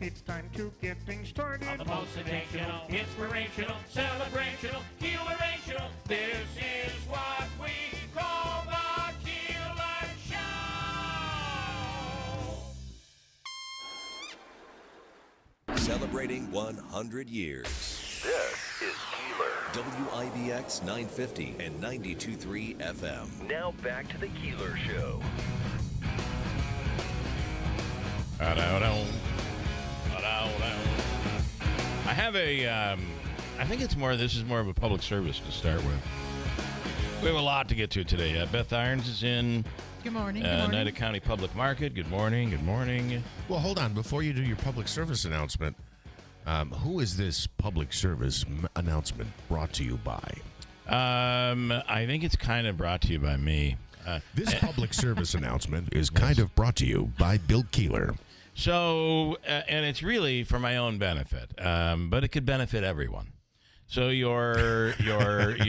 It's time to get things started. On the most sensational, inspirational, celebrational, Keelerational, this is what we call the Keeler Show. Celebrating 100 years. This is Keeler. WIBX 950 and 92.3 FM. Now back to the Keeler Show. I have I think this is more of a public service to start with. We have a lot to get to today. Beth Irons is in. Good morning. Nida County Public Market. Good morning. Good morning. Well, hold on. Before you do your public service announcement, who is this public service announcement brought to you by? I think it's kind of brought to you by me. This public service announcement is kind of brought to you by Bill Keeler. So, and it's really for my own benefit, but it could benefit everyone. So you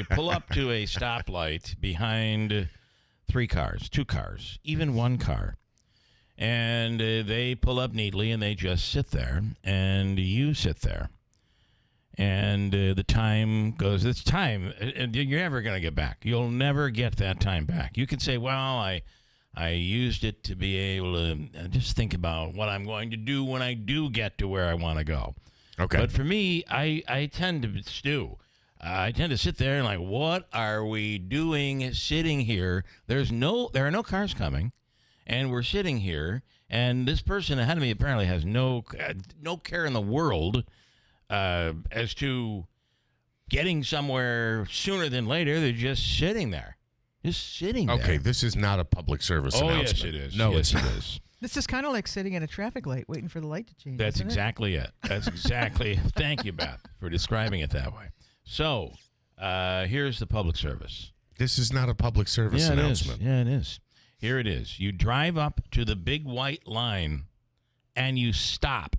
pull up to a stoplight behind two cars, even one car, and they pull up neatly and they just sit there, and you sit there, and the time goes. It's time, and you're never going to get back. You'll never get that time back. You can say, well, I used it to be able to just think about what I'm going to do when I do get to where I want to go. Okay. But for me, I tend to stew. I tend to sit there and like, what are we doing sitting here? There are no cars coming, and we're sitting here, and this person ahead of me apparently has no care in the world as to getting somewhere sooner than later. They're just sitting there. Just sitting there. Okay, this is not a public service announcement. Yes, it is. No, yes, it's it is. This is kind of like sitting at a traffic light waiting for the light to change. That's isn't exactly it? That's exactly. Thank you, Beth, for describing it that way. So, here's the public service. This is not a public service announcement. Yeah, it is. Here it is. You drive up to the big white line, and you stop.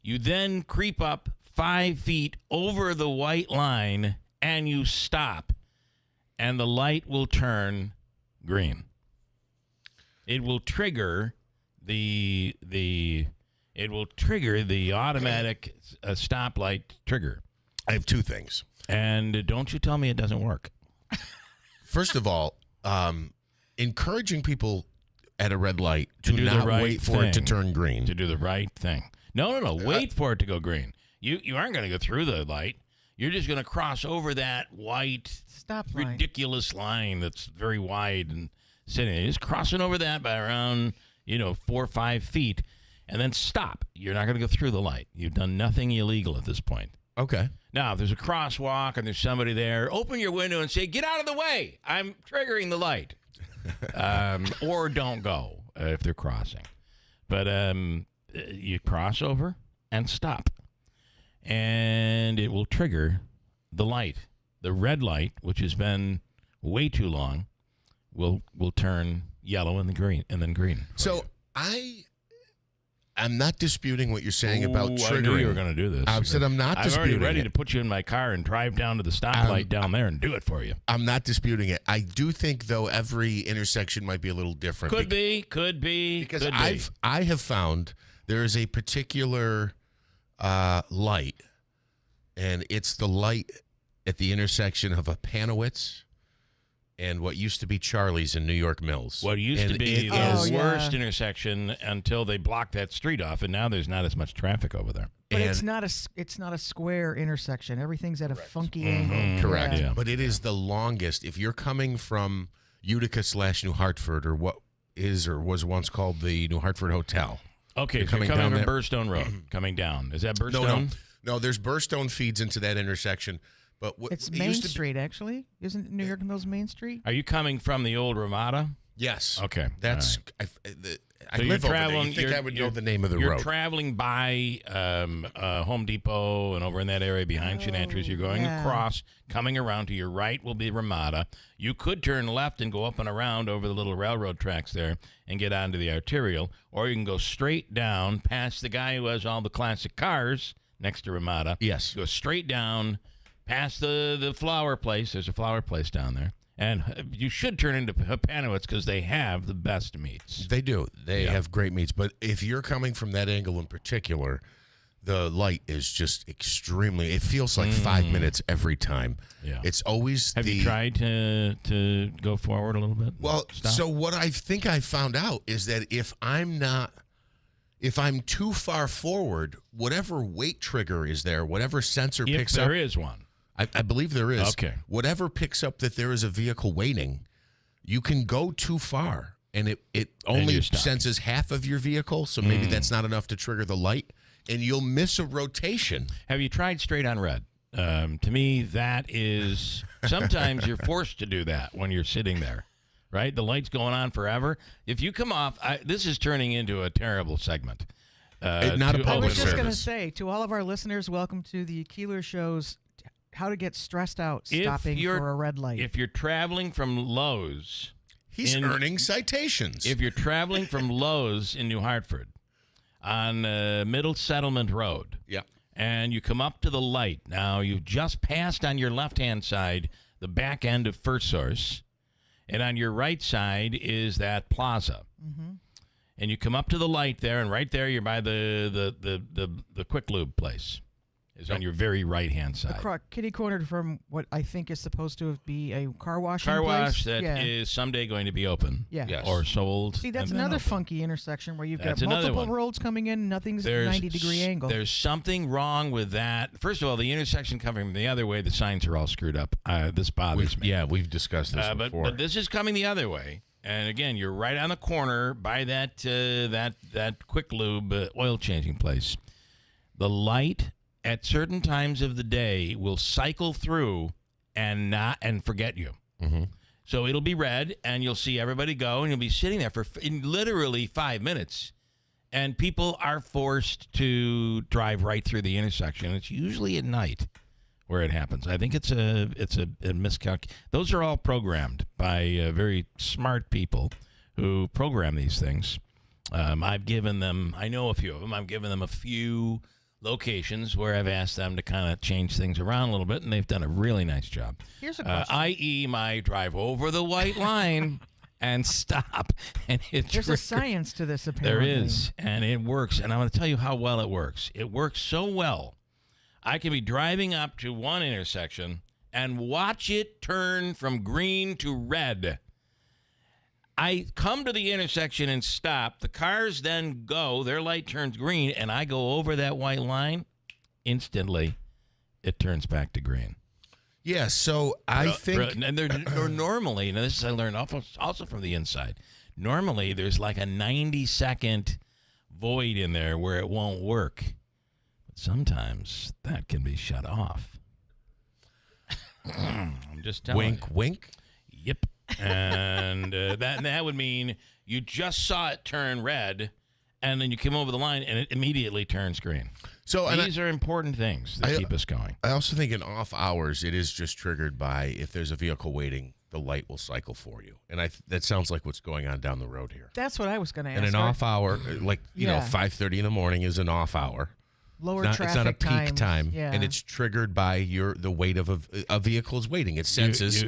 You then creep up 5 feet over the white line, and you stop, and the light will turn green. It will trigger the automatic stoplight trigger. I have two things. And don't you tell me it doesn't work. First of all, encouraging people at a red light to do not the right wait for it to thing. turn green. To do the right thing. No. Wait for it to go green. You aren't going to go through the light. You're just going to cross over that white, Stop line. ridiculous line that's very wide and sitting there. Just crossing over that by around, 4 or 5 feet, and then stop. You're not going to go through the light. You've done nothing illegal at this point. Okay. Now, if there's a crosswalk and there's somebody there, open your window and say, "Get out of the way. I'm triggering the light." Or don't go if they're crossing. But you cross over and stop. And it will trigger the light. The red light, which has been way too long, will turn yellow and then green. So I'm not disputing what you're saying about triggering. I knew you were going to do this. I said I'm not disputing already ready it. to put you in my car and drive down to the stoplight down there and do it for you. I'm not disputing it. I do think, though, every intersection might be a little different. Could be. Because I have found there is a particular light, and it's the light at the intersection of a Panowitz and what used to be Charlie's in New York Mills. What used to be the is- worst intersection until they blocked that street off, and now there's not as much traffic over there. But And- it's not a square intersection. Everything's at a funky angle. Correct. Yeah. But it is the longest. If you're coming from Utica/New Hartford, or what is or was once called the New Hartford Hotel. Okay, You're so you're coming coming down from there. Burstone Road, coming down. Is that Burstone? No, there's Burstone feeds into that intersection. But It's it Main used to be- Street, actually. Isn't New York Mills Main Street? Are you coming from the old Ramada? Yes. Okay. That's I So you're live over there. traveling. You think I would know the name of the you're road? traveling by Home Depot and over in that area behind Chinantries. You're going yeah. across, coming around to your right will be Ramada. You could turn left and go up and around over the little railroad tracks there and get onto the arterial, or you can go straight down past the guy who has all the classic cars next to Ramada. Yes. Go straight down past the flower place. There's a flower place down there. And you should turn into Panowitz because they have the best meats. They do. They have great meats. But if you're coming from that angle in particular, the light is just extremely. It feels like 5 minutes every time. Yeah. It's always. Have you tried to go forward a little bit? Well, Stop? so what I think I found out is that if I'm too far forward, whatever weight trigger is there, whatever sensor picks up. There is one. I believe there is. Okay. Whatever picks up that there is a vehicle waiting, you can go too far, and it only senses half of your vehicle, so maybe that's not enough to trigger the light, and you'll miss a rotation. Have you tried straight on red? To me, that is sometimes you're forced to do that when you're sitting there, right? The light's going on forever. If you come off, this is turning into a terrible segment. Not a I public was just going to service. say to all of our listeners, welcome to the Keeler Show's how to get stressed out stopping for a red light. If you're traveling from Lowe's, He's earning citations. if you're traveling from Lowe's in New Hartford on Middle Settlement Road, and you come up to the light, now you've just passed on your left-hand side the back end of First Source, and on your right side is that plaza. Mm-hmm. And you come up to the light there, and right there you're by the Quick Lube place. Is on your very right-hand side. Kitty-cornered from what I think is supposed to be a car wash. Car wash that is someday going to be open. Yeah. Yes. Or sold. See, that's another funky intersection where you've got That's another multiple one. roads coming in, nothing's 90-degree angle. There's something wrong with that. First of all, the intersection coming from the other way, the signs are all screwed up. This bothers me. Yeah, we've discussed this before. But this is coming the other way. And again, you're right on the corner by that Quick Lube oil changing place. The light at certain times of the day will cycle through and forget you. Mm-hmm. So it'll be red, and you'll see everybody go, and you'll be sitting there for literally 5 minutes, and people are forced to drive right through the intersection. It's usually at night where it happens. I think it's a miscalculation. Those are all programmed by very smart people who program these things. I've given them, I know a few of them, I've given them a few locations where I've asked them to kind of change things around a little bit, and they've done a really nice job. Here's a question. I.e., my drive over the white line and stop. And There's a science to this, apparently. There is, and it works. And I'm going to tell you how well it works. It works so well, I can be driving up to one intersection and watch it turn from green to red. I come to the intersection and stop. The cars then go. Their light turns green, and I go over that white line. Instantly, it turns back to green. Yeah, so I think... And or normally, and this I learned also from the inside, normally there's like a 90-second void in there where it won't work. But sometimes that can be shut off. I'm just telling you. Wink, wink. Yep. And that would mean you just saw it turn red, and then you came over the line, and it immediately turns green. So these are important things that keep us going. I also think in off hours, it is just triggered by if there's a vehicle waiting, the light will cycle for you. And that sounds like what's going on down the road here. That's what I was going to ask. And an off hour, like, you know, 5:30 in the morning is an off hour. Lower traffic it's not a peak time, yeah. and it's triggered by the weight of a vehicle's waiting. It senses.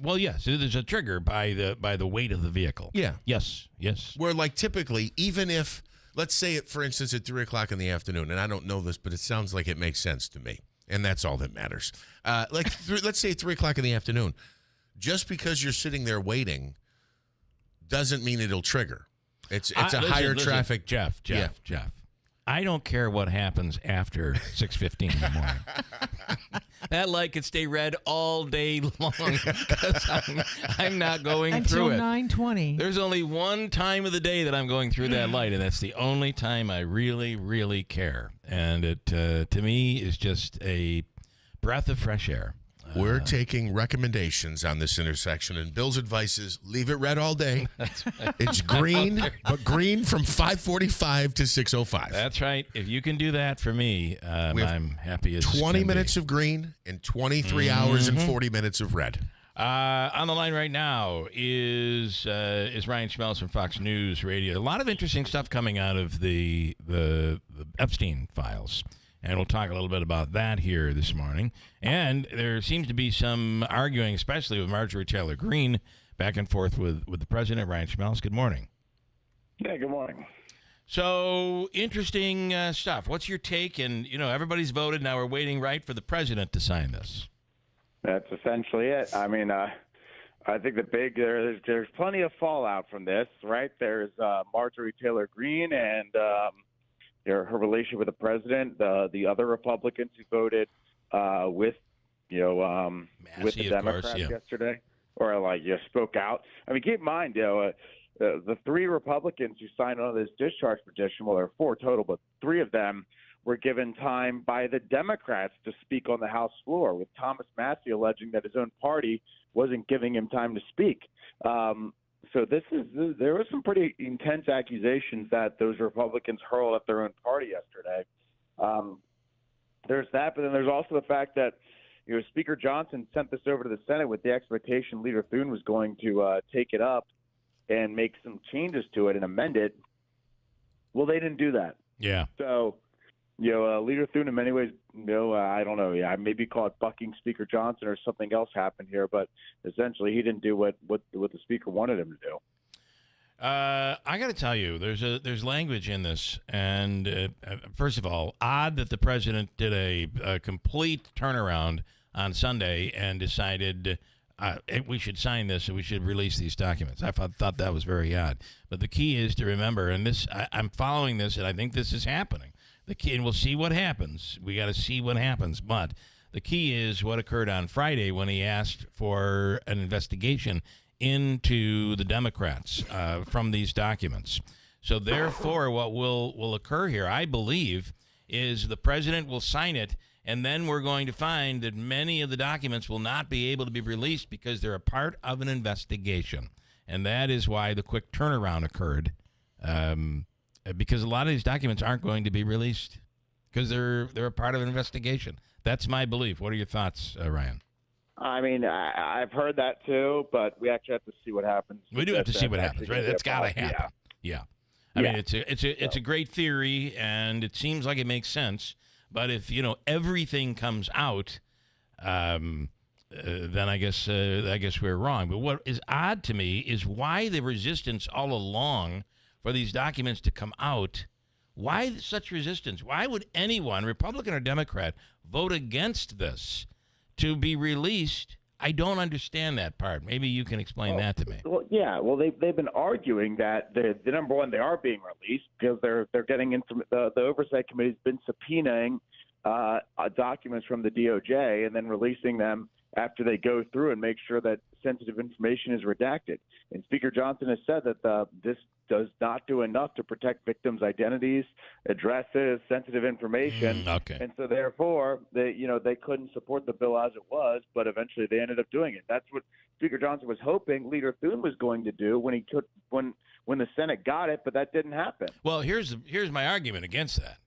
Well, yes, there's a trigger by the weight of the vehicle. Yeah. Yes. Where, like, typically, even if, let's say it, for instance, at 3 o'clock in the afternoon, and I don't know this, but it sounds like it makes sense to me, and that's all that matters. Let's say 3 o'clock in the afternoon, just because you're sitting there waiting doesn't mean it'll trigger. It's a higher traffic. Jeff. I don't care what happens after 6:15 in the morning. That light could stay red all day long because I'm not going through it. Until 9:20. There's only one time of the day that I'm going through that light, and that's the only time I really, really care. And it, to me, is just a breath of fresh air. We're taking recommendations on this intersection, and Bill's advice is leave it red all day. That's right. It's green, but green from 5:45 to 6:05. That's right. If you can do that for me, I'm happy as 20 minutes of green and 23 hours and 40 minutes of red. On the line right now is Ryan Schmelz from Fox News Radio. A lot of interesting stuff coming out of the Epstein files. And we'll talk a little bit about that here this morning. And there seems to be some arguing, especially with Marjorie Taylor Greene, back and forth with the president, Ryan Schmelz. Good morning. Yeah, good morning. So, interesting stuff. What's your take? And, everybody's voted. Now we're waiting, right, for the president to sign this. That's essentially it. I mean, I think there's plenty of fallout from this, right? There's Marjorie Taylor Greene and her relationship with the president, the other Republicans who voted with the Democrats yesterday, or spoke out. I mean, keep in mind, the three Republicans who signed on this discharge petition, well, there are four total, but three of them were given time by the Democrats to speak on the House floor, with Thomas Massey alleging that his own party wasn't giving him time to speak. So there were some pretty intense accusations that those Republicans hurled at their own party yesterday. There's that, but then there's also the fact that Speaker Johnson sent this over to the Senate with the expectation Leader Thune was going to take it up and make some changes to it and amend it. Well, they didn't do that. Yeah. So, Leader Thune in many ways, I don't know. Yeah, maybe call it bucking Speaker Johnson or something else happened here, but essentially he didn't do what the Speaker wanted him to do. I got to tell you, there's language in this, and first of all, odd that the president did a complete turnaround on Sunday and decided we should sign this and we should release these documents. I thought that was very odd. But the key is to remember, and this I'm following this, and I think this is happening. The key, and we'll see what happens. We got to see what happens. But the key is what occurred on Friday when he asked for an investigation into the Democrats from these documents. So therefore, what will occur here, I believe, is the president will sign it, and then we're going to find that many of the documents will not be able to be released because they're a part of an investigation. And that is why the quick turnaround occurred, because a lot of these documents aren't going to be released because they're a part of an investigation. That's my belief. What are your thoughts, Ryan? I mean, I've heard that too, but we actually have to see what happens. We do have to see what happens, right? That's got to happen. Yeah. I mean, it's a great theory, and it seems like it makes sense. But if everything comes out, then I guess we're wrong. But what is odd to me is why the resistance all along for these documents to come out. Why such resistance? Why would anyone, Republican or Democrat, vote against this to be released? I don't understand that part. Maybe you can explain that to me. Well, yeah. Well, they've been arguing that the number one, they are being released because they're getting into the oversight committee's been subpoenaing documents from the DOJ and then releasing them after they go through and make sure that sensitive information is redacted. And Speaker Johnson has said that this does not do enough to protect victims' identities, addresses, sensitive information. Okay. And so therefore, they couldn't support the bill as it was, but eventually they ended up doing it. That's what Speaker Johnson was hoping Leader Thune was going to do when the Senate got it, but that didn't happen. Well, here's my argument against that.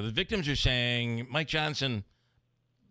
The victims are saying, Mike Johnson,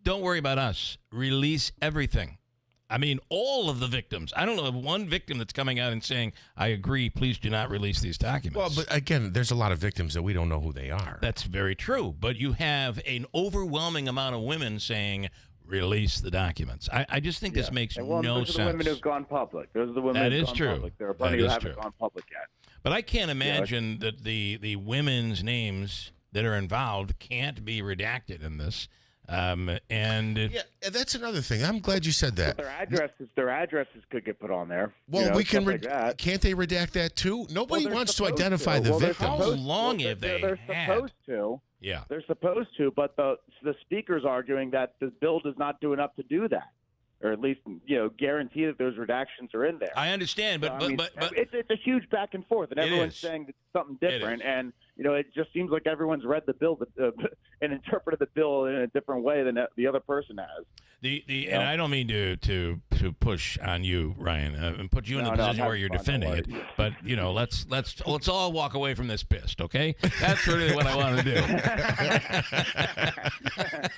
don't worry about us. Release everything. I mean, all of the victims. I don't know of one victim that's coming out and saying, I agree, please do not release these documents. Well, but again, there's a lot of victims that we don't know who they are. That's very true. But you have an overwhelming amount of women saying, release the documents. I just think this makes no sense. Those are the women who've gone public. Those are the women who've gone public. There are plenty who haven't gone public yet. But I can't imagine that the women's names that are involved can't be redacted in this. That's another thing. I'm glad you said that. But their addresses could get put on there. Well, we can. Can't they redact that too? Nobody wants to identify the victim. How long have they They're supposed to. Yeah, they're supposed to. But the speaker's arguing that the bill does not do enough to do that, or at least guarantee that those redactions are in there. I understand, but it's a huge back and forth, and everyone's saying it's something different, and it just seems like everyone's read the bill and interpreted the bill in a different way than the other person has. And I don't mean to push on you, Ryan, and put you in the position where you're defending it. But let's all walk away from this pissed, okay? That's really what I want to do.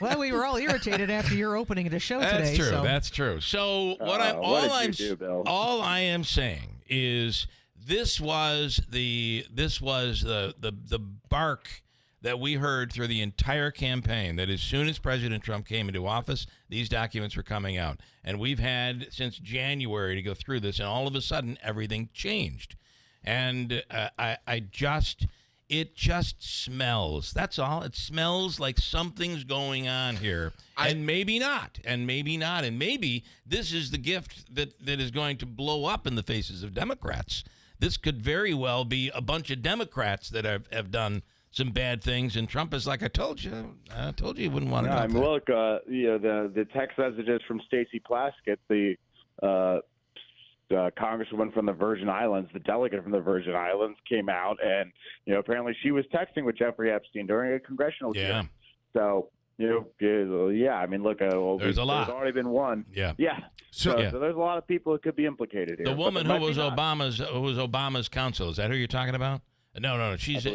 Well, we were all irritated after your opening of the show today. That's true. So. That's true. So all I am saying is this was the bark that we heard through the entire campaign that as soon as President Trump came into office, these documents were coming out. And we've had since January to go through this, and all of a sudden, everything changed. And it just smells. That's all. It smells like something's going on here. And maybe not. And maybe this is the gift that is going to blow up in the faces of Democrats. This could very well be a bunch of Democrats that have done some bad things, and Trump is like, I told you you wouldn't want to do that. Look, the text messages from Stacey Plaskett, the congresswoman from the Virgin Islands, the delegate from the Virgin Islands, came out, and apparently she was texting with Jeffrey Epstein during a congressional hearing. So look, there's a lot. There's already been one. Yeah. So there's a lot of people who could be implicated here. The woman who was Obama's counsel, is that who you're talking about? No. She's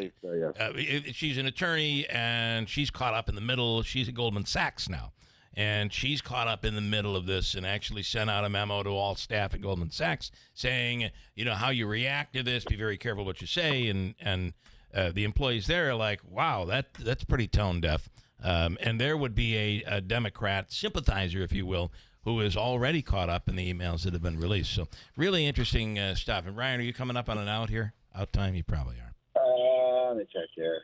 she's an attorney, and she's caught up in the middle. She's at Goldman Sachs now, and she's caught up in the middle of this, and actually sent out a memo to all staff at Goldman Sachs saying, how you react to this, be very careful what you say, and the employees there are like, wow, that's pretty tone deaf, and there would be a Democrat sympathizer, if you will, who is already caught up in the emails that have been released. So really interesting stuff. And Ryan, are you coming up on an out here? Out time? You probably are. Let me check here.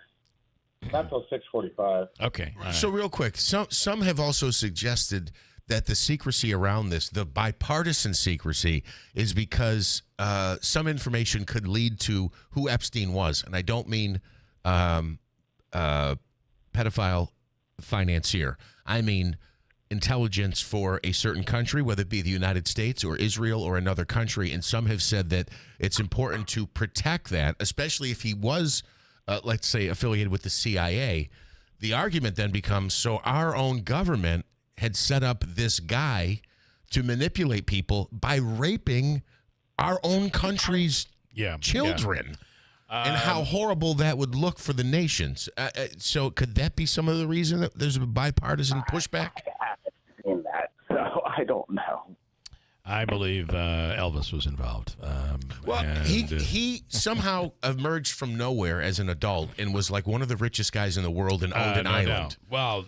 Not till 6:45. Okay. Right. So real quick, some have also suggested that the secrecy around this, the bipartisan secrecy, is because some information could lead to who Epstein was. And I don't mean pedophile financier. I mean intelligence for a certain country, whether it be the United States or Israel or another country. And some have said that it's important to protect that, especially if he was, let's say, affiliated with the CIA. The argument then becomes, so our own government had set up this guy to manipulate people by raping our own country's children. And how horrible that would look for the nations. So could that be some of the reason that there's a bipartisan pushback? In that, so I don't know. I believe Elvis was involved. He somehow emerged from nowhere as an adult and was like one of the richest guys in the world and owned an island. Well,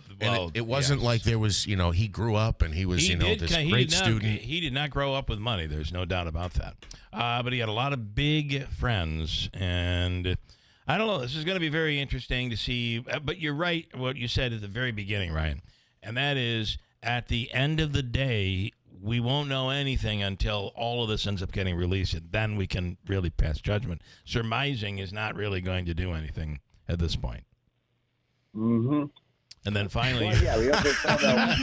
it wasn't like there was, he grew up and he was, this great student. He did not grow up with money. There's no doubt about that. But he had a lot of big friends, and I don't know. This is going to be very interesting to see. But you're right, what you said at the very beginning, Ryan, and that is, at the end of the day, we won't know anything until all of this ends up getting released, and then we can really pass judgment. Surmising is not really going to do anything at this point. Mm-hmm. And then finally... we have to find out.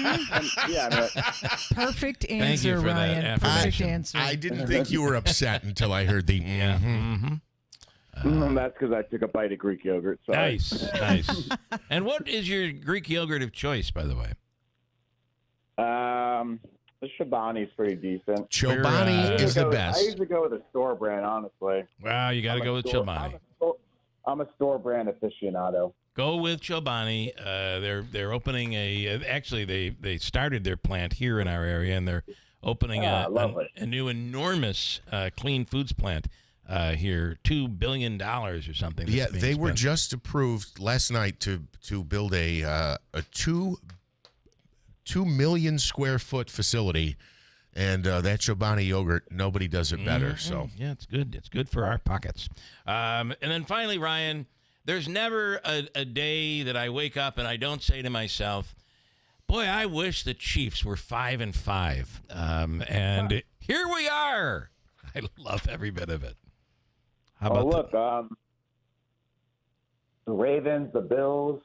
Perfect answer, Thank you for Ryan. that Perfect answer. I didn't think you were upset until I heard the... That's because I took a bite of Greek yogurt. So. Nice. And what is your Greek yogurt of choice, by the way? The Chobani's pretty decent. Chobani is the best. I usually go with a store brand, honestly. Wow, you got to go with Chobani. I'm a store brand aficionado. Go with Chobani. They're opening actually they started their plant here in our area, and they're opening a new enormous clean foods plant here, $2 billion or something. Yeah, they were just approved last night to build a 2 million square foot facility, and that Chobani yogurt, nobody does it better. So yeah, it's good. It's good for our pockets. And then finally, Ryan, there's never a day that I wake up and I don't say to myself, boy, I wish the Chiefs were 5-5. And here we are. I love every bit of it. How about the Ravens, the Bills,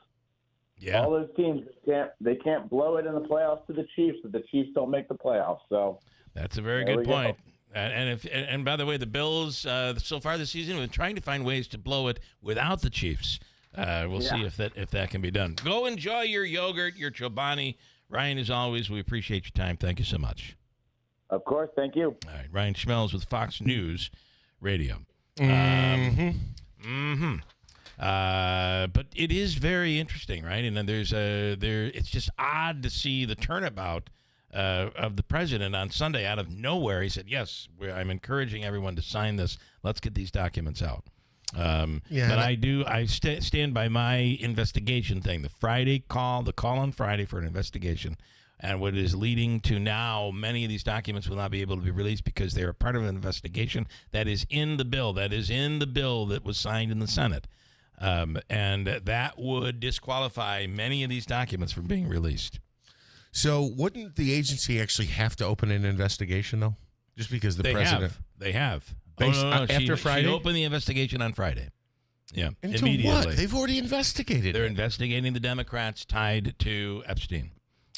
all those teams can't blow it in the playoffs to the Chiefs if the Chiefs don't make the playoffs. So that's a very good point. And by the way, the Bills so far this season have been trying to find ways to blow it without the Chiefs. We'll see if that can be done. Go enjoy your yogurt, your Chobani. Ryan, as always, we appreciate your time. Thank you so much. Of course, thank you. All right, Ryan Schmelz with Fox News Radio. But it is very interesting, right? And then it's just odd to see the turnabout of the president on Sunday out of nowhere. He said, yes, I'm encouraging everyone to sign this. Let's get these documents out. But I stand by my investigation thing. The call on Friday for an investigation, and what is leading to now many of these documents will not be able to be released because they are part of an investigation that is in the bill. That is in the bill that was signed in the Senate. And that would disqualify many of these documents from being released. So wouldn't the agency actually have to open an investigation, though? Just because the president... They have. After Friday? She opened the investigation on Friday. Yeah, Into immediately. What? They've already investigated. They're investigating the Democrats tied to Epstein.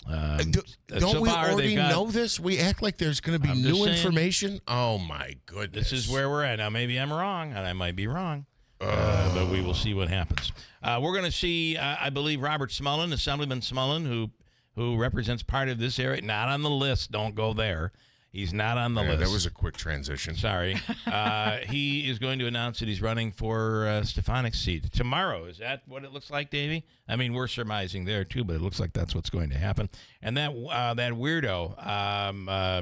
Don't we already know this? We act like there's going to be new information. Oh, my goodness. This is where we're at. Now, maybe I'm wrong, and I might be wrong. But we will see what happens. We're going to see, I believe, Robert Smullen, Assemblyman Smullen, who represents part of this area. Not on the list. Don't go there. He's not on the list. That was a quick transition. Sorry. He is going to announce that he's running for Stefanik's seat tomorrow. Is that what it looks like, Davey? I mean, we're surmising there, too, but it looks like that's what's going to happen. And that weirdo,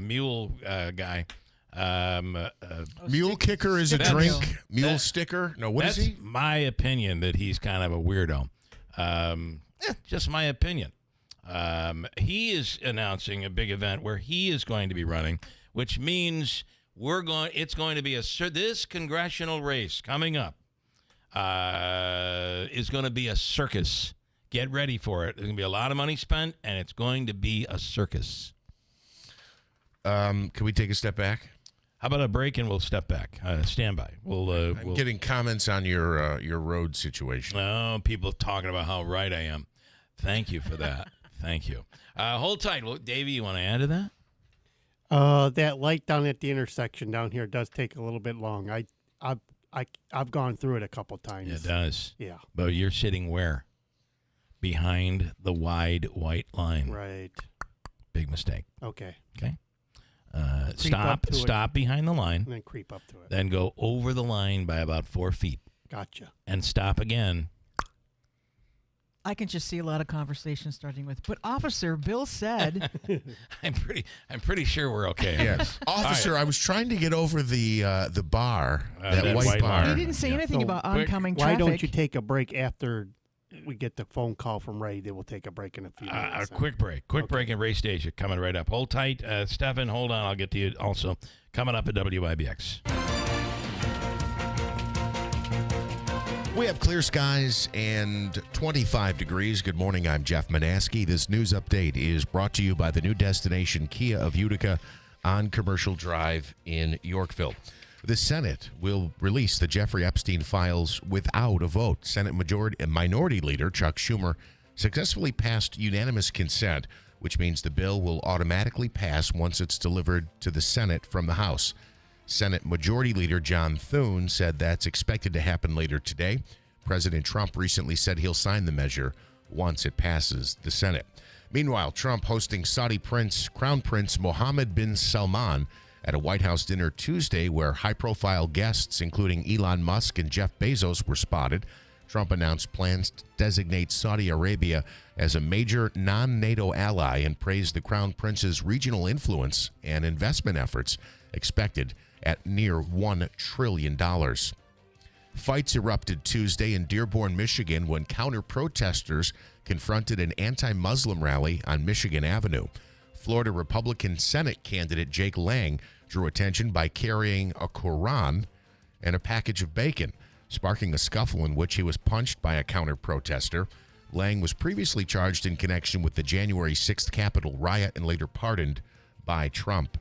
mule guy. Mule kicker is a drink. Mule sticker? No, what is he? That's my opinion that he's kind of a weirdo. Just my opinion. He is announcing a big event where he is going to be running, which means it's going to be this congressional race coming up is going to be a circus. Get ready for it. There's going to be a lot of money spent, and it's going to be a circus. Can we take a step back? How about a break and we'll step back? Stand by. I'm getting comments on your road situation. Oh, people talking about how right I am. Thank you for that. Thank you. Hold tight. Well, Davey, you want to add to that? That light down at the intersection down here does take a little bit long. I've gone through it a couple times. It does. Yeah. But you're sitting where? Behind the wide white line. Right. Big mistake. Okay. Okay. Stop behind the line. And then creep up to it. Then go over the line by about 4 feet. Gotcha. And stop again. I can just see a lot of conversations starting with, but officer, Bill said. I'm pretty sure we're okay. Yes. Officer, right. I was trying to get over the bar, that white bar. He didn't say anything about oncoming traffic. Why don't you take a break after we get the phone call from Ray? They will take a break in a few minutes. A quick break. Break in Ray Station coming right up. Hold tight. Stefan, hold on. I'll get to you also. Coming up at WIBX. We have clear skies and 25 degrees. Good morning. I'm Jeff Manaski. This news update is brought to you by the new destination Kia of Utica on Commercial Drive in Yorkville. The Senate will release the Jeffrey Epstein files without a vote. Senate Minority Leader Chuck Schumer successfully passed unanimous consent, which means the bill will automatically pass once it's delivered to the Senate from the House. Senate Majority Leader John Thune said that's expected to happen later today. President Trump recently said he'll sign the measure once it passes the Senate. Meanwhile, Trump hosting Saudi Crown Prince Mohammed bin Salman at a White House dinner Tuesday where high-profile guests, including Elon Musk and Jeff Bezos, were spotted. Trump announced plans to designate Saudi Arabia as a major non-NATO ally and praised the Crown Prince's regional influence and investment efforts expected at near $1 trillion. Fights erupted Tuesday in Dearborn, Michigan, when counter-protesters confronted an anti-Muslim rally on Michigan Avenue. Florida Republican Senate candidate Jake Lang drew attention by carrying a Quran and a package of bacon, sparking a scuffle in which he was punched by a counter-protester. Lang was previously charged in connection with the January 6th Capitol riot and later pardoned by Trump.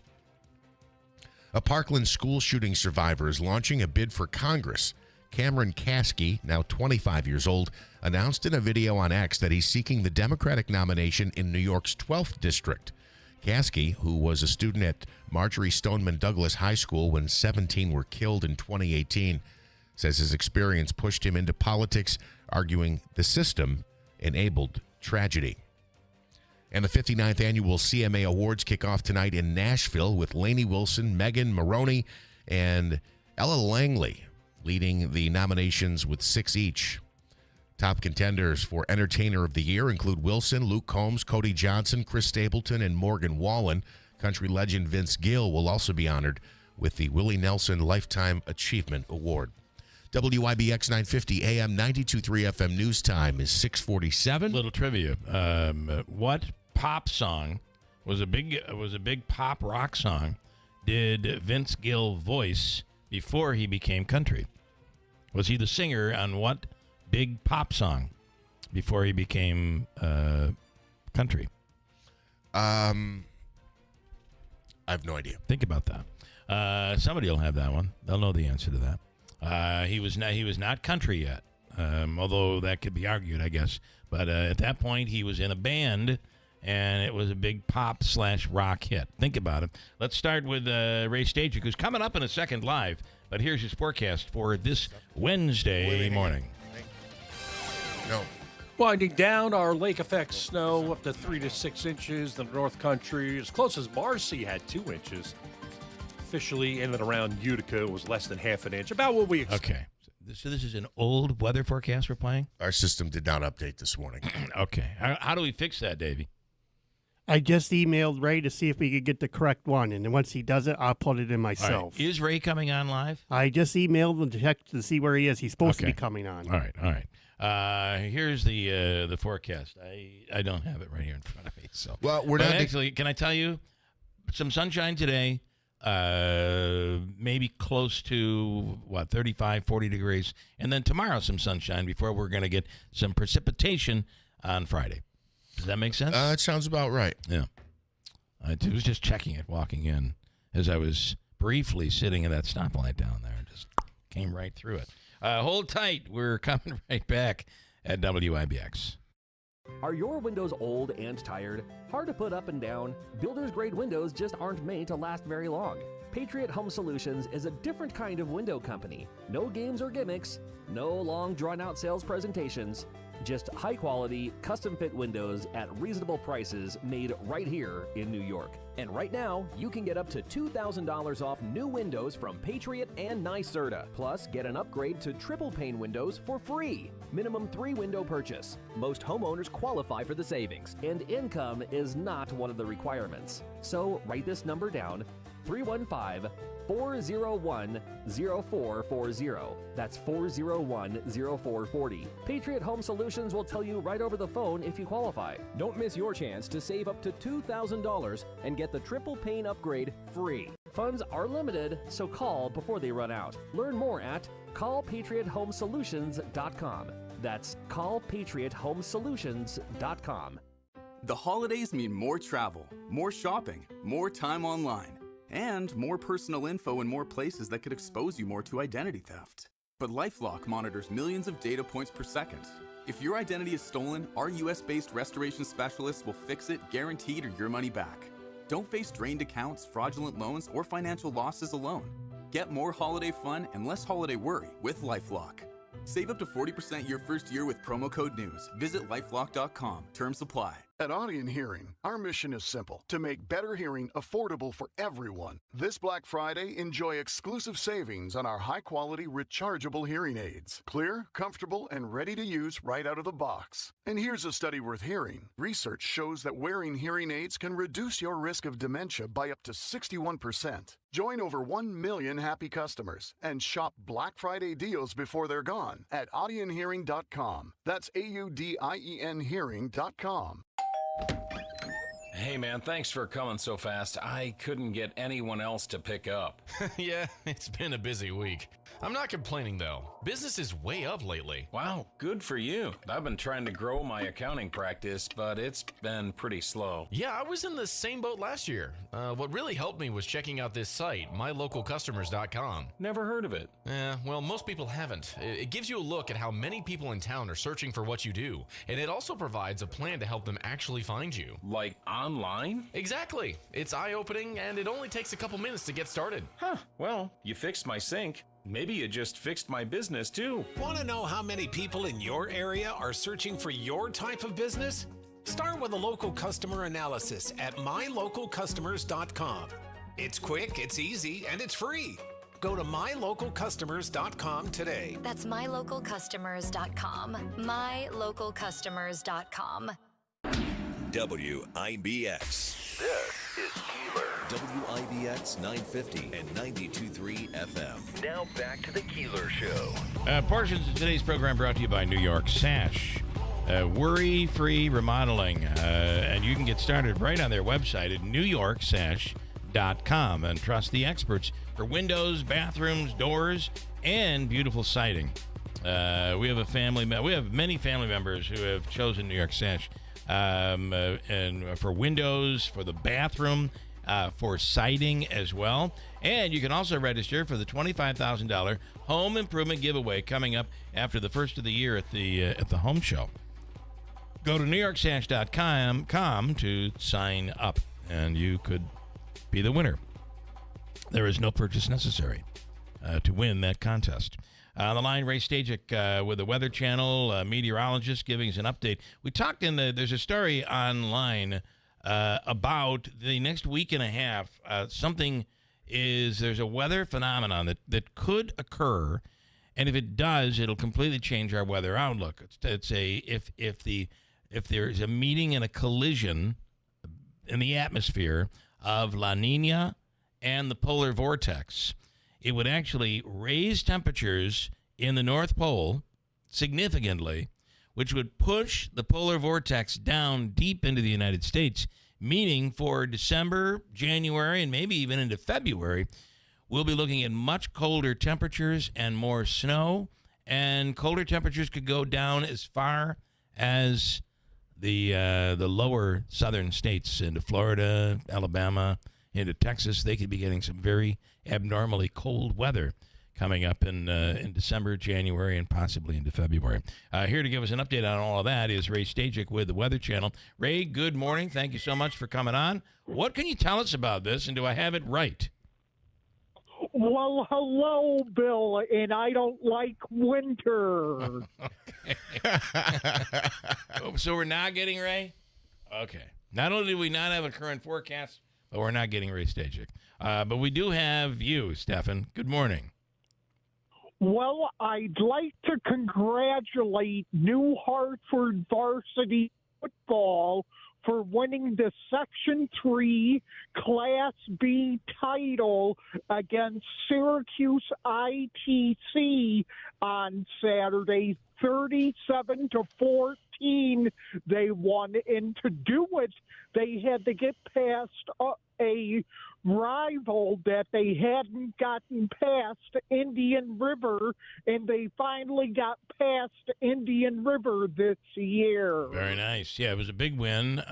A Parkland school shooting survivor is launching a bid for Congress. Cameron Kasky, now 25 years old, announced in a video on X that he's seeking the Democratic nomination in New York's 12th district. Kasky, who was a student at Marjorie Stoneman Douglas High School when 17 were killed in 2018, says his experience pushed him into politics, arguing the system enabled tragedy. And the 59th annual CMA Awards kick off tonight in Nashville with Lainey Wilson, Megan Maroney, and Ella Langley leading the nominations with 6 each. Top contenders for Entertainer of the Year include Wilson, Luke Combs, Cody Johnson, Chris Stapleton, and Morgan Wallen. Country legend Vince Gill will also be honored with the Willie Nelson Lifetime Achievement Award. WIBX 950 AM 92.3 FM news time is 6:47. Little trivia. What pop song was a big pop rock song did Vince Gill voice before he became country? Was he the singer on what big pop song before he became country? I have no idea. Think about that. Somebody will have that one. They'll know the answer to that. He was not country yet, although that could be argued, I guess. But at that point, he was in a band, and it was a big pop/rock hit. Think about it. Let's start with Ray Stagek, who's coming up in a second live. But here's his forecast for this Wednesday morning. No. Winding down, our lake effect snow up to 3 to 6 inches. The North Country, as close as Marcy, had 2 inches. Officially in and around Utica was less than half an inch. About what we expect. Okay. So this is an old weather forecast we're playing? Our system did not update this morning. Okay. How do we fix that, Davey? I just emailed Ray to see if we could get the correct one, and then once he does it, I'll put it in myself. Right. Is Ray coming on live? I just emailed him to check to see where he is. He's supposed to be coming on. All right. Here's the forecast. I don't have it right here in front of me. So we're not actually. Can I tell you, some sunshine today. Maybe close to 35, 40 degrees, and then tomorrow some sunshine before we're going to get some precipitation on Friday. Does that make sense? It sounds about right. Yeah. I was just checking it walking in as I was briefly sitting at that stoplight down there. Just came right through it. Hold tight. We're coming right back at WIBX. Are your windows old and tired? Hard to put up and down? Builder's grade windows just aren't made to last very long. Patriot Home Solutions is a different kind of window company. No games or gimmicks, no long drawn-out sales presentations, just high-quality, custom-fit windows at reasonable prices made right here in New York. And right now, you can get up to $2,000 off new windows from Patriot and NYSERDA. Plus, get an upgrade to triple pane windows for free. Minimum 3-window purchase. Most homeowners qualify for the savings, and income is not one of the requirements. So write this number down, 315-401-0440. That's 401-0440. Patriot Home Solutions will tell you right over the phone if you qualify. Don't miss your chance to save up to $2,000 and get the triple pane upgrade free. Funds are limited, so call before they run out. Learn more at callpatriothomesolutions.com. That's callpatriothomesolutions.com. The holidays mean more travel, more shopping, more time online, and more personal info in more places that could expose you more to identity theft. But LifeLock monitors millions of data points per second. If your identity is stolen, our US-based restoration specialists will fix it, guaranteed, or your money back. Don't face drained accounts, fraudulent loans, or financial losses alone. Get more holiday fun and less holiday worry with LifeLock. Save up to 40% your first year with promo code NEWS. Visit lifelock.com. Terms apply. At Audion Hearing, our mission is simple: to make better hearing affordable for everyone. This Black Friday, enjoy exclusive savings on our high-quality rechargeable hearing aids. Clear, comfortable, and ready to use right out of the box. And here's a study worth hearing. Research shows that wearing hearing aids can reduce your risk of dementia by up to 61%. Join over 1 million happy customers and shop Black Friday deals before they're gone at audionhearing.com. That's AUDIEN hearing.com. Hey man, thanks for coming so fast. I couldn't get anyone else to pick up. Yeah, it's been a busy week. I'm not complaining though. Business is way up lately. Wow, good for you. I've been trying to grow my accounting practice, but it's been pretty slow. Yeah, I was in the same boat last year. What really helped me was checking out this site, mylocalcustomers.com. Never heard of it. Well, most people haven't. It gives you a look at how many people in town are searching for what you do, and it also provides a plan to help them actually find you. Like online? Exactly. It's eye-opening, and it only takes a couple minutes to get started. Huh, well, you fixed my sink. Maybe you just fixed my business too. Want to know how many people in your area are searching for your type of business? Start with a local customer analysis at mylocalcustomers.com. It's quick, it's easy, and it's free. Go to mylocalcustomers.com today. That's mylocalcustomers.com. mylocalcustomers.com. WIBX. This is Keeler. WIBX 950 and 92.3 FM. Now back to the Keeler Show. Portions of today's program brought to you by New York Sash. Worry-free remodeling. And you can get started right on their website at newyorksash.com and trust the experts for windows, bathrooms, doors, and beautiful siding. We have we have many family members who have chosen New York Sash and for windows, for the bathroom, for siding as well. And you can also register for the $25,000 home improvement giveaway coming up after the first of the year at the home show. Go to newyorksash.com to sign up, and you could be the winner. There is no purchase necessary to win that contest. On the line, Ray Stajic with the Weather Channel, meteorologist, giving us an update. We talked there's a story online about the next week and a half. There's a weather phenomenon that could occur, and if it does, it'll completely change our weather outlook. If there's a meeting and a collision in the atmosphere of La Nina and the polar vortex, it would actually raise temperatures in the North Pole significantly, which would push the polar vortex down deep into the United States, meaning for December, January, and maybe even into February, we'll be looking at much colder temperatures and more snow, and colder temperatures could go down as far as the lower southern states into Florida, Alabama, into Texas. They could be getting some very abnormally cold weather coming up in December, January, and possibly into February. Here to give us an update on all of that is Ray Stajic with the Weather Channel. Ray, good morning. Thank you so much for coming on. What can you tell us about this, and do I have it right? Well, hello, Bill, and I don't like winter. So we're not getting Ray? Okay. Not only do we not have a current forecast, but we're not getting Ray Stajic. But we do have you, Stefan. Good morning. Well, I'd like to congratulate New Hartford varsity football for winning the Section 3 Class B title against Syracuse ITC on Saturday, 37-14. They won, and to do it, they had to get past a rival that they hadn't gotten past, Indian River, and they finally got past Indian River this year. Very nice. Yeah, it was a big win.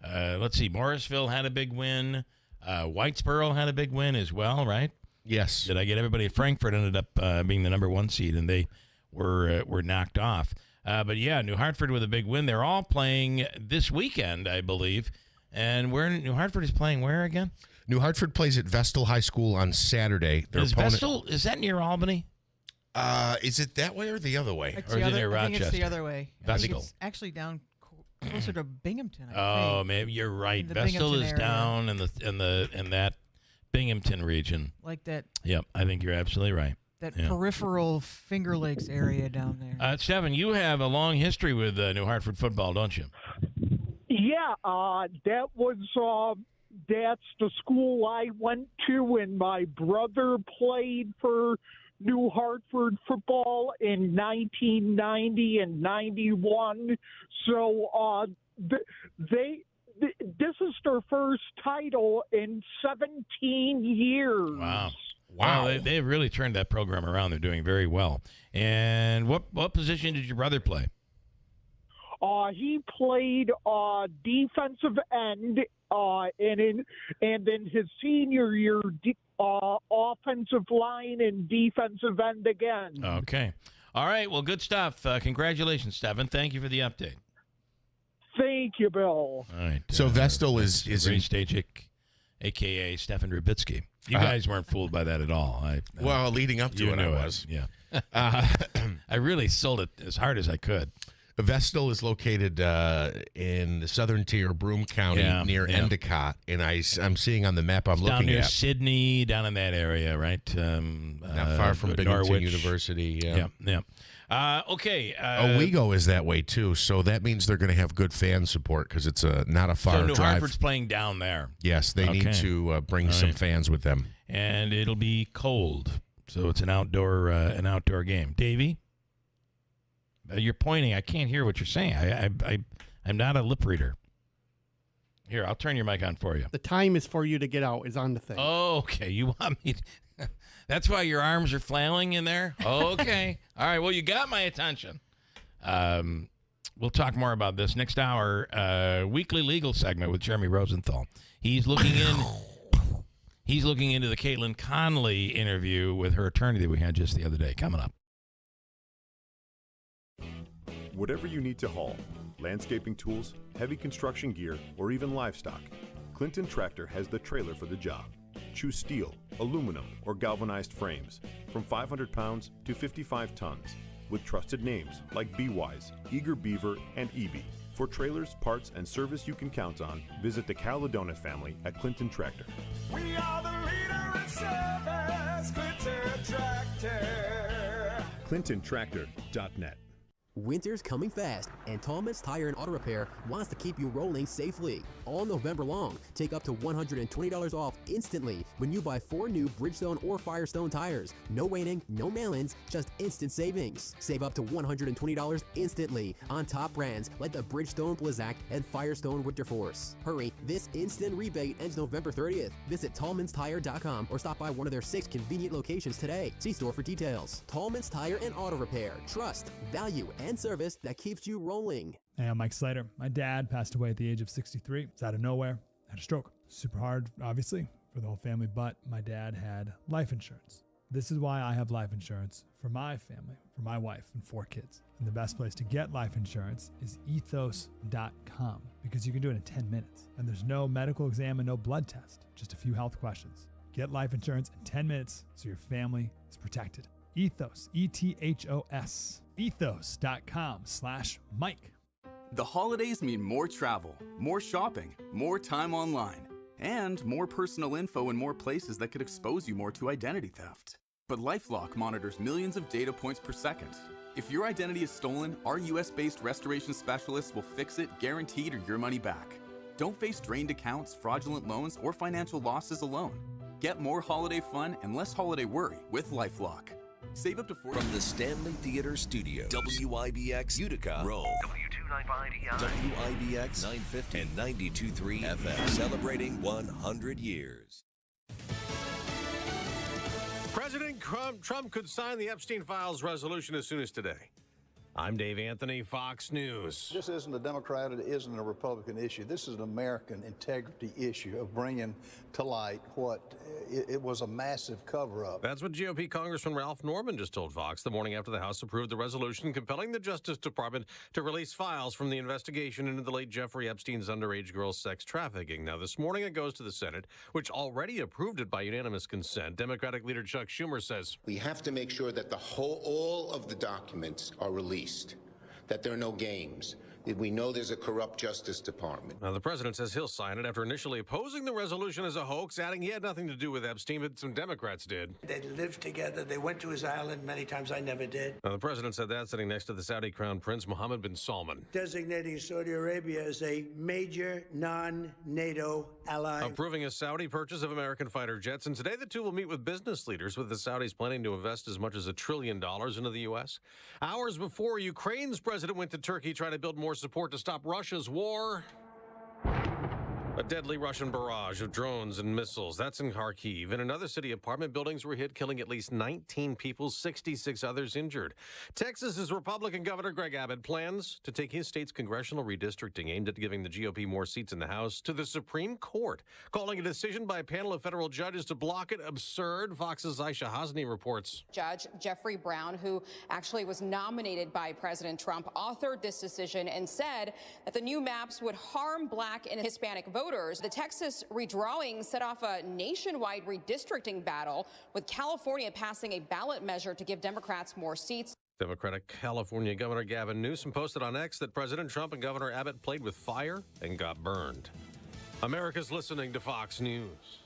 Let's see, Morrisville had a big win. Whitesboro had a big win as well, right? Yes. Did I get everybody? Frankfurt ended up being the number 1 seed, and they were knocked off. But yeah, New Hartford with a big win. They're all playing this weekend, I believe. And New Hartford is playing where again? New Hartford plays at Vestal High School on Saturday. Vestal, is that near Albany? Is it that way or the other way? It's or is it near I Rochester? think it's the other way. Vestal. I think it's actually down closer to Binghamton. Oh, think. maybe you're right. The Vestal Binghamton is area. down in that Binghamton region. Like that. Yep, I think you're absolutely right. That peripheral Finger Lakes area down there. Stephen, you have a long history with New Hartford football, don't you? Yeah, that was that's the school I went to, and my brother played for New Hartford football in 1990 and 91. So this is their first title in 17 years. Wow. Wow, they've really turned that program around. They're doing very well. And what position did your brother play? He played defensive end, and in his senior year, offensive line and defensive end again. Okay. All right. Well, good stuff. Congratulations, Stephen. Thank you for the update. Thank you, Bill. All right. So Vestal is Ray in Stajic, a.k.a. Stefan Rubitsky. You guys weren't fooled by that at all. Well, leading up to it, I was. Yeah. I really sold it as hard as I could. Vestal is located in the southern tier, Broome County, near Endicott, and I'm seeing on the map I'm looking down near at Sydney, down in that area, right? Not far from Binghamton Norwich. University. Yeah. Okay. Owego is that way too, so that means they're going to have good fan support because it's not a far so New drive. Hartford's playing down there. Yes, they need to bring some fans with them, and it'll be cold, so it's an outdoor game. Davey, you're pointing. I can't hear what you're saying. I'm not a lip reader. Here, I'll turn your mic on for you. The time is for you to get out is on the thing. Oh, okay. You want me to... That's why your arms are flailing in there? Okay. All right. Well, you got my attention. We'll talk more about this next hour. Weekly legal segment with Jeremy Rosenthal. He's looking into the Caitlin Conley interview with her attorney that we had just the other day. Coming up. Whatever you need to haul, landscaping tools, heavy construction gear, or even livestock, Clinton Tractor has the trailer for the job. Choose steel, aluminum, or galvanized frames from 500 pounds to 55 tons with trusted names like B-Wise, Eager Beaver, and EB. For trailers, parts, and service you can count on, visit the Caledona family at Clinton Tractor. We are the leader in service, Clinton Tractor. ClintonTractor.net. Winter's coming fast, and Tallman's Tire and Auto Repair wants to keep you rolling safely. All November long, take up to $120 off instantly when you buy 4 new Bridgestone or Firestone tires. No waiting, no mail-ins, just instant savings. Save up to $120 instantly on top brands like the Bridgestone Blizzak and Firestone Winterforce. Hurry, this instant rebate ends November 30th. Visit TallmansTire.com or stop by one of their 6 convenient locations today. See store for details. Tallman's Tire and Auto Repair. Trust, value, and service that keeps you rolling. Hey, I'm Mike Slater. My dad passed away at the age of 63. It's out of nowhere. Had a stroke. Super hard, obviously, for the whole family, but my dad had life insurance. This is why I have life insurance for my family, for my wife and 4 kids. And the best place to get life insurance is ethos.com because you can do it in 10 minutes. And there's no medical exam and no blood test, just a few health questions. Get life insurance in 10 minutes so your family is protected. Ethos, E-T-H-O-S, ethos.com/Mike. The holidays mean more travel, more shopping, more time online, and more personal info in more places that could expose you more to identity theft. But LifeLock monitors millions of data points per second. If your identity is stolen, our US-based restoration specialists will fix it, guaranteed, or your money back. Don't face drained accounts, fraudulent loans, or financial losses alone. Get more holiday fun and less holiday worry with LifeLock. Save up to 40 From the Stanley Theater Studio, WIBX Utica, Rome, W295EI, WIBX 950 and 92.3 FM, celebrating 100 years. President Trump could sign the Epstein Files resolution as soon as today. I'm Dave Anthony, Fox News. This isn't a Democrat, it isn't a Republican issue. This is an American integrity issue of bringing to light what it was a massive cover-up. That's what GOP Congressman Ralph Norman just told Fox the morning after the House approved the resolution compelling the Justice Department to release files from the investigation into the late Jeffrey Epstein's underage girl sex trafficking. Now, this morning it goes to the Senate, which already approved it by unanimous consent. Democratic leader Chuck Schumer says, we have to make sure that all of the documents are released, that there are no games, that we know there's a corrupt Justice Department. Now, the president says he'll sign it after initially opposing the resolution as a hoax, adding he had nothing to do with Epstein, but some Democrats did. They lived together. They went to his island many times. I never did. Now, the president said that sitting next to the Saudi Crown Prince Mohammed bin Salman. Designating Saudi Arabia as a major non-NATO ally. Approving a Saudi purchase of American fighter jets. And today the two will meet with business leaders, with the Saudis planning to invest as much as $1 trillion into the U.S. Hours before Ukraine's president went to Turkey trying to build more support to stop Russia's war. A deadly Russian barrage of drones and missiles. That's in Kharkiv. In another city, apartment buildings were hit, killing at least 19 people, 66 others injured. Texas's Republican Governor Greg Abbott plans to take his state's congressional redistricting aimed at giving the GOP more seats in the House to the Supreme Court, calling a decision by a panel of federal judges to block it absurd. Fox's Aisha Hasni reports. Judge Jeffrey Brown, who actually was nominated by President Trump, authored this decision and said that the new maps would harm Black and Hispanic voters. The Texas redrawing set off a nationwide redistricting battle, with California passing a ballot measure to give Democrats more seats. Democratic California Governor Gavin Newsom posted on X that President Trump and Governor Abbott played with fire and got burned. America's listening to Fox News.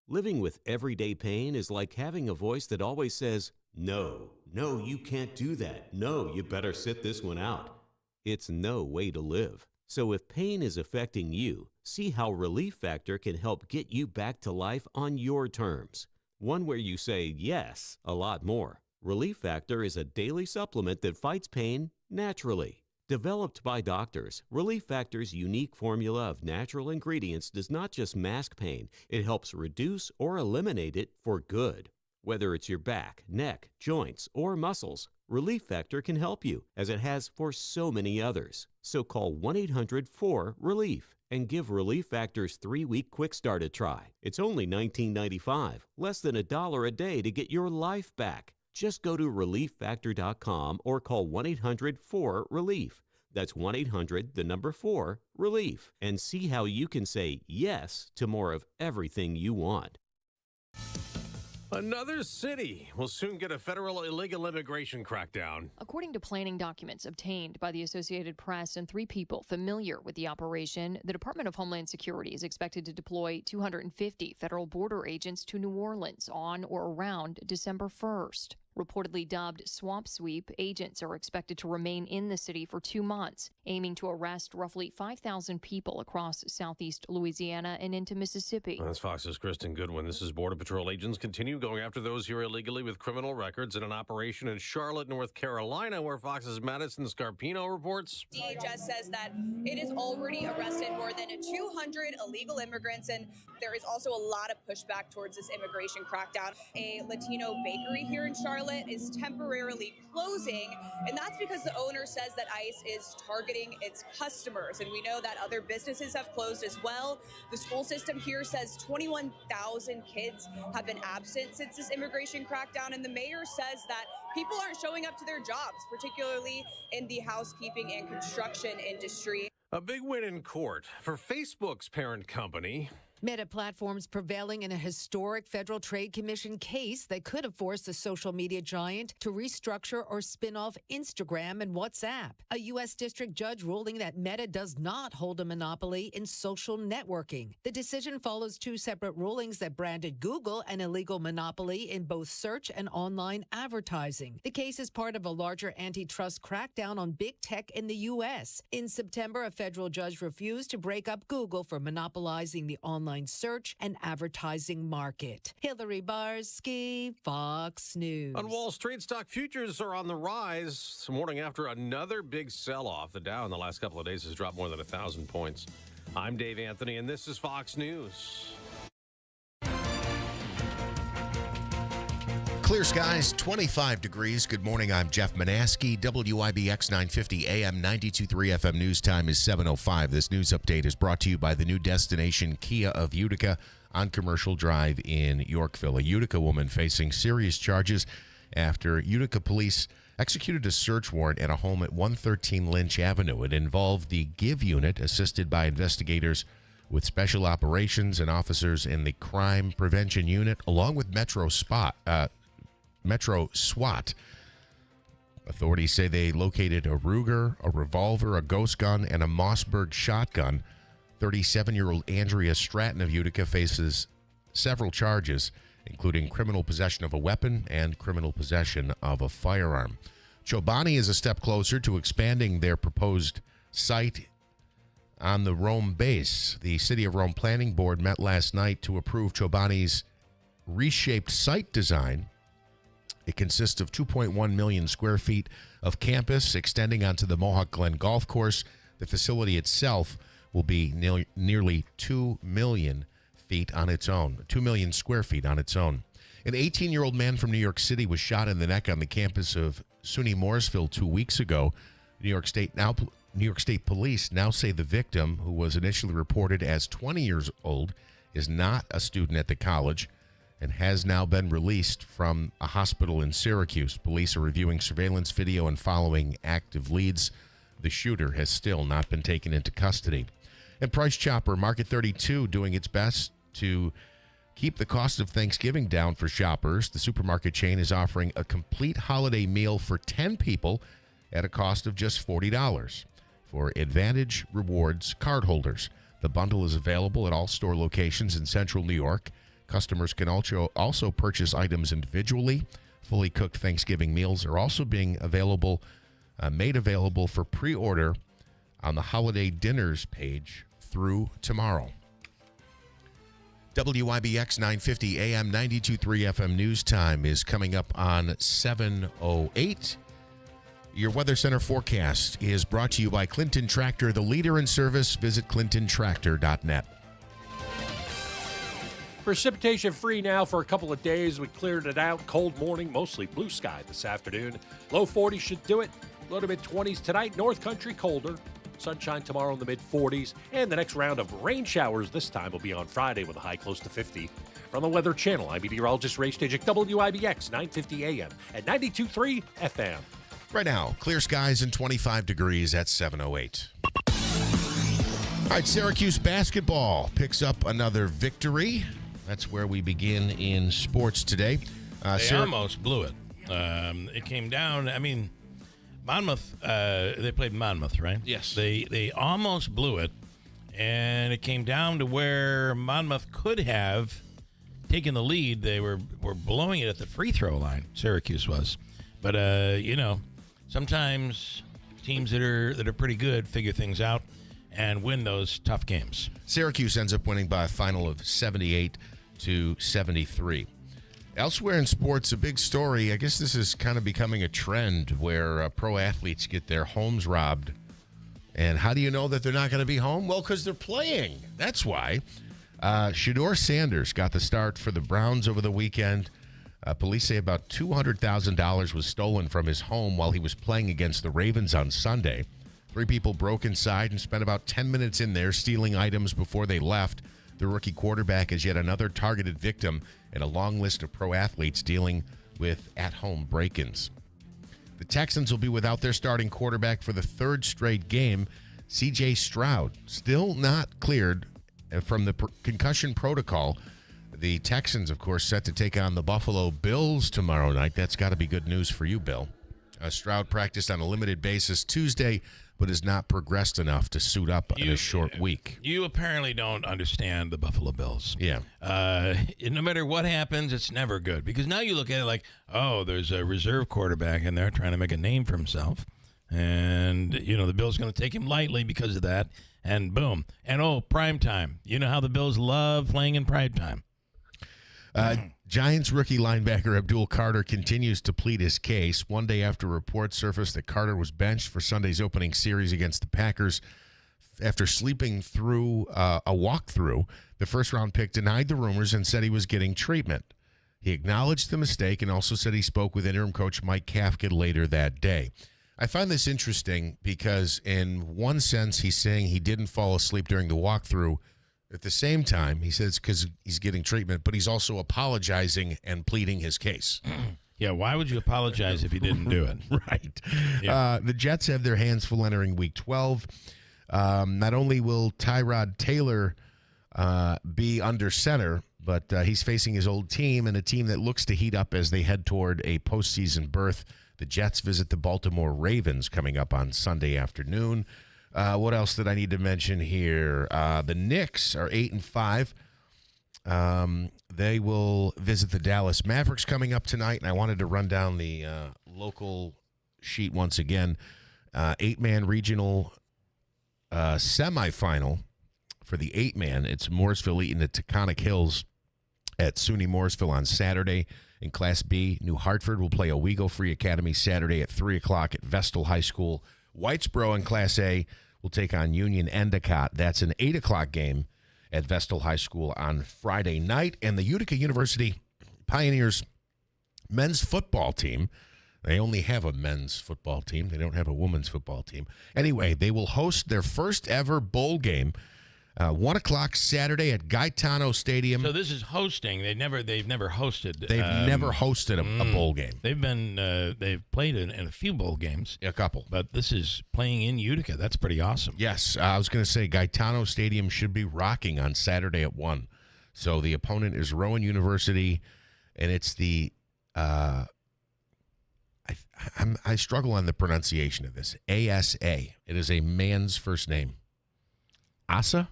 Living with everyday pain is like having a voice that always says, no, you can't do that. No, you better sit this one out. It's no way to live. So if pain is affecting you, see how Relief Factor can help get you back to life on your terms. One where you say yes a lot more. Relief Factor is a daily supplement that fights pain naturally. Developed by doctors, Relief Factor's unique formula of natural ingredients does not just mask pain, it helps reduce or eliminate it for good. Whether it's your back, neck, joints, or muscles, Relief Factor can help you, as it has for so many others. So call 1-800-4RELIEF and give Relief Factor's 3-week quick start a try. It's only $19.95, less than $1 a day to get your life back. Just go to ReliefFactor.com or call 1-800-4RELIEF. That's 1-800-4-RELIEF. And see how you can say yes to more of everything you want. Another city will soon get a federal illegal immigration crackdown. According to planning documents obtained by the Associated Press and 3 people familiar with the operation, the Department of Homeland Security is expected to deploy 250 federal border agents to New Orleans on or around December 1st. Reportedly dubbed Swamp Sweep, agents are expected to remain in the city for 2 months, aiming to arrest roughly 5,000 people across southeast Louisiana and into Mississippi. That's Fox's Kristen Goodwin. This is Border Patrol agents continue going after those here illegally with criminal records in an operation in Charlotte, North Carolina, where Fox's Madison Scarpino reports. DHS says that it has already arrested more than 200 illegal immigrants, and there is also a lot of pushback towards this immigration crackdown. A Latino bakery here in Charlotte is temporarily closing, and that's because the owner says that ICE is targeting its customers, and we know that other businesses have closed as well. The school system here says 21,000 kids have been absent since this immigration crackdown, and the mayor says that people aren't showing up to their jobs, particularly in the housekeeping and construction industry. A big win in court for Facebook's parent company. Meta Platforms prevailing in a historic Federal Trade Commission case that could have forced the social media giant to restructure or spin off Instagram and WhatsApp. A U.S. district judge ruling that Meta does not hold a monopoly in social networking. The decision follows 2 separate rulings that branded Google an illegal monopoly in both search and online advertising. The case is part of a larger antitrust crackdown on big tech in the U.S. In September, a federal judge refused to break up Google for monopolizing the online search and advertising market. Hillary Barsky, Fox News. On Wall Street, stock futures are on the rise. This morning after another big sell-off. The Dow in the last couple of days has dropped more than 1,000 points. I'm Dave Anthony, and this is Fox News. Clear skies, 25 degrees. Good morning. I'm Jeff Manaski. WIBX 950 AM 92.3 FM news time is 7:05. This news update is brought to you by the new destination Kia of Utica on Commercial Drive in Yorkville. A Utica woman facing serious charges after Utica police executed a search warrant at a home at 113 Lynch Avenue. It involved the GIVE unit, assisted by investigators with special operations and officers in the crime prevention unit, along with Metro SWAT. Authorities say they located a Ruger, a revolver, a ghost gun, and a Mossberg shotgun. 37-year-old Andrea Stratton of Utica faces several charges, including criminal possession of a weapon and criminal possession of a firearm. Chobani is a step closer to expanding their proposed site on the Rome base. The City of Rome Planning Board met last night to approve Chobani's reshaped site design. It consists of 2.1 million square feet of campus extending onto the Mohawk Glen Golf Course. The facility itself will be nearly 2 million feet on its own, 2 million square feet on its own. An 18-year-old man from New York City was shot in the neck on the campus of SUNY Morrisville 2 weeks ago. New York State police now say the victim, who was initially reported as 20 years old, is not a student at the college and has now been released from a hospital in Syracuse. Police are reviewing surveillance video and following active leads. The shooter has still not been taken into custody. And Price Chopper Market 32 doing its best to keep the cost of Thanksgiving down for shoppers. The supermarket chain is offering a complete holiday meal for 10 people at a cost of just $40 for Advantage Rewards cardholders. The bundle is available at all store locations in central New York. Customers can also purchase items individually. Fully cooked Thanksgiving meals are also being made available for pre-order on the holiday dinners page through tomorrow. WIBX 950 AM 92.3 FM news time is coming up on 7:08. Your Weather Center forecast is brought to you by Clinton Tractor, the leader in service. Visit clintontractor.net. Precipitation free now for a couple of days. We cleared it out. Cold morning, mostly blue sky this afternoon. Low 40s should do it. Low to mid 20s tonight. North Country colder. Sunshine tomorrow in the mid 40s. And the next round of rain showers this time will be on Friday with a high close to 50. From the Weather Channel, I'm meteorologist Ray Stagik, WIBX 950 AM at 92.3 FM. Right now, clear skies and 25 degrees at 7:08. All right, Syracuse basketball picks up another victory. That's where we begin in sports today. They almost blew it. It came down. I mean, Monmouth, they played Monmouth, right? Yes. They almost blew it, and it came down to where Monmouth could have taken the lead. They were blowing it at the free throw line, Syracuse was. But, sometimes teams that are pretty good figure things out and win those tough games. Syracuse ends up winning by a final of 78-73. Elsewhere in sports, a big story. I guess this is kind of becoming a trend where pro athletes get their homes robbed. And how do you know that they're not going to be home? Well, because they're playing. That's why. Shedeur Sanders got the start for the Browns over the weekend. Police say about $200,000 was stolen from his home while he was playing against the Ravens on Sunday. 3 people broke inside and spent about 10 minutes in there stealing items before they left. The rookie quarterback is yet another targeted victim in a long list of pro athletes dealing with at-home break-ins. The Texans will be without their starting quarterback for the 3rd straight game. C.J. Stroud still not cleared from the concussion protocol. The Texans, of course, set to take on the Buffalo Bills tomorrow night. That's got to be good news for you, Bill. Stroud practiced on a limited basis Tuesday, but has not progressed enough to suit up in a short week. You apparently don't understand the Buffalo Bills. Yeah. No matter what happens, it's never good. Because now you look at it like, oh, there's a reserve quarterback in there trying to make a name for himself. And, the Bills going to take him lightly because of that. And boom. And, prime time. You know how the Bills love playing in prime time. Giants rookie linebacker Abdul Carter continues to plead his case. One day after reports surfaced that Carter was benched for Sunday's opening series against the Packers after sleeping through a walkthrough, the first-round pick denied the rumors and said he was getting treatment. He acknowledged the mistake and also said he spoke with interim coach Mike Kafka later that day. I find this interesting because in one sense he's saying he didn't fall asleep during the walkthrough. At the same time, he says because he's getting treatment, but he's also apologizing and pleading his case. Yeah, why would you apologize if you didn't do it? Right. Yeah. The Jets have their hands full entering Week 12. Not only will Tyrod Taylor be under center, but he's facing his old team and a team that looks to heat up as they head toward a postseason berth. The Jets visit the Baltimore Ravens coming up on Sunday afternoon. What else did I need to mention here? The Knicks are 8-5. They will visit the Dallas Mavericks coming up tonight, and I wanted to run down the local sheet once again. 8-man regional semifinal for the 8-man. It's Mooresville eating at Taconic Hills at SUNY Mooresville on Saturday. In Class B, New Hartford will play Owego Free Academy Saturday at 3 o'clock at Vestal High School. Whitesboro in Class A will take on Union Endicott. That's an 8 o'clock game at Vestal High School on Friday night. And the Utica University Pioneers men's football team, they only have a men's football team. They don't have a women's football team. Anyway, they will host their first ever bowl game 1 o'clock Saturday at Gaetano Stadium. So this is hosting. They've never hosted. They've never hosted a bowl game. They've played in a few bowl games. A couple. But this is playing in Utica. That's pretty awesome. Yes. I was going to say Gaetano Stadium should be rocking on Saturday at 1. So the opponent is Rowan University, and it's the I struggle on the pronunciation of this. ASA. It is a man's first name. Asa?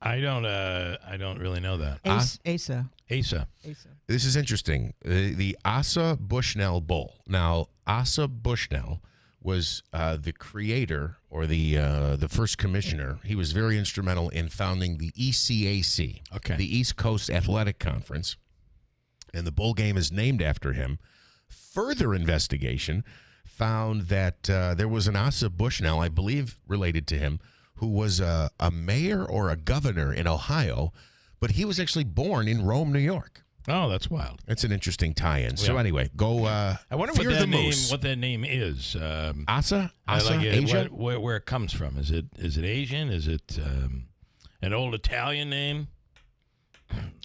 I don't really know that. Asa. This is interesting. The Asa Bushnell Bowl. Now, Asa Bushnell was the creator or the first commissioner. He was very instrumental in founding the ECAC, the East Coast Athletic Conference, and the bowl game is named after him. Further investigation found that there was an Asa Bushnell, I believe related to him, who was a mayor or a governor in Ohio, but he was actually born in Rome, New York. Oh, that's wild. It's an interesting tie-in. So anyway, go. I wonder what that name is. Asa? Asia? Where it comes from? Is it Asian? Is it an old Italian name?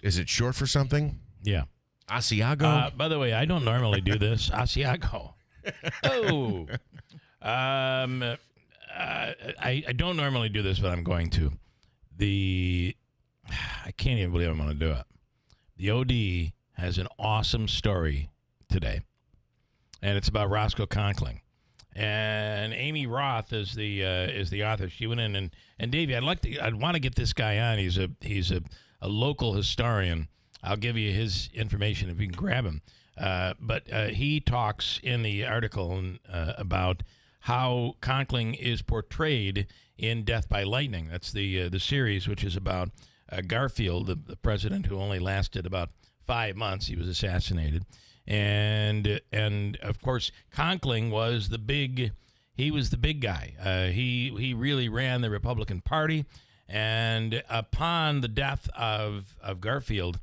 Is it short for something? Yeah. Asiago? By the way, I don't normally do this. Asiago. Oh. I don't normally do this, but I'm going to. I can't even believe I'm going to do it. The OD has an awesome story today, and it's about Roscoe Conkling. And Amy Roth is the author. She went in and Davey, I'd want to get this guy on. He's a local historian. I'll give you his information if you can grab him. But he talks in the article about how Conkling is portrayed in Death by Lightning. That's the series, which is about Garfield, the president who only lasted about 5 months. He was assassinated. And of course, Conkling was the big guy. He really ran the Republican Party. And upon the death of Garfield,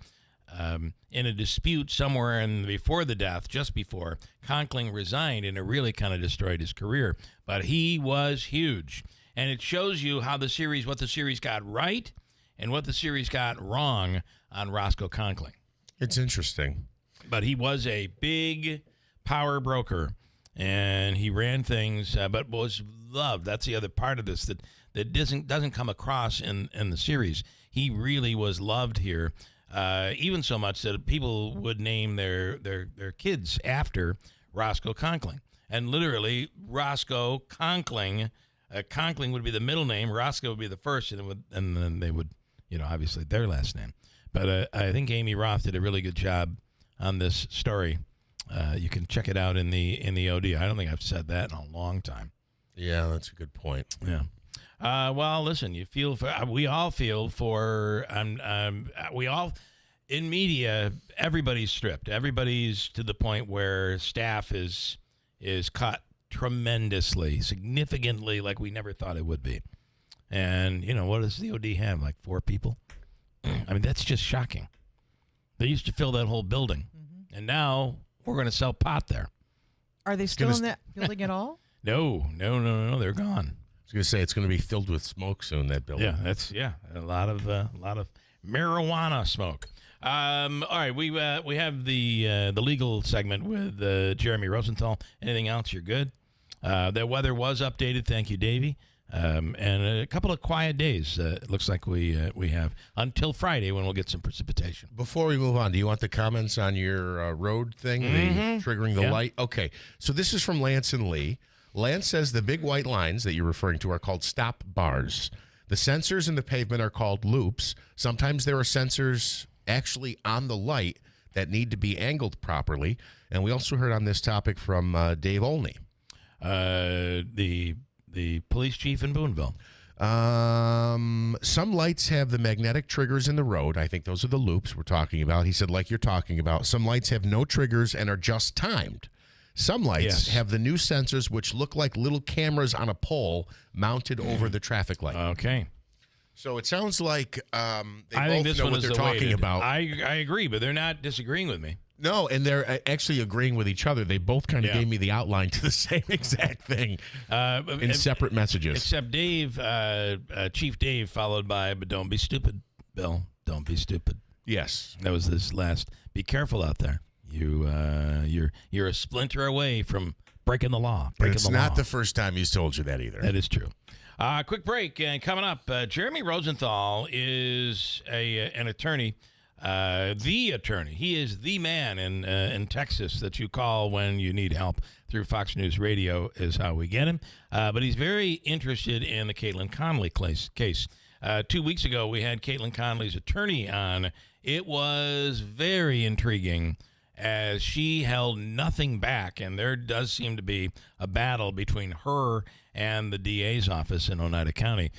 in a dispute somewhere before the death, just before, Conkling resigned, and it really kind of destroyed his career. But he was huge. And it shows you how what the series got right and what the series got wrong on Roscoe Conkling. It's interesting. But he was a big power broker, and he ran things, but was loved. That's the other part of this that doesn't come across in the series. He really was loved here. Even so much that people would name their kids after Roscoe Conkling. And literally, Roscoe Conkling, Conkling would be the middle name, Roscoe would be the first, and then they would, obviously their last name. But I think Amy Roth did a really good job on this story. You can check it out in the OD. I don't think I've said that in a long time. Yeah, that's a good point. Yeah. Well, listen, we all feel for, we all, in media, everybody's stripped. Everybody's to the point where staff is cut tremendously, significantly, like we never thought it would be. And, what does the OD have, like 4 people? I mean, that's just shocking. They used to fill that whole building, and now we're going to sell pot there. Are they still in that building at all? No, they're gone. I was going to say it's going to be filled with smoke soon, that building. Yeah, that's a lot of marijuana smoke. All right, we have the legal segment with Jeremy Rosenthal. Anything else? You're good. The weather was updated. Thank you, Davey. And a couple of quiet days. It looks like we have until Friday when we'll get some precipitation. Before we move on, do you want the comments on your road thing, the triggering the light? Okay, so this is from Lance and Lee. Lance says the big white lines that you're referring to are called stop bars. The sensors in the pavement are called loops. Sometimes there are sensors actually on the light that need to be angled properly. And we also heard on this topic from Dave Olney. The police chief in Boonville. Some lights have the magnetic triggers in the road. I think those are the loops we're talking about. He said, like you're talking about. Some lights have no triggers and are just timed. Some lights have the new sensors, which look like little cameras on a pole mounted over the traffic light. Okay. So it sounds like they I both think this know one what is they're the talking weighted. about. I agree, but they're not disagreeing with me. No, and they're actually agreeing with each other. They both kind of gave me the outline to the same exact thing in separate messages. Except Dave, Chief Dave, followed by, but don't be stupid, Bill. Don't be stupid. Yes. That was this last. Be careful out there. You're a splinter away from breaking the law. It's not the first time he's told you that either. That is true. Quick break, and coming up, Jeremy Rosenthal is an attorney the attorney. He is the man in Texas that you call when you need help through Fox News Radio is how we get him. But he's very interested in the Caitlin Conley case. 2 weeks ago, we had Caitlin Conley's attorney on. It was very intriguing as she held nothing back, and there does seem to be a battle between her and the DA's office in Oneida County.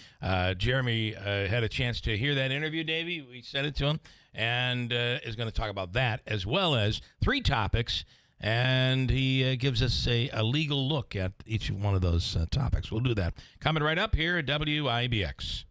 Jeremy had a chance to hear that interview, Davey. We sent it to him, and is going to talk about that as well as 3 topics, and he gives us a legal look at each one of those topics. We'll do that. Coming right up here at WIBX.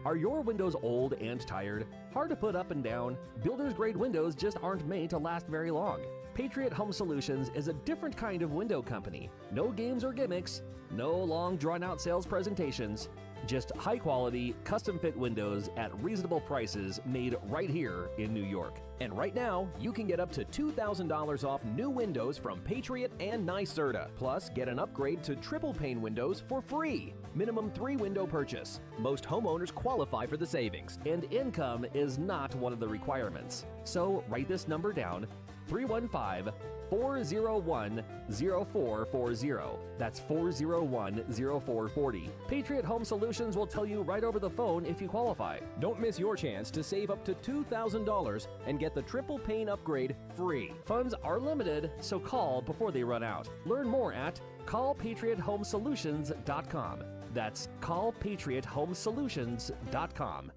Are your windows old and tired? Hard to put up and down? Builder's grade windows just aren't made to last very long. Patriot Home Solutions is a different kind of window company. No games or gimmicks, no long drawn-out sales presentations, just high-quality, custom-fit windows at reasonable prices made right here in New York. And right now, you can get up to $2,000 off new windows from Patriot and NYSERDA. Plus, get an upgrade to triple pane windows for free. Minimum 3-window purchase. Most homeowners qualify for the savings, and income is not one of the requirements. So write this number down, 315-401-0440. That's 401-0440. Patriot Home Solutions will tell you right over the phone if you qualify. Don't miss your chance to save up to $2,000 and get the triple pane upgrade free. Funds are limited, so call before they run out. Learn more at callpatriothomesolutions.com. That's callpatriothomesolutions.com.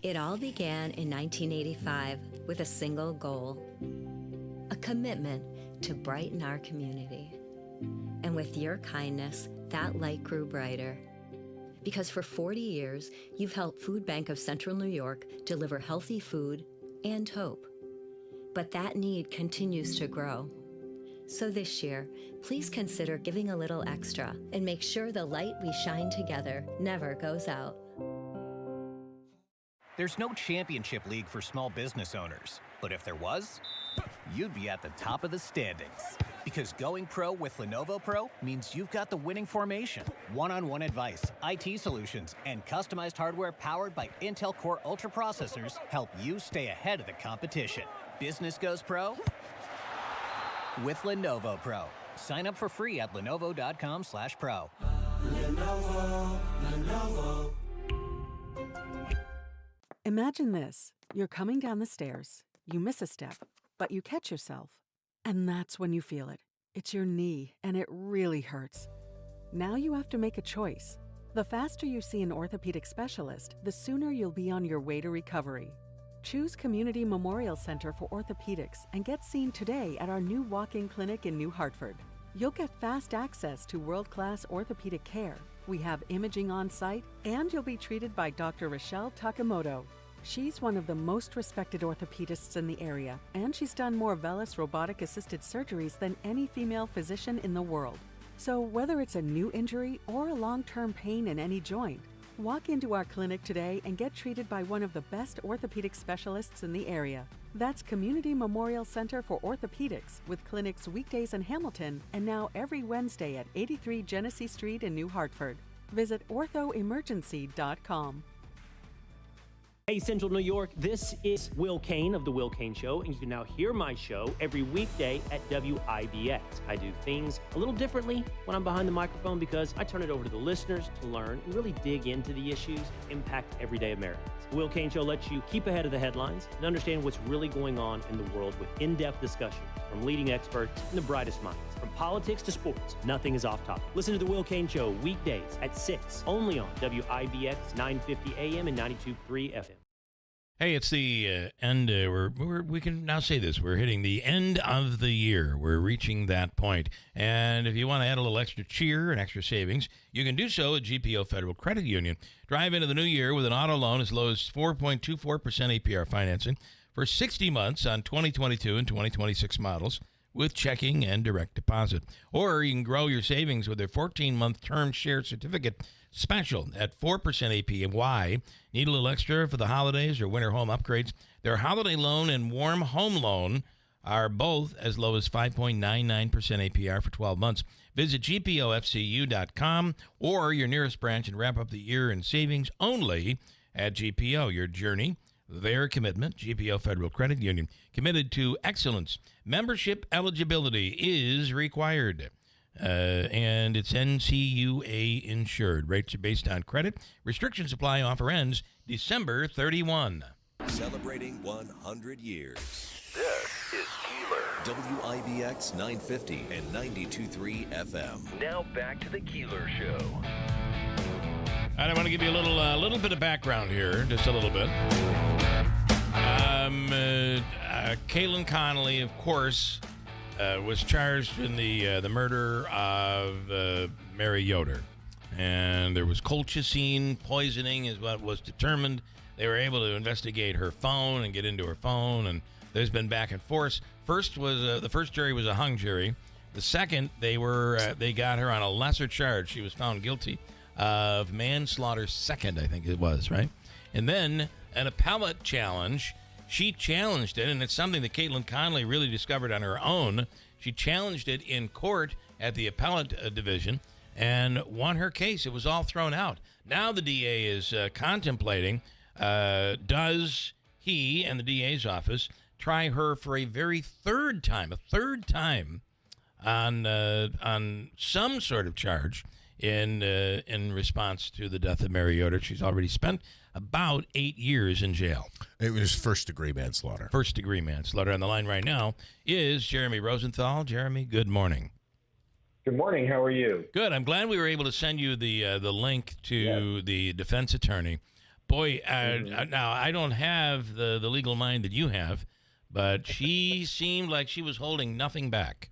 It all began in 1985 with a single goal. A commitment to brighten our community. And with your kindness, that light grew brighter. Because for 40 years, you've helped Food Bank of Central New York deliver healthy food and hope. But that need continues to grow. So this year, please consider giving a little extra and make sure the light we shine together never goes out. There's no championship league for small business owners, but if there was, you'd be at the top of the standings. Because going pro with Lenovo Pro means you've got the winning formation, one-on-one advice, IT solutions, and customized hardware powered by Intel Core Ultra processors help you stay ahead of the competition. Business goes pro with Lenovo Pro. Sign up for free at lenovo.com/pro. Lenovo. Imagine this. You're coming down the stairs. You miss a step, but you catch yourself. And that's when you feel it. It's your knee, and it really hurts. Now you have to make a choice. The faster you see an orthopedic specialist, the sooner you'll be on your way to recovery. Choose Community Memorial Center for Orthopedics and get seen today at our new walk-in clinic in New Hartford. You'll get fast access to world-class orthopedic care. We have imaging on site, and you'll be treated by Dr. Rochelle Takamoto. She's one of the most respected orthopedists in the area, and she's done more VELYS robotic-assisted surgeries than any female physician in the world. So whether it's a new injury or a long-term pain in any joint, walk into our clinic today and get treated by one of the best orthopedic specialists in the area. That's Community Memorial Center for Orthopedics, with clinics weekdays in Hamilton and now every Wednesday at 83 Genesee Street in New Hartford. Visit orthoemergency.com. Hey, Central New York, this is Will Kane of The Will Kane Show, and you can now hear my show every weekday at WIBX. I do things a little differently when I'm behind the microphone because I turn it over to the listeners to learn and really dig into the issues that impact everyday Americans. The Will Kane Show lets you keep ahead of the headlines and understand what's really going on in the world with in-depth discussions from leading experts and the brightest minds. From politics to sports, nothing is off topic. Listen to The Will Kane Show weekdays at 6, only on WIBX 950 AM and 92.3 FM. Hey, it's the end. We can now say this. We're hitting the end of the year. We're reaching that point. And if you want to add a little extra cheer and extra savings, you can do so at GPO Federal Credit Union. Drive into the new year with an auto loan as low as 4.24% APR financing for 60 months on 2022 and 2026 models with checking and direct deposit. Or you can grow your savings with their 14-month term share certificate special at 4% APY. Need a little extra for the holidays or winter home upgrades? Their holiday loan and warm home loan are both as low as 5.99% APR for 12 months. Visit gpofcu.com or your nearest branch and wrap up the year in savings only at GPO. Your journey, their commitment, GPO Federal Credit Union, committed to excellence. Membership eligibility is required. And it's NCUA insured. Rates are based on credit. Restrictions apply. Offer ends December 31. Celebrating 100 years. This is Keeler. WIBX 950 and 92.3 FM. Now back to the Keeler Show. I want to give you a little bit of background here, just a little bit. Kaylin Connolly, of course, was charged in the murder of Mary Yoder. And there was colchicine poisoning is what was determined. They were able to investigate her phone and get into her phone, and there's been back and forth. The first jury was a hung jury. The second, they got her on a lesser charge. She was found guilty of manslaughter second, I think it was, right? And then an appellate challenge. She challenged it, and it's something that Caitlin Connolly really discovered on her own. She challenged it in court at the appellate division and won her case. It was all thrown out. Now the DA is contemplating, does he and the DA's office try her for a third time on some sort of charge in response to the death of Mary Yoder. She's already spent about 8 years in jail. It was first-degree manslaughter. First-degree manslaughter. On the line right now is Jeremy Rosenthal. Jeremy, good morning. Good morning. How are you? Good. I'm glad we were able to send you the link to the defense attorney. Boy, now I don't have the legal mind that you have, but she seemed like she was holding nothing back.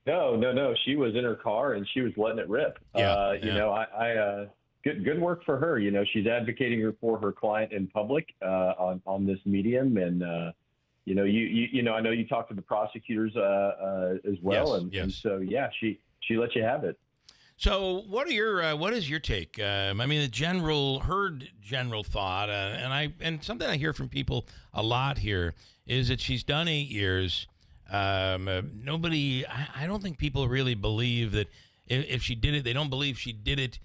No. She was in her car and she was letting it rip. Yeah, You know, good work for her. You know, she's advocating for her client in public on this medium, and you know, I know you talked to the prosecutors as well, yes, and so yeah, she let you have it. So what is your take? I mean, her general thought, and something I hear from people a lot here is that she's done 8 years. I don't think people really believe that if she did it, they don't believe she did it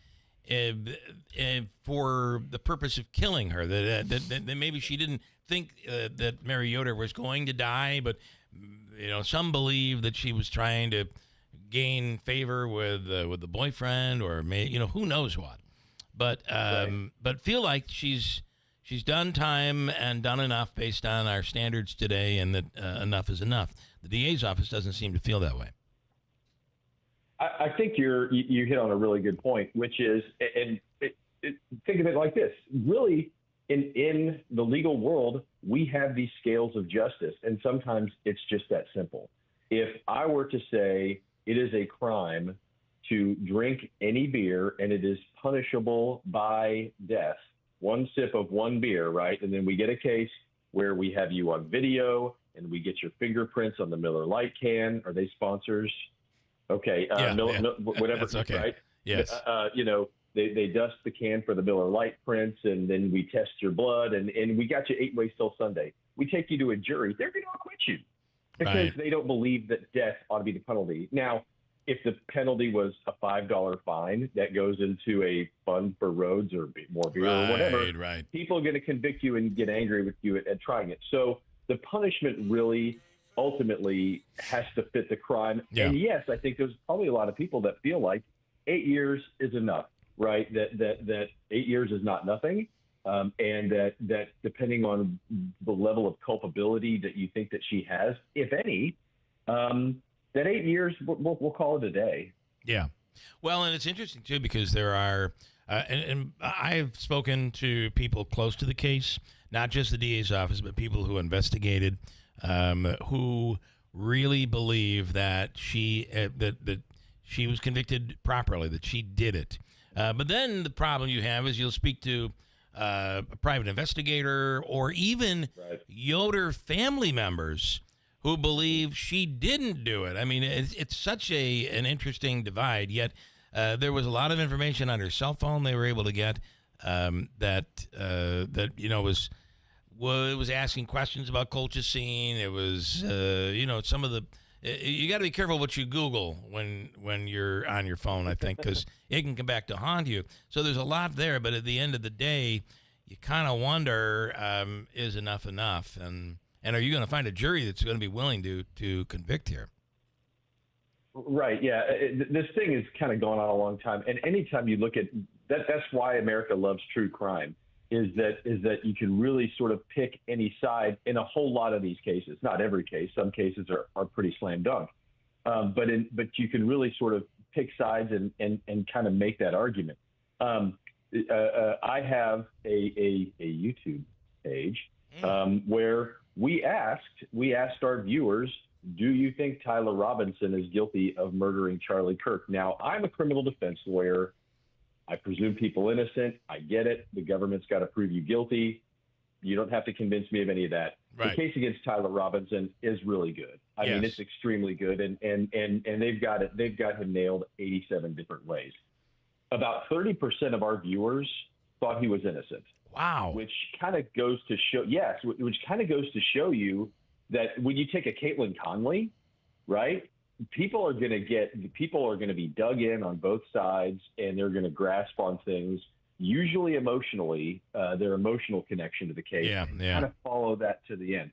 for the purpose of killing her. That maybe she didn't think that Mary Yoder was going to die, but you know, some believe that she was trying to gain favor with the boyfriend, or who knows what. But but feel like she's done time and done enough based on our standards today, and that enough is enough. The DA's office doesn't seem to feel that way. I think you hit on a really good point, which is, and think of it like this: really, in the legal world, we have these scales of justice, and sometimes it's just that simple. If I were to say it is a crime to drink any beer and it is punishable by death, one sip of one beer, right? And then we get a case where we have you on video and we get your fingerprints on the Miller Lite can. Are they sponsors? Okay. Whatever. That's okay. Right? Yes. They dust the can for the Miller Lite prints, and then we test your blood, and we got you 8 ways till Sunday. We take you to a jury. They're going to acquit you because they don't believe that death ought to be the penalty. Now, if the penalty was a $5 fine that goes into a fund for roads or more beer or whatever, people are going to convict you and get angry with you at trying it. So the punishment really ultimately has to fit the crime. Yeah. And yes, I think there's probably a lot of people that feel like 8 years is enough, right? That 8 years is not nothing. And that depending on the level of culpability that you think that she has, if any, that 8 years, we'll call it a day. Yeah. Well, and it's interesting, too, because there are, and I've spoken to people close to the case, not just the DA's office, but people who investigated, who really believe that she was convicted properly, that she did it. But then the problem you have is you'll speak to a private investigator or even Yoder family members who believe she didn't do it. I mean, it's such an interesting divide, yet there was a lot of information on her cell phone they were able to get that was asking questions about colchicine. It was, some of the, you got to be careful what you Google when you're on your phone, I think, because it can come back to haunt you. So there's a lot there, but at the end of the day, you kind of wonder, is enough enough? And are you going to find a jury that's going to be willing to convict here? Right. Yeah. This thing is kind of going on a long time. And anytime you look at that, that's why America loves true crime, is that you can really sort of pick any side in a whole lot of these cases. Not every case. Some cases are pretty slam dunk. But you can really sort of pick sides and kind of make that argument. I have a YouTube page where we asked our viewers, do you think Tyler Robinson is guilty of murdering Charlie Kirk? Now, I'm a criminal defense lawyer. I presume people innocent. I get it. The government's got to prove you guilty. You don't have to convince me of any of that. Right. The case against Tyler Robinson is really good. I mean, it's extremely good, and they've got it. They've got him nailed 87 different ways. About 30% of our viewers thought he was innocent. Wow. Which kind of goes to show you that when you take a Caitlin Conley, right? People are going to be dug in on both sides, and they're going to grasp on things, usually emotionally, their emotional connection to the case. Kind of follow that to the end.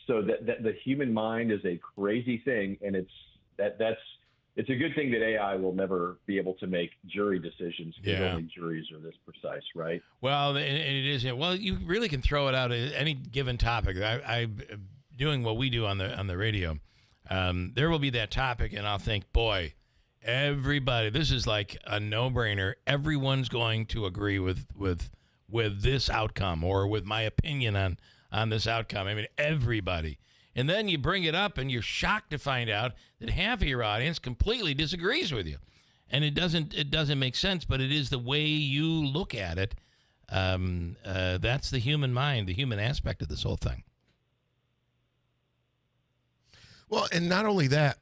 So that the human mind is a crazy thing, and it's a good thing that AI will never be able to make jury decisions because only juries are this precise, right? Well, and it is. Well, you really can throw it out at any given topic. I doing what we do on the radio. There will be that topic, and I'll think, boy, everybody, this is like a no-brainer. Everyone's going to agree with this outcome, or with my opinion on this outcome. I mean, everybody. And then you bring it up, and you're shocked to find out that half of your audience completely disagrees with you. And it doesn't make sense, but it is the way you look at it. That's the human mind, the human aspect of this whole thing. Well, and not only that,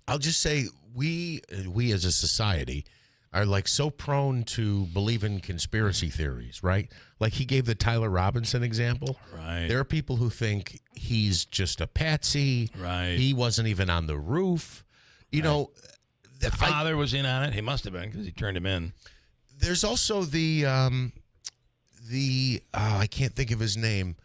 I'll just say we as a society are like so prone to believe in conspiracy theories, right? Like he gave the Tyler Robinson example. Right. There are people who think he's just a patsy. Right. He wasn't even on the roof. You know, the father was in on it. He must have been, because he turned him in. There's also the I can't think of his name.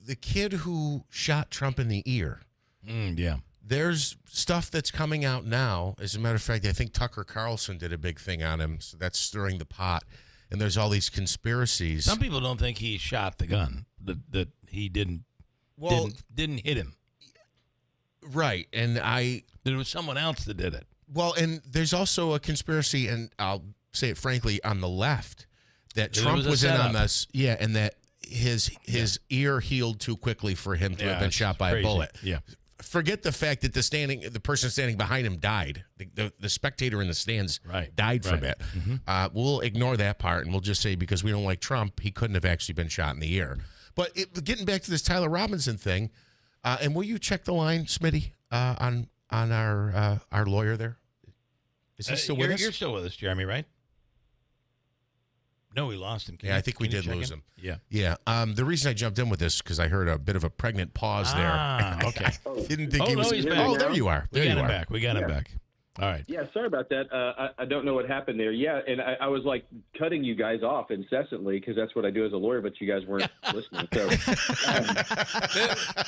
The kid who shot Trump in the ear. Yeah. There's stuff that's coming out now. As a matter of fact, I think Tucker Carlson did a big thing on him, so that's stirring the pot. And there's all these conspiracies. Some people don't think he shot the gun, that he didn't hit him. Right, and that it was someone else that did it. Well, and there's also a conspiracy, and I'll say it frankly, on the left, that Trump was in on this, and that his ear healed too quickly for him to have been shot by a bullet. Yeah. Forget the fact that the person standing behind him died. The spectator in the stands died from it. Mm-hmm. We'll ignore that part, and we'll just say because we don't like Trump, he couldn't have actually been shot in the ear. But getting back to this Tyler Robinson thing, and will you check the line, Smitty, on our lawyer there? Is he still with us? You're still with us, Jeremy, right? No, we lost him. I think we did lose him. Yeah. The reason I jumped in with this because I heard a bit of a pregnant pause there. Okay. Didn't think he was. He's back. There you are. We got him back. We got him back. All right. Yeah, sorry about that. I don't know what happened there. Yeah, and I was like cutting you guys off incessantly because that's what I do as a lawyer, but you guys weren't listening. So,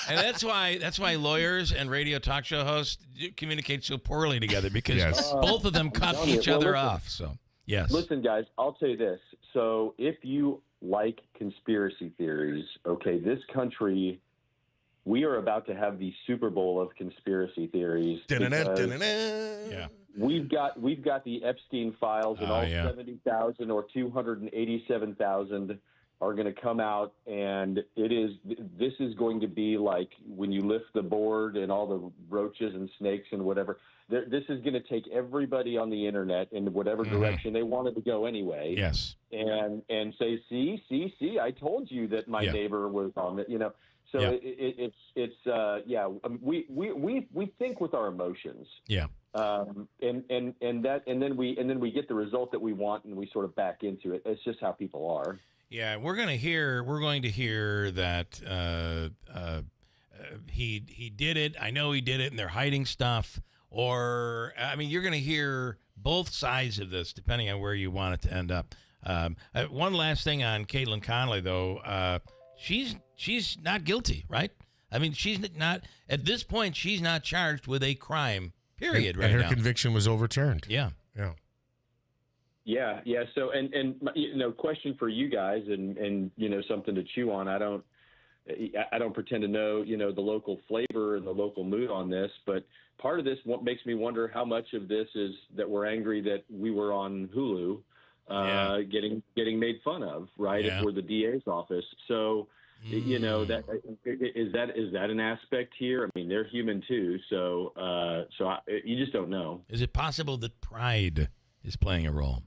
and that's why lawyers and radio talk show hosts communicate so poorly together, because both of them cut each other off. So. Yes. Listen, guys, I'll tell you this. So if you like conspiracy theories, okay, this country, we are about to have the Super Bowl of conspiracy theories. Yeah. We've got the Epstein files, and all 70,000 or 287,000 are going to come out, and this is going to be like when you lift the board and all the roaches and snakes and whatever. This is going to take everybody on the internet in whatever direction they wanted to go anyway. Yes. And say, see, I told you that my neighbor was on it, you know. So we think with our emotions. Yeah. And then we get the result that we want, and we sort of back into it. It's just how people are. Yeah, we're going to hear that he did it. I know he did it, and they're hiding stuff. Or, I mean, you're going to hear both sides of this, depending on where you want it to end up. One last thing on Caitlin Conley, though. She's not guilty, right? I mean, she's not, at this point, she's not charged with a crime, period, right now. And her conviction was overturned. Yeah. Yeah. So, and question for you guys, and something to chew on. I don't pretend to know, the local flavor and the local mood on this, but part of this what makes me wonder how much of this is that we're angry that we were on Hulu, getting made fun of, right? Yeah. If we're the DA's office. So, that is that an aspect here? I mean, they're human too. So, you just don't know. Is it possible that pride is playing a role?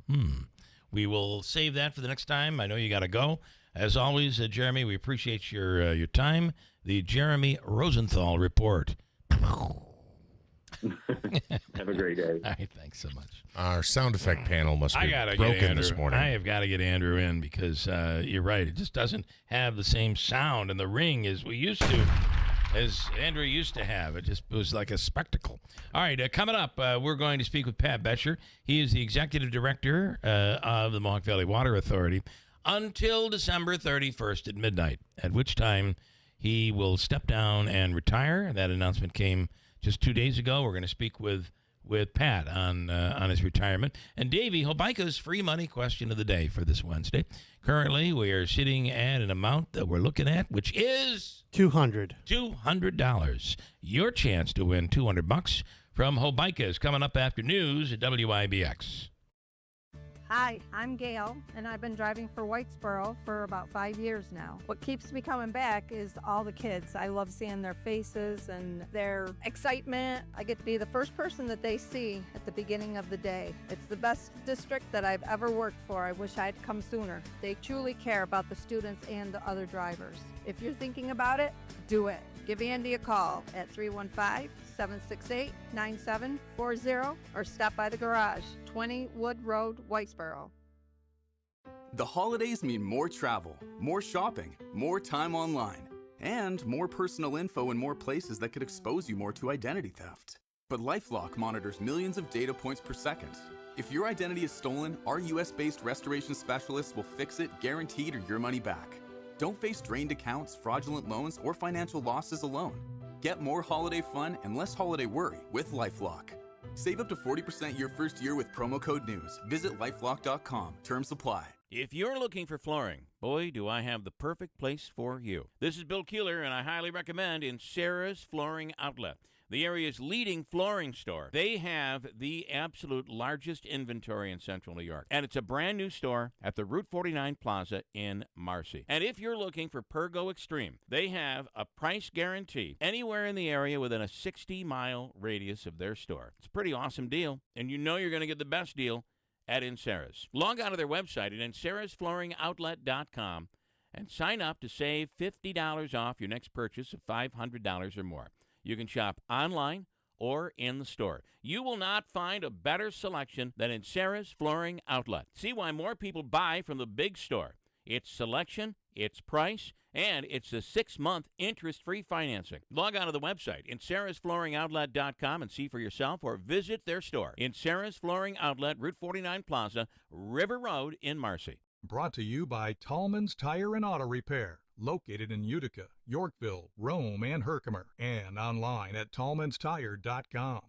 We will save that for the next time. I know you got to go. As always, Jeremy, we appreciate your time. The Jeremy Rosenthal Report. Have a great day. All right, thanks so much. Our sound effect panel must be broken this morning. I have got to get Andrew in because you're right. It just doesn't have the same sound and the ring as Andrew used to have. It was like a spectacle. All right, coming up, we're going to speak with Pat Betcher. He is the executive director of the Mohawk Valley Water Authority until December 31st at midnight, at which time he will step down and retire. That announcement came just 2 days ago. We're going to speak with Pat on his retirement. And Davey, Hobica's free money question of the day for this Wednesday. Currently, we are sitting at an amount that we're looking at, which is $200. Your chance to win $200 from Hobica is coming up after news at WIBX. Hi, I'm Gail, and I've been driving for Whitesboro for about 5 years now. What keeps me coming back is all the kids. I love seeing their faces and their excitement. I get to be the first person that they see at the beginning of the day. It's the best district that I've ever worked for. I wish I'd come sooner. They truly care about the students and the other drivers. If you're thinking about it, do it. Give Andy a call at 315-768-9740 or stop by the garage, 20 Wood Road, Whitesboro. The holidays mean more travel, more shopping, more time online, and more personal info in more places that could expose you more to identity theft. But LifeLock monitors millions of data points per second. If your identity is stolen, our US-based restoration specialists will fix it, guaranteed, or your money back. Don't face drained accounts, fraudulent loans, or financial losses alone. Get more holiday fun and less holiday worry with LifeLock. Save up to 40% your first year with promo code NEWS. Visit lifelock.com. Terms apply. If you're looking for flooring, boy, do I have the perfect place for you. This is Bill Keeler, and I highly recommend Sarah's Flooring Outlet, the area's leading flooring store. They have the absolute largest inventory in Central New York, and it's a brand new store at the Route 49 Plaza in Marcy. And if you're looking for Pergo Extreme, they have a price guarantee anywhere in the area within a 60-mile radius of their store. It's a pretty awesome deal, and you know you're going to get the best deal at Sarah's. Log on to their website at sarahsflooringoutlet.com and sign up to save $50 off your next purchase of $500 or more. You can shop online or in the store. You will not find a better selection than in Sarah's Flooring Outlet. See why more people buy from the big store. Its selection, its price, and it's the 6-month interest-free financing. Log on to the website in sarahsflooringoutlet.com and see for yourself, or visit their store in Sarah's Flooring Outlet, Route 49 Plaza, River Road in Marcy. Brought to you by Tallman's Tire and Auto Repair, located in Utica, Yorkville, Rome, and Herkimer, and online at tallmanstire.com.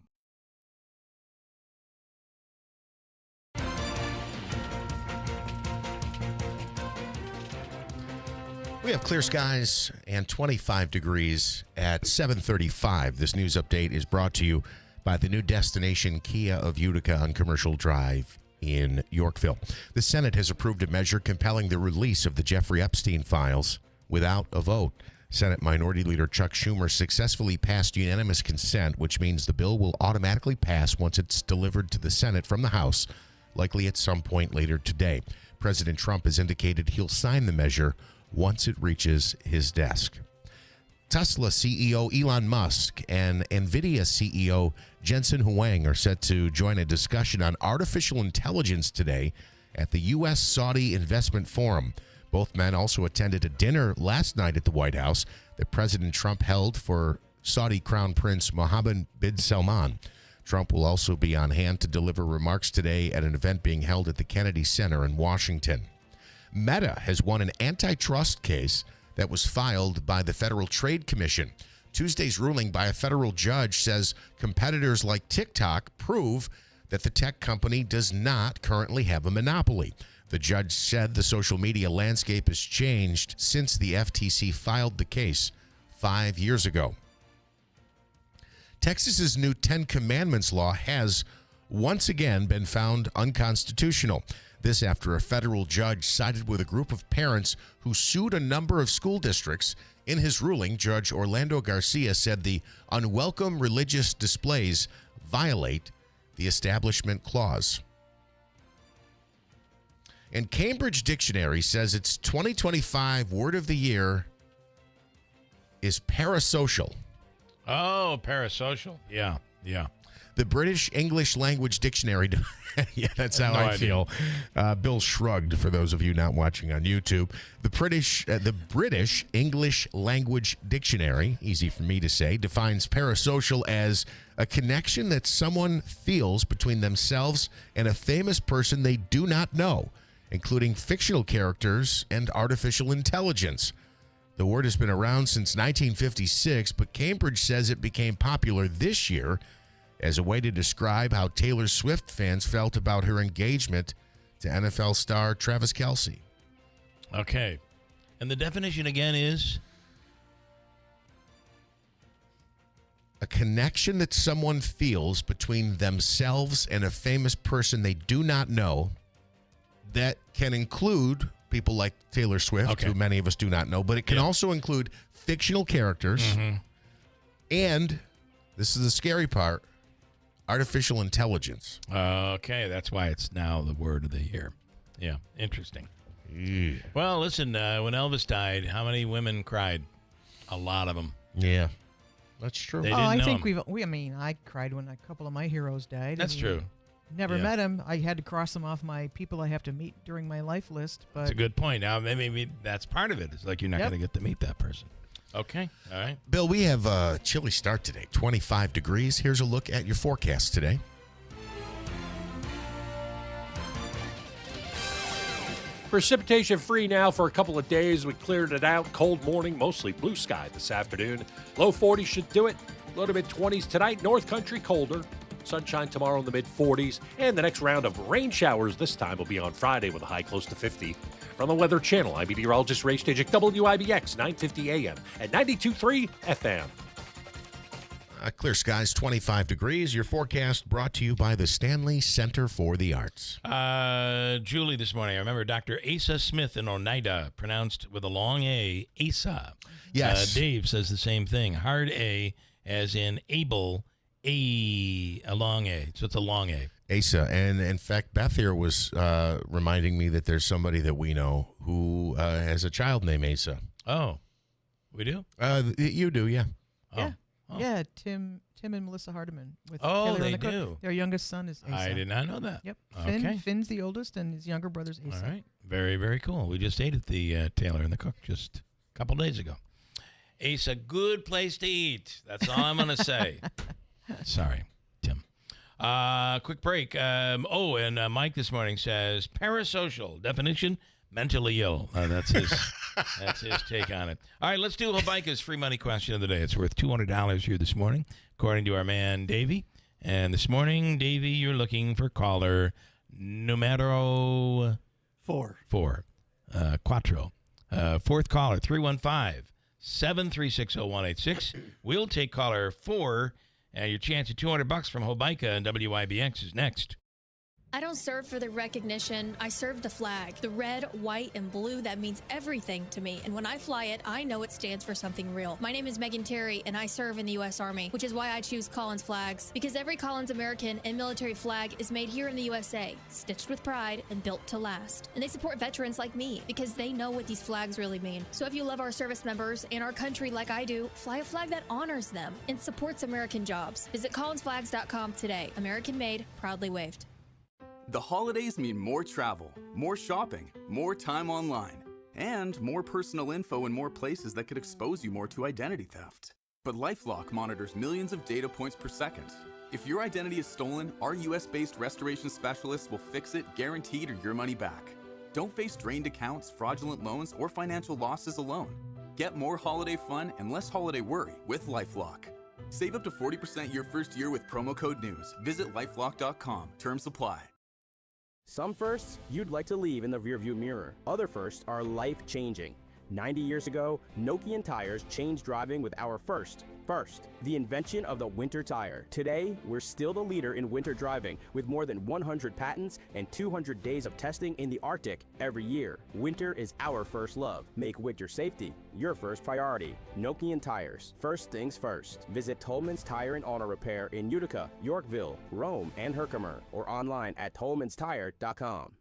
We have clear skies and 25 degrees at 7:35. This news update is brought to you by the new destination Kia of Utica on Commercial Drive in Yorkville. The Senate has approved a measure compelling the release of the Jeffrey Epstein files without a vote. Senate Minority Leader Chuck Schumer successfully passed unanimous consent, which means the bill will automatically pass once it's delivered to the Senate from the House, likely at some point later today. President Trump has indicated he'll sign the measure once it reaches his desk. Tesla CEO Elon Musk and NVIDIA CEO Jensen Huang are set to join a discussion on artificial intelligence today at the U.S.-Saudi Investment Forum. Both men also attended a dinner last night at the White House that President Trump held for Saudi Crown Prince Mohammed bin Salman. Trump will also be on hand to deliver remarks today at an event being held at the Kennedy Center in Washington. Meta has won an antitrust case that was filed by the Federal Trade Commission. Tuesday's ruling by a federal judge says competitors like TikTok prove that the tech company does not currently have a monopoly. The judge said the social media landscape has changed since the FTC filed the case 5 years ago. Texas's new Ten Commandments law has once again been found unconstitutional. This after a federal judge sided with a group of parents who sued a number of school districts. In his ruling, Judge Orlando Garcia said the unwelcome religious displays violate the Establishment Clause. And Cambridge Dictionary says its 2025 word of the year is parasocial. Oh, parasocial? Yeah. The British English Language Dictionary. Yeah, that's how I feel. Bill shrugged, for those of you not watching on YouTube. The British English Language Dictionary, easy for me to say, defines parasocial as a connection that someone feels between themselves and a famous person they do not know, including fictional characters and artificial intelligence. The word has been around since 1956, but Cambridge says it became popular this year as a way to describe how Taylor Swift fans felt about her engagement to NFL star Travis Kelce. Okay. And the definition again is? A connection that someone feels between themselves and a famous person they do not know that can include people like Taylor Swift, who many of us do not know, but it can also include fictional characters and, this is the scary part, artificial intelligence. Okay, that's why it's now the word of the year. Yeah, interesting. Well, listen, when Elvis died, how many women cried? A lot of them. Yeah, that's true. They didn't know think him. I cried when a couple of my heroes died. That's true. Never met him. I had to cross them off my people I have to meet during my life list. But that's a good point. Now, maybe that's part of it. It's like you're not going to get to meet that person. Okay. All right. Bill, we have a chilly start today, 25 degrees. Here's a look at your forecast today. Precipitation free now for a couple of days. We cleared it out. Cold morning, mostly blue sky this afternoon. Low 40s should do it. Low to mid 20s tonight. North Country colder. Sunshine tomorrow in the mid 40s. And the next round of rain showers this time will be on Friday with a high close to 50. From the Weather Channel, I'm meteorologist Ray Stagik, WIBX 950 AM and 92.3 FM. Clear skies, 25 degrees. Your forecast brought to you by the Stanley Center for the Arts. Julie this morning, I remember Dr. Asa Smith in Oneida, pronounced with a long A, Asa. Yes. Dave says the same thing. Hard A, as in able, a long A. So it's a long A. Asa. And in fact, Beth here was reminding me that there's somebody that we know who has a child named Asa. Oh, we do? You do, yeah. Yeah. Oh. Yeah, Tim and Melissa Hardiman. With Taylor they do. Their youngest son is Asa. I did not know that. Yep. Okay. Finn's the oldest, and his younger brother's Asa. All right. Very, very cool. We just ate at the Taylor and the Cook just a couple days ago. Asa, good place to eat. That's all I'm going to say. Sorry, Tim. Quick break. And Mike this morning says, parasocial definition, mentally ill. That's his take on it. All right, let's do Hobica's free money question of the day. It's worth $200 here this morning, according to our man, Davey. And this morning, Davey, you're looking for caller numero 4. Quattro. Fourth caller, 315-736-0186. We'll take caller 4. And your chance at $200 from Hobica and WIBX is next. I don't serve for the recognition. I serve the flag. The red, white, and blue, that means everything to me. And when I fly it, I know it stands for something real. My name is Megan Terry, and I serve in the U.S. Army, which is why I choose Collins flags. Because every Collins American and military flag is made here in the USA, stitched with pride and built to last. And they support veterans like me, because they know what these flags really mean. So if you love our service members and our country like I do, fly a flag that honors them and supports American jobs. Visit collinsflags.com today. American made, proudly waved. The holidays mean more travel, more shopping, more time online, and more personal info in more places that could expose you more to identity theft. But LifeLock monitors millions of data points per second. If your identity is stolen, our US-based restoration specialists will fix it, guaranteed, or your money back. Don't face drained accounts, fraudulent loans, or financial losses alone. Get more holiday fun and less holiday worry with LifeLock. Save up to 40% your first year with promo code NEWS. Visit lifelock.com. Terms apply. Some firsts you'd like to leave in the rearview mirror. Other firsts are life-changing. 90 years ago, Nokian tires changed driving with our first, the invention of the winter tire. Today, we're still the leader in winter driving with more than 100 patents and 200 days of testing in the Arctic every year. Winter is our first love. Make winter safety your first priority. Nokian tires. First things first. Visit Tolman's Tire and Auto Repair in Utica, Yorkville, Rome, and Herkimer, or online at tolmanstire.com.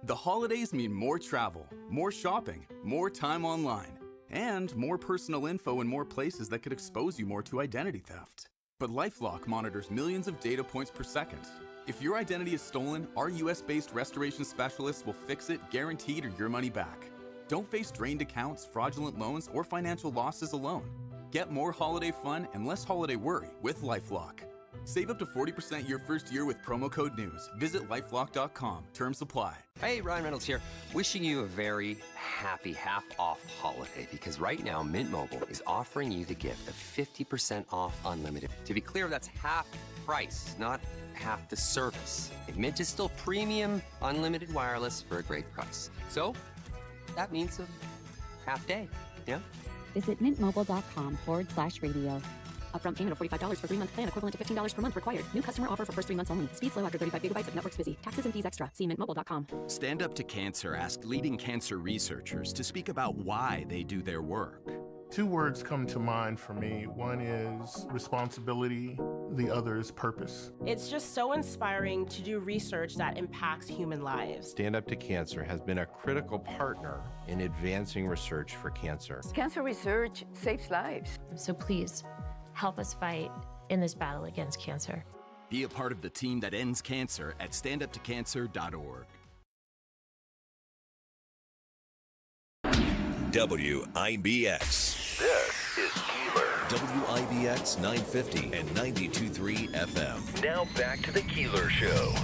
The holidays mean more travel, more shopping, more time online, and more personal info in more places that could expose you more to identity theft. But LifeLock monitors millions of data points per second. If your identity is stolen, our US-based restoration specialists will fix it, guaranteed, or your money back. Don't face drained accounts, fraudulent loans, or financial losses alone. Get more holiday fun and less holiday worry with LifeLock. Save up to 40% your first year with promo code NEWS. Visit lifelock.com. Terms apply. Hey, Ryan Reynolds here. Wishing you a very happy half-off holiday, because right now Mint Mobile is offering you the gift of 50% off unlimited. To be clear, that's half price, not half the service. And Mint is still premium unlimited wireless for a great price. So that means a half day, yeah? Visit mintmobile.com/radio. Upfront payment of $45 for 3-month plan, equivalent to $15 per month required. New customer offer for first 3 months only. Speed slow after 35 gigabytes if network's busy. Taxes and fees extra. See mintmobile.com. Stand Up to Cancer asked leading cancer researchers to speak about why they do their work. 2 words come to mind for me. One is responsibility, the other is purpose. It's just so inspiring to do research that impacts human lives. Stand Up to Cancer has been a critical partner in advancing research for cancer. Cancer research saves lives. So please, help us fight in this battle against cancer. Be a part of the team that ends cancer at standuptocancer.org. WIBX. This is Keeler. WIBX 950 and 92.3 FM. Now back to the Keeler Show.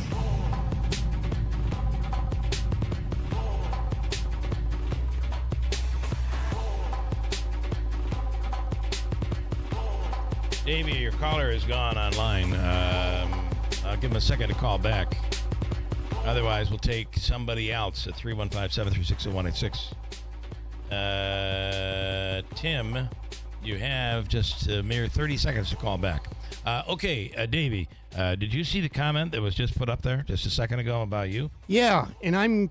Davey, your caller is gone online. I'll give him a second to call back. Otherwise, we'll take somebody else at 315-736-0186. Tim, you have just a mere 30 seconds to call back. Okay, Davey, did you see the comment that was just put up there just a second ago about you? Yeah, and I'm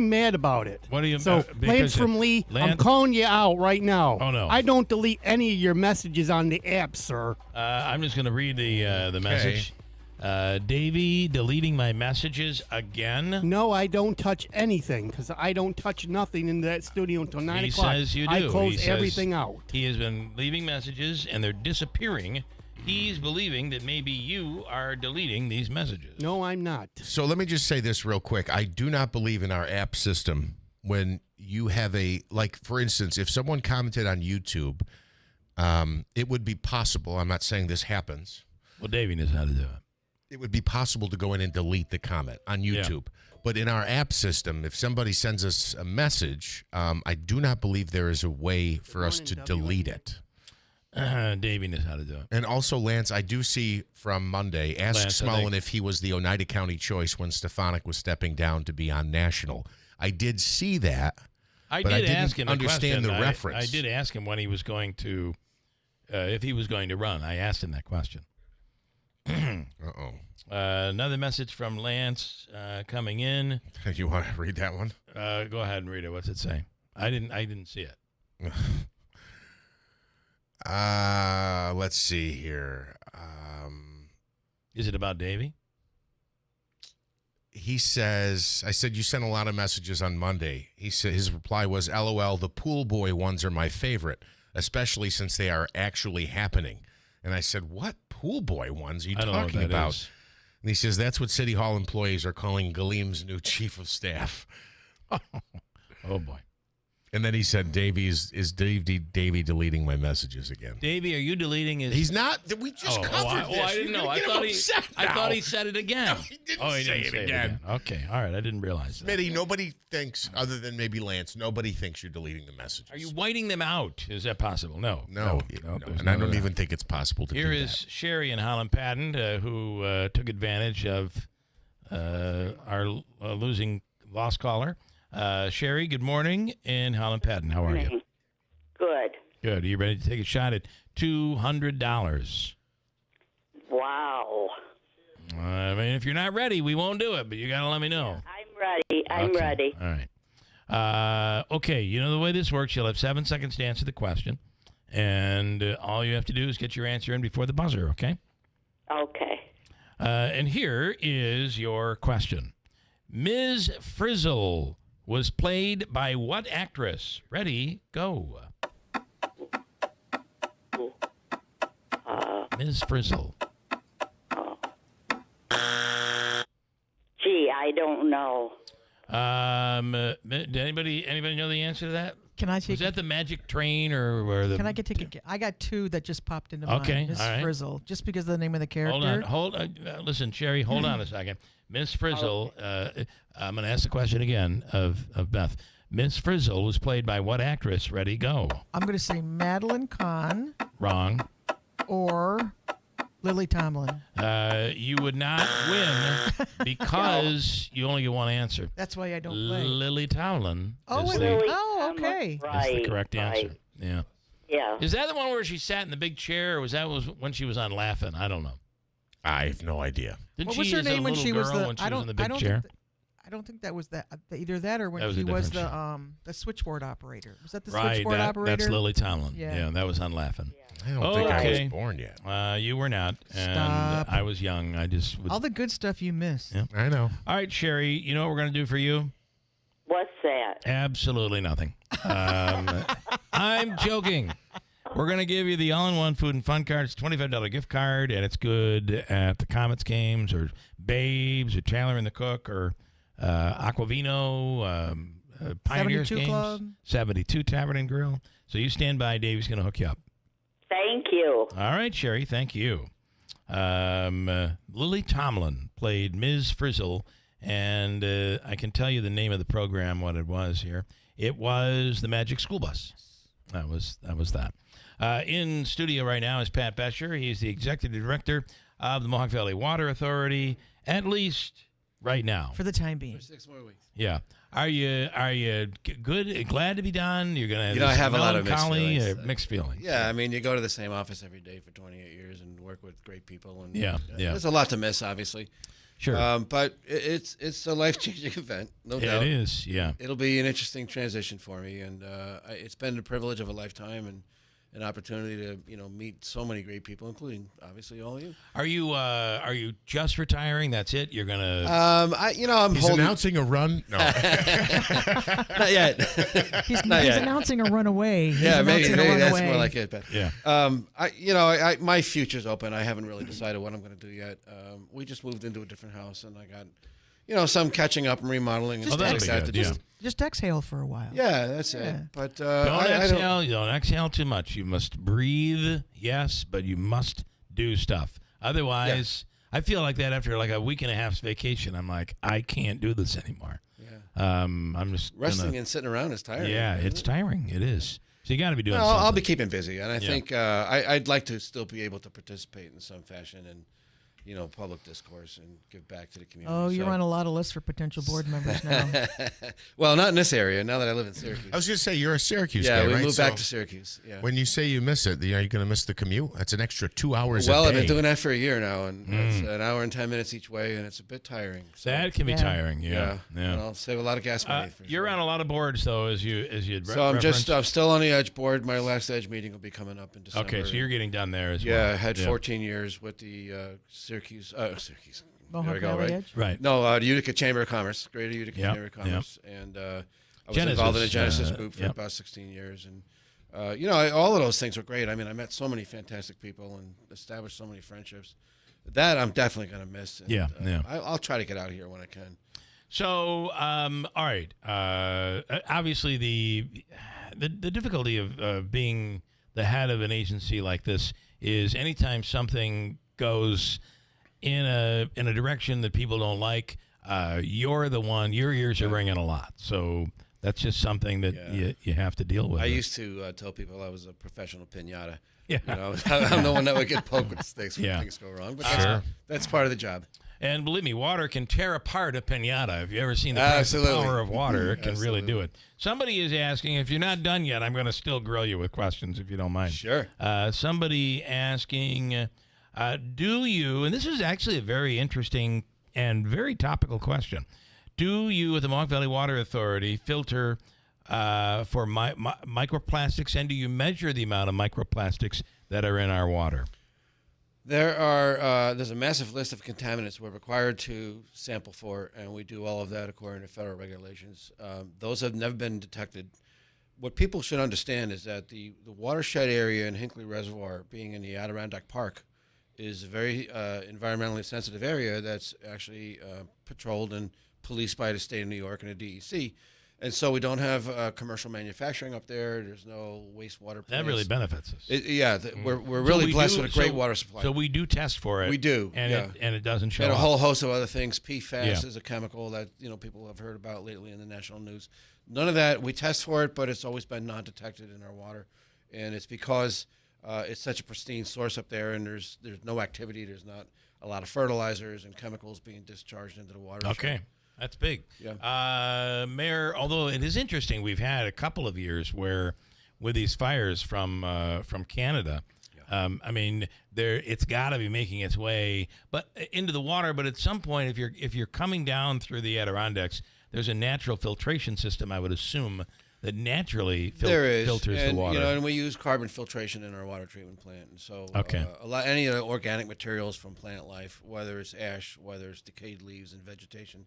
mad about it. What are you? So, Lance from Lee, I'm calling you out right now. Oh, no. I don't delete any of your messages on the app, sir. I'm just going to read the message. Davey, deleting my messages again? No, I don't touch anything because I don't touch nothing in that studio until 9 o'clock. He says you do. I close everything out. He has been leaving messages and they're disappearing. He's believing that maybe you are deleting these messages. No, I'm not. So let me just say this real quick. I do not believe in our app system when you have for instance, if someone commented on YouTube, it would be possible. I'm not saying this happens. Well, Davey knows how to do it. It would be possible to go in and delete the comment on YouTube. Yeah. But in our app system, if somebody sends us a message, I do not believe there is a way for us to delete it. Davey knows how to do it. And also, Lance, I do see from Monday, ask Smullen if he was the Oneida County choice when Stefanik was stepping down to be on national. I did see that, but I didn't understand the reference. I did ask him when he was going to, if he was going to run. I asked him that question. Uh-oh. Another message from Lance coming in. You want to read that one? Go ahead and read it. What's it say? I didn't see it. Let's see here. Is it about Davey? He says, I said, you sent a lot of messages on Monday. He said his reply was, LOL, the pool boy ones are my favorite, especially since they are actually happening. And I said, what pool boy ones are you talking about? Is. And he says, that's what City Hall employees are calling Galeem's new chief of staff. Oh, boy. And then he said, "Is Davey deleting my messages again?" Davey, are you deleting his? He's not. We just covered this. I didn't know. I thought he said it again. No, he didn't say it again. Okay, all right. I didn't realize that. Smitty, nobody thinks, other than maybe Lance, nobody thinks you're deleting the messages. Are you whiting them out? Is that possible? No. And I don't even think it's possible to do that. Here is Sherry in Holland Patton, who took advantage of our losing lost caller. Sherry, good morning in Holland Patton. How are you? Good. Good. Are you ready to take a shot at $200? Wow. I mean, if you're not ready, we won't do it, but you got to let me know. I'm ready. All right. Okay, you know the way this works. You'll have 7 seconds to answer the question, and all you have to do is get your answer in before the buzzer, okay? Okay. And here is your question. Ms. Frizzle was played by what actress? Ready, go. Ms. Frizzle. Gee, I don't know. Did anybody know the answer to that? Can I take? Was that the Magic Train or the? Can I take a? I got two that just popped into mind. Okay, Miss all right. Frizzle, just because of the name of the character. Hold on. Listen, Sherry, hold on a second. Miss Frizzle. I'm going to ask the question again of Beth. Miss Frizzle was played by what actress? Ready, go. I'm going to say Madeline Kahn. Wrong. Or Lily Tomlin. You would not win because you only get one answer. That's why I don't play. Lily Tomlin. Okay. Is the correct answer. Yeah. Yeah. Is that the one where she sat in the big chair, or was when she was on Laughing? I don't know. I have no idea. What was her name when she was in the big chair? I don't think that was that. Either that or when she was the switchboard operator. Was that the switchboard operator? That's Lily Tomlin. Yeah, that was on Laughing. I don't think I was born yet. You were not, and Stop. I was young. I just all the good stuff you missed. Yeah. I know. All right, Sherry. You know what we're going to do for you? What's that? Absolutely nothing. I'm joking. We're going to give you the all-in-one food and fun card. It's a $25 gift card, and it's good at the Comets games or Babes or Taylor and the Cook or Aquavino, Pioneers 72 games. Club. 72 Tavern and Grill. So you stand by. Davey's going to hook you up. Thank you. All right, Sherry. Thank you. Lily Tomlin played Ms. Frizzle, and I can tell you the name of the program, what it was here. It was the Magic School Bus. That was that. In studio right now is Pat Bescher. He's the executive director of the Mohawk Valley Water Authority, at least right now. For the time being. For 6 more weeks. Yeah. Are you good? Glad to be done? You're gonna. I have a lot of mixed feelings. Yeah, I mean, you go to the same office every day for 28 years and work with great people, and yeah. There's a lot to miss, obviously. Sure. But it's a life-changing event, no doubt. It is. Yeah. It'll be an interesting transition for me, and it's been the privilege of a lifetime and an opportunity to meet so many great people, including obviously all of you. Are you just retiring? That's it? You're gonna? He's announcing a run. No, not yet. He's announcing a runaway. Maybe that's more like it. But yeah. My future's open. I haven't really decided what I'm going to do yet. We just moved into a different house, and I got some catching up and remodeling and stuff like that. Just exhale for a while. Yeah, that's it. But don't exhale. You don't exhale too much. You must breathe, yes, but you must do stuff. Otherwise, I feel like that after like a week and a half's vacation. I'm like, I can't do this anymore. Yeah. I'm just resting and sitting around is tiring. Yeah, it's tiring. It is. So you got to be doing something. something. I'll be keeping busy, and I think I'd like to still be able to participate in some fashion and public discourse and give back to the community. Oh, you're on a lot of lists for potential board members now. Well, not in this area, now that I live in Syracuse. I was going to say, you're a Syracuse guy, right? Yeah, we moved back So to Syracuse. Yeah. When you say you miss it, are you going to miss the commute? That's an extra 2 hours Well, a day. I've been doing that for a year now, and it's an hour and 10 minutes each way, and it's a bit tiring. So, that can be tiring, yeah. And I'll save a lot of gas money. You're on a lot of boards, though, as you So I'm still on the Edge board. My last Edge meeting will be coming up in December. Okay, so you're getting done there as well. Yeah, I had 14 years with the Syracuse. Mohawk Valley Edge? Right. No, the Utica Chamber of Commerce, Greater Utica Chamber of Commerce, and I was involved in the Genesis group for about 16 years, and all of those things were great. I mean, I met so many fantastic people and established so many friendships. That I'm definitely going to miss. And, I'll try to get out of here when I can. So, all right. Obviously, the difficulty of being the head of an agency like this is anytime something goes in a direction that people don't like, you're the one. Your ears are ringing a lot. So that's just something that you have to deal with. I used to tell people I was a professional piñata. Yeah. I'm the one that would get poked with sticks when things go wrong. But that's part of the job. And believe me, water can tear apart a piñata. Have you ever seen the power of water? It can really do it. Somebody is asking, if you're not done yet, I'm going to still grill you with questions if you don't mind. Sure. Somebody asking, do you, and this is actually a very interesting and very topical question, do you, at the Mohawk Valley Water Authority, filter for microplastics, and do you measure the amount of microplastics that are in our water? There's a massive list of contaminants we're required to sample for, and we do all of that according to federal regulations. Those have never been detected. What people should understand is that the watershed area in Hinckley Reservoir, being in the Adirondack Park, is a very environmentally sensitive area that's actually patrolled and policed by the state of New York and the DEC. And so we don't have commercial manufacturing up there. There's no wastewater plants. That really benefits us. We're really blessed with a great water supply. So we do test for it. We do, and it doesn't show and up. a whole host of other things. PFAS is a chemical that people have heard about lately in the national news. None of that. We test for it, but it's always been non-detected in our water, and it's because it's such a pristine source up there, and there's no activity. There's not a lot of fertilizers and chemicals being discharged into the water. Okay. That's big. Yeah. Mayor, although it is interesting, we've had a couple of years where with these fires from Canada, I mean, it's got to be making its way into the water. But at some point, if you're coming down through the Adirondacks, there's a natural filtration system, I would assume, that naturally filters the water. And we use carbon filtration in our water treatment plant. And so any of the organic materials from plant life, whether it's ash, whether it's decayed leaves and vegetation,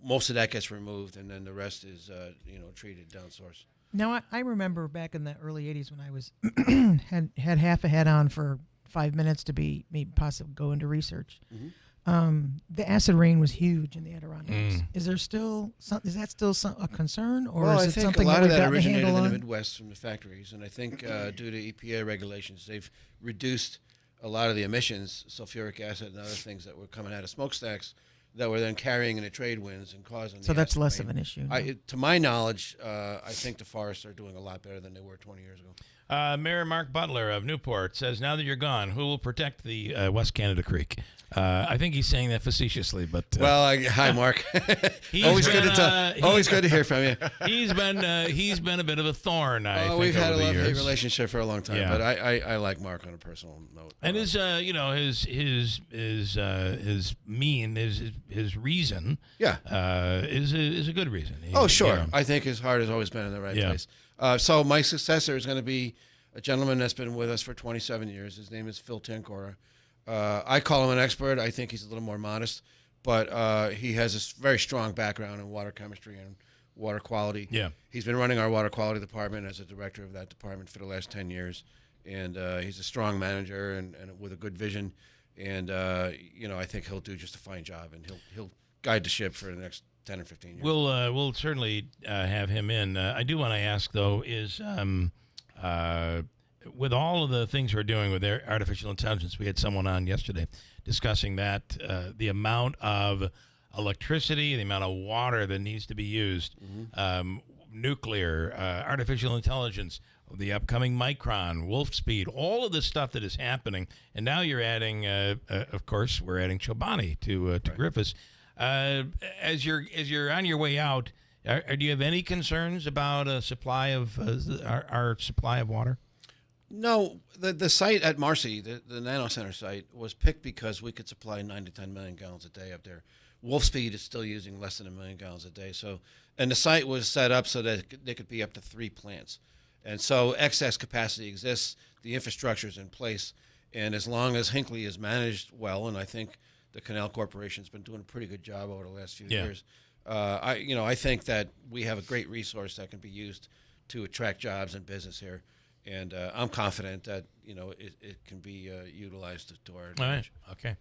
most of that gets removed, and then the rest is treated down source. Now, I remember back in the early 80s when I was had half a head on for 5 minutes to be maybe possibly go into research. Mm-hmm. The acid rain was huge in the Adirondacks. Is that still a concern, or is it something that we've gotten a handle on? I think a lot of that originated in the Midwest from the factories, and I think due to EPA regulations, they've reduced a lot of the emissions, sulfuric acid and other things that were coming out of smokestacks that were then carrying in the trade winds and causing. So that's less of an issue. To my knowledge, I think the forests are doing a lot better than they were 20 years ago. Mayor Mark Butler of Newport says, now that you're gone, who will protect the West Canada Creek? I think he's saying that facetiously, but hi, Mark. Always good to hear from you. He's been a bit of a thorn. I think we've had a love-hate relationship for a long time, but I like Mark on a personal note. And his reason, is a good reason. Sure. I think his heart has always been in the right place. So my successor is going to be a gentleman that's been with us for 27 years. His name is Phil Tancora. I call him an expert. I think he's a little more modest, but he has a very strong background in water chemistry and water quality. Yeah. He's been running our water quality department as a director of that department for the last 10 years. And he's a strong manager and with a good vision. And, I think he'll do just a fine job, and he'll guide the ship for the next 10 or 15 years. We'll certainly have him in. I do want to ask, though, is with all of the things we're doing with artificial intelligence, we had someone on yesterday discussing that, the amount of electricity, the amount of water that needs to be used, nuclear, artificial intelligence, the upcoming Micron, Wolf Speed, all of this stuff that is happening. And now you're adding, of course, we're adding Chobani to Griffiths. As you're on your way out, do you have any concerns about a supply of our supply of water? No, the site at Marcy, the Nano Center site, was picked because we could supply 9 to 10 million gallons a day up there. Wolf Speed is still using less than 1 million gallons a day. And the site was set up so that there could be up to 3 plants. And so excess capacity exists, the infrastructure is in place, and as long as Hinckley is managed well, and I think the Canal Corporation's been doing a pretty good job over the last few years, I think that we have a great resource that can be used to attract jobs and business here. And I'm confident that it can be utilized to our advantage. All right.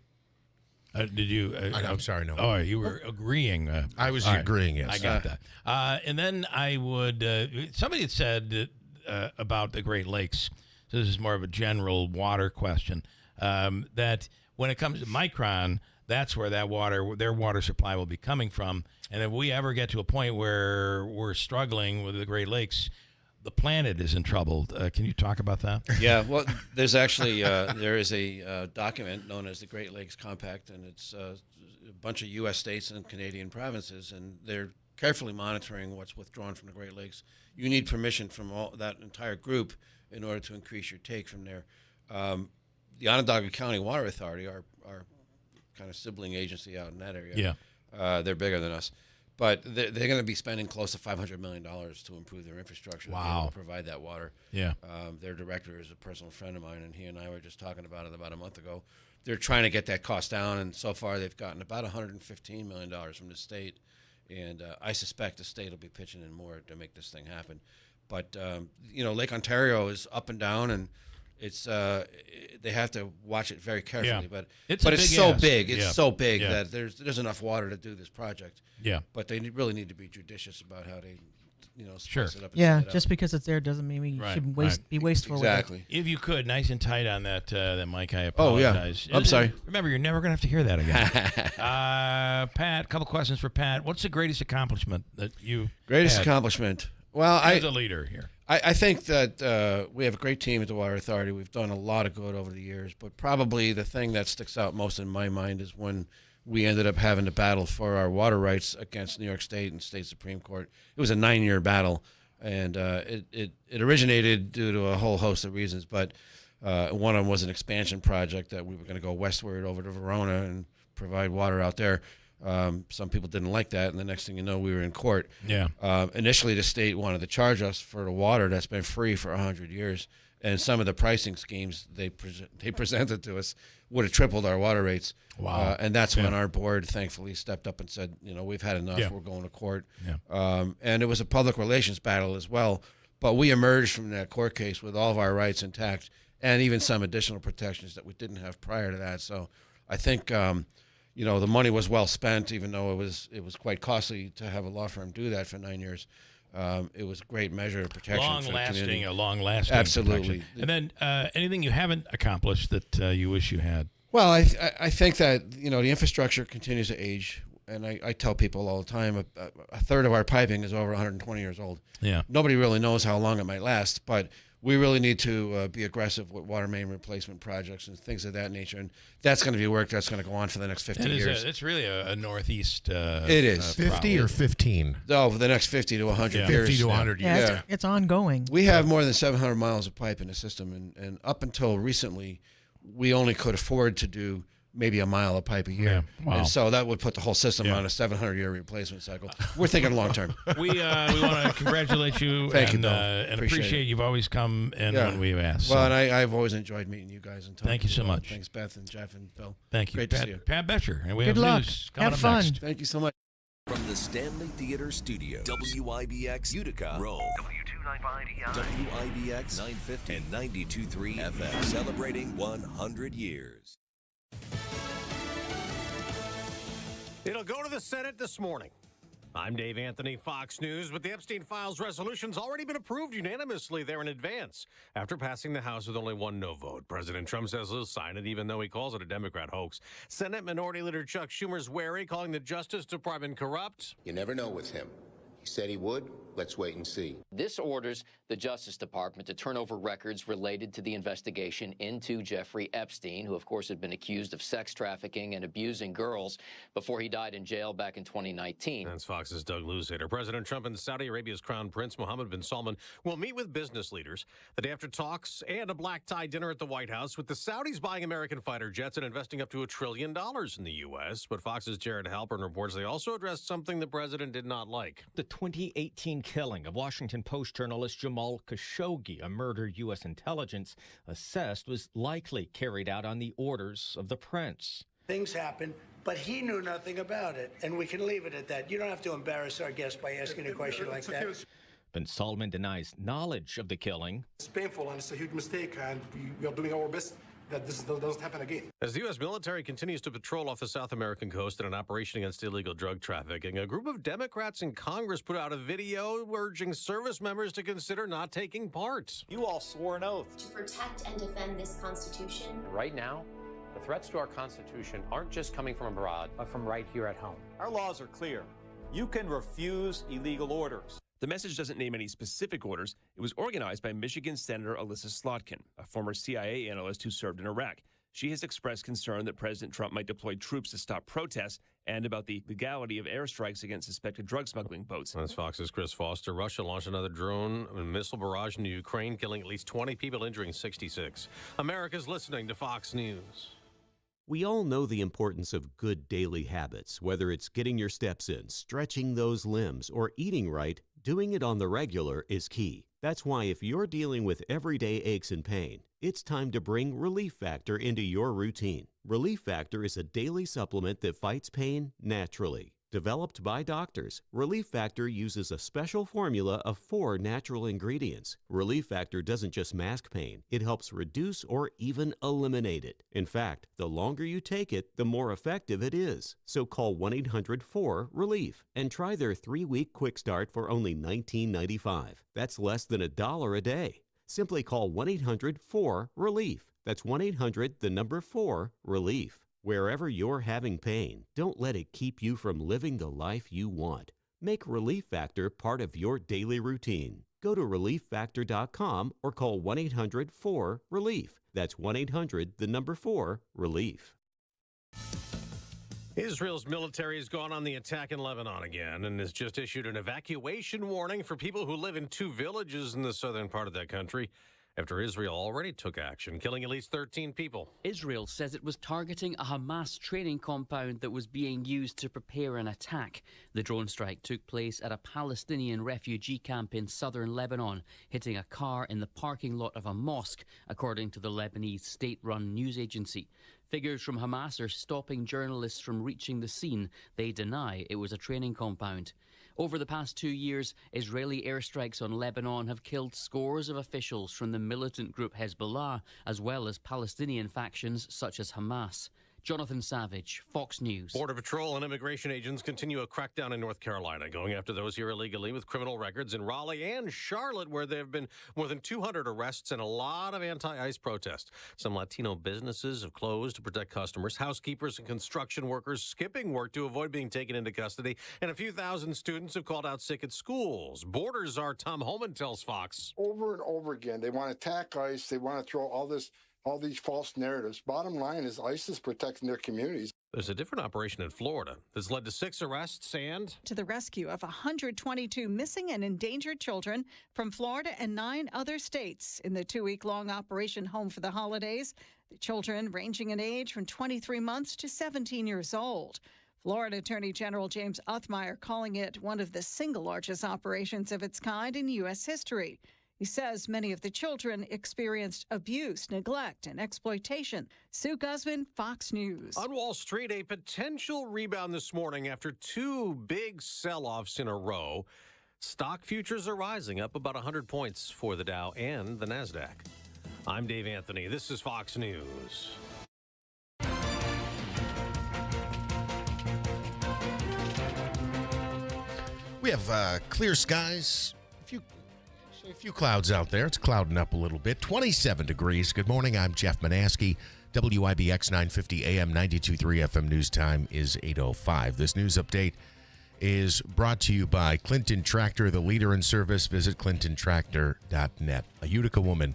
Okay. Did you? I'm sorry, no. Oh, you were agreeing. I was all agreeing, yes. I got that. And then I would, somebody had said about the Great Lakes, so this is more of a general water question, that when it comes to Micron, that's where their water supply will be coming from. And if we ever get to a point where we're struggling with the Great Lakes, the planet is in trouble. Can you talk about that? Yeah, well, there's actually there is a document known as the Great Lakes Compact, and it's a bunch of U.S. states and Canadian provinces, and they're carefully monitoring what's withdrawn from the Great Lakes. You need permission from that entire group in order to increase your take from there. The Onondaga County Water Authority, our kind of sibling agency out in that area, they're bigger than us. But they're going to be spending close to $500 million to improve their infrastructure to be able to provide that water. Yeah. Their director is a personal friend of mine, and he and I were just talking about it about a month ago. They're trying to get that cost down, and so far they've gotten about $115 million from the state. And I suspect the state will be pitching in more to make this thing happen. But, Lake Ontario is up and down, and it's they have to watch it very carefully. But it's so big. It's so big that there's enough water to do this project. Yeah. But they really need to be judicious about how they, spice it up. And just because it's there doesn't mean we should be wasteful. Exactly. With it. If you could, nice and tight on that mic. I apologize. Oh yeah. I'm sorry. Remember, you're never going to have to hear that again. Pat, a couple questions for Pat. What's the greatest accomplishment that you had accomplishment? Well, as a leader here. I think that we have a great team at the Water Authority. We've done a lot of good over the years, but probably the thing that sticks out most in my mind is when we ended up having to battle for our water rights against New York State and State Supreme Court. It was a 9-year battle, and it originated due to a whole host of reasons, but one of them was an expansion project that we were going to go westward over to Verona and provide water out there. Some people didn't like that, and the next thing you know, we were in court. Yeah. Initially, the state wanted to charge us for the water that's been free for 100 years, and some of the pricing schemes they presented to us would have tripled our water rates. Wow. And that's when our board thankfully stepped up and said, we've had enough. Yeah. We're going to court. Yeah. And it was a public relations battle as well. But we emerged from that court case with all of our rights intact and even some additional protections that we didn't have prior to that. So I think the money was well spent, even though it was quite costly to have a law firm do that for 9 years. It was a great measure of protection for the community. A long-lasting Absolutely. protection. And then anything you haven't accomplished that you wish you had? Well, I think that, the infrastructure continues to age. And I tell people all the time, a third of our piping is over 120 years old. Yeah. Nobody really knows how long it might last, but we really need to be aggressive with water main replacement projects and things of that nature. And that's going to be work that's going to go on for the next 50 years. It's really a Northeast It is. 50 or 15? No, for the next 50 to 100 years. 50 to 100 years. Yeah, it's ongoing. We have more than 700 miles of pipe in the system, and up until recently, we only could afford to do maybe a mile of pipe a year. Yeah. Wow. And so that would put the whole system on a 700-year replacement cycle. We're thinking long term. We want to congratulate you. Thank you, Bill. And Appreciate appreciate it. You've always come in when we've asked. Well, and I've always enjoyed meeting you guys and talking. Thank you so much. Thanks, Beth and Jeff and Bill. Thank you. Great to see you. Pat Betcher. And we Good have luck. news coming Have up fun. next. Thank you so much. From the Stanley Theater Studio, WIBX Utica, Rome. WIBX 950 and 92.3 FM, celebrating 100 years. It'll go to the Senate this morning. I'm Dave Anthony, Fox News, but the Epstein Files resolution's already been approved unanimously there in advance after passing the House with only one no vote. President Trump says he'll sign it, even though he calls it a Democrat hoax. Senate Minority Leader Chuck Schumer's wary, calling the Justice Department corrupt. You never know with him. He said he would. Let's wait and see. This orders the Justice Department to turn over records related to the investigation into Jeffrey Epstein, who, of course, had been accused of sex trafficking and abusing girls before he died in jail back in 2019. That's Fox's Doug Luzader. President Trump and Saudi Arabia's Crown Prince Mohammed bin Salman will meet with business leaders the day after talks and a black-tie dinner at the White House, with the Saudis buying American fighter jets and investing up to $1 trillion in the U.S. But Fox's Jared Halpern reports they also addressed something the president did not like. The 2018 killing of Washington Post journalist Jamal Khashoggi, a murder U.S. intelligence assessed was likely carried out on the orders of the prince. Things happen, but he knew nothing about it, and we can leave it at that. You don't have to embarrass our guest by asking a question like that. Bin Salman denies knowledge of the killing. It's painful and it's a huge mistake, and we are doing our best that this doesn't happen again. As the U.S. military continues to patrol off the South American coast in an operation against illegal drug trafficking, a group of Democrats in Congress put out a video urging service members to consider not taking part. You all swore an oath to protect and defend this Constitution. Right now, the threats to our Constitution aren't just coming from abroad, but from right here at home. Our laws are clear. You can refuse illegal orders. The message doesn't name any specific orders. It was organized by Michigan Senator Alyssa Slotkin, a former CIA analyst who served in Iraq. She has expressed concern that President Trump might deploy troops to stop protests and about the legality of airstrikes against suspected drug smuggling boats. That's Fox's Chris Foster. Russia launched another drone and missile barrage into Ukraine, killing at least 20 people, injuring 66. America's listening to Fox News. We all know the importance of good daily habits, whether it's getting your steps in, stretching those limbs, or eating right. Doing it on the regular is key. That's why if you're dealing with everyday aches and pain, it's time to bring Relief Factor into your routine. Relief Factor is a daily supplement that fights pain naturally. Developed by doctors, Relief Factor uses a special formula of 4 natural ingredients. Relief Factor doesn't just mask pain, it helps reduce or even eliminate it. In fact, the longer you take it, the more effective it is. So call 1-800-4-RELIEF and try their 3-week quick start for only $19.95. That's less than $1 a day. Simply call 1-800-4-RELIEF. That's 1-800-4-RELIEF. Wherever you're having pain, don't let it keep you from living the life you want. Make Relief Factor part of your daily routine. Go to ReliefFactor.com or call 1-800-4-RELIEF. That's 1-800-4-RELIEF. Israel's military has gone on the attack in Lebanon again and has just issued an evacuation warning for people who live in 2 villages in the southern part of that country, after Israel already took action, killing at least 13 people. Israel says it was targeting a Hamas training compound that was being used to prepare an attack. The drone strike took place at a Palestinian refugee camp in southern Lebanon, hitting a car in the parking lot of a mosque, according to the Lebanese state-run news agency. Figures from Hamas are stopping journalists from reaching the scene. They deny it was a training compound. Over the past 2 years, Israeli airstrikes on Lebanon have killed scores of officials from the militant group Hezbollah, as well as Palestinian factions such as Hamas. Jonathan Savage, Fox News. Border Patrol and immigration agents continue a crackdown in North Carolina, going after those here illegally with criminal records in Raleigh and Charlotte, where there have been more than 200 arrests and a lot of anti-ICE protests. Some Latino businesses have closed to protect customers. Housekeepers and construction workers skipping work to avoid being taken into custody. And a few thousand students have called out sick at schools. Borders are, Tom Homan tells Fox. Over and over again, they want to attack ICE. They want to throw all these false narratives. Bottom line is ICE is protecting their communities. There's a different operation in Florida that's led to 6 arrests and to the rescue of 122 missing and endangered children from Florida and 9 other states in the 2-week-long Operation Home for the Holidays. The children ranging in age from 23 months to 17 years old. Florida Attorney General James Othmeyer calling it one of the single largest operations of its kind in U.S. history. He says many of the children experienced abuse, neglect, and exploitation. Sue Guzman, Fox News. On Wall Street, a potential rebound this morning after 2 big sell-offs in a row. Stock futures are rising, up about 100 points for the Dow and the NASDAQ. I'm Dave Anthony. This is Fox News. We have clear skies. A few clouds out there. It's clouding up a little bit. 27 degrees. Good morning. I'm Jeff Manaski. WIBX 950 AM 92.3 FM news time is 8:05. This news update is brought to you by Clinton Tractor, the leader in service. Visit clintontractor.net. A Utica woman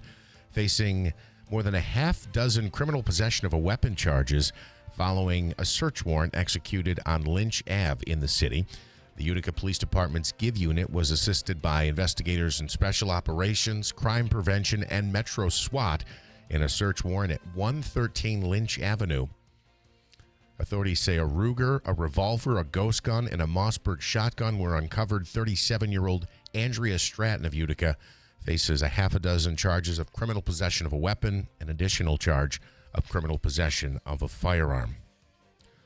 facing more than a half dozen criminal possession of a weapon charges following a search warrant executed on Lynch Ave in the city. The Utica Police Department's GIVE unit was assisted by investigators in Special Operations, Crime Prevention, and Metro SWAT in a search warrant at 113 Lynch Avenue. Authorities say a Ruger, a revolver, a ghost gun, and a Mossberg shotgun were uncovered. 37-year-old Andrea Stratton of Utica faces a half a dozen charges of criminal possession of a weapon, an additional charge of criminal possession of a firearm.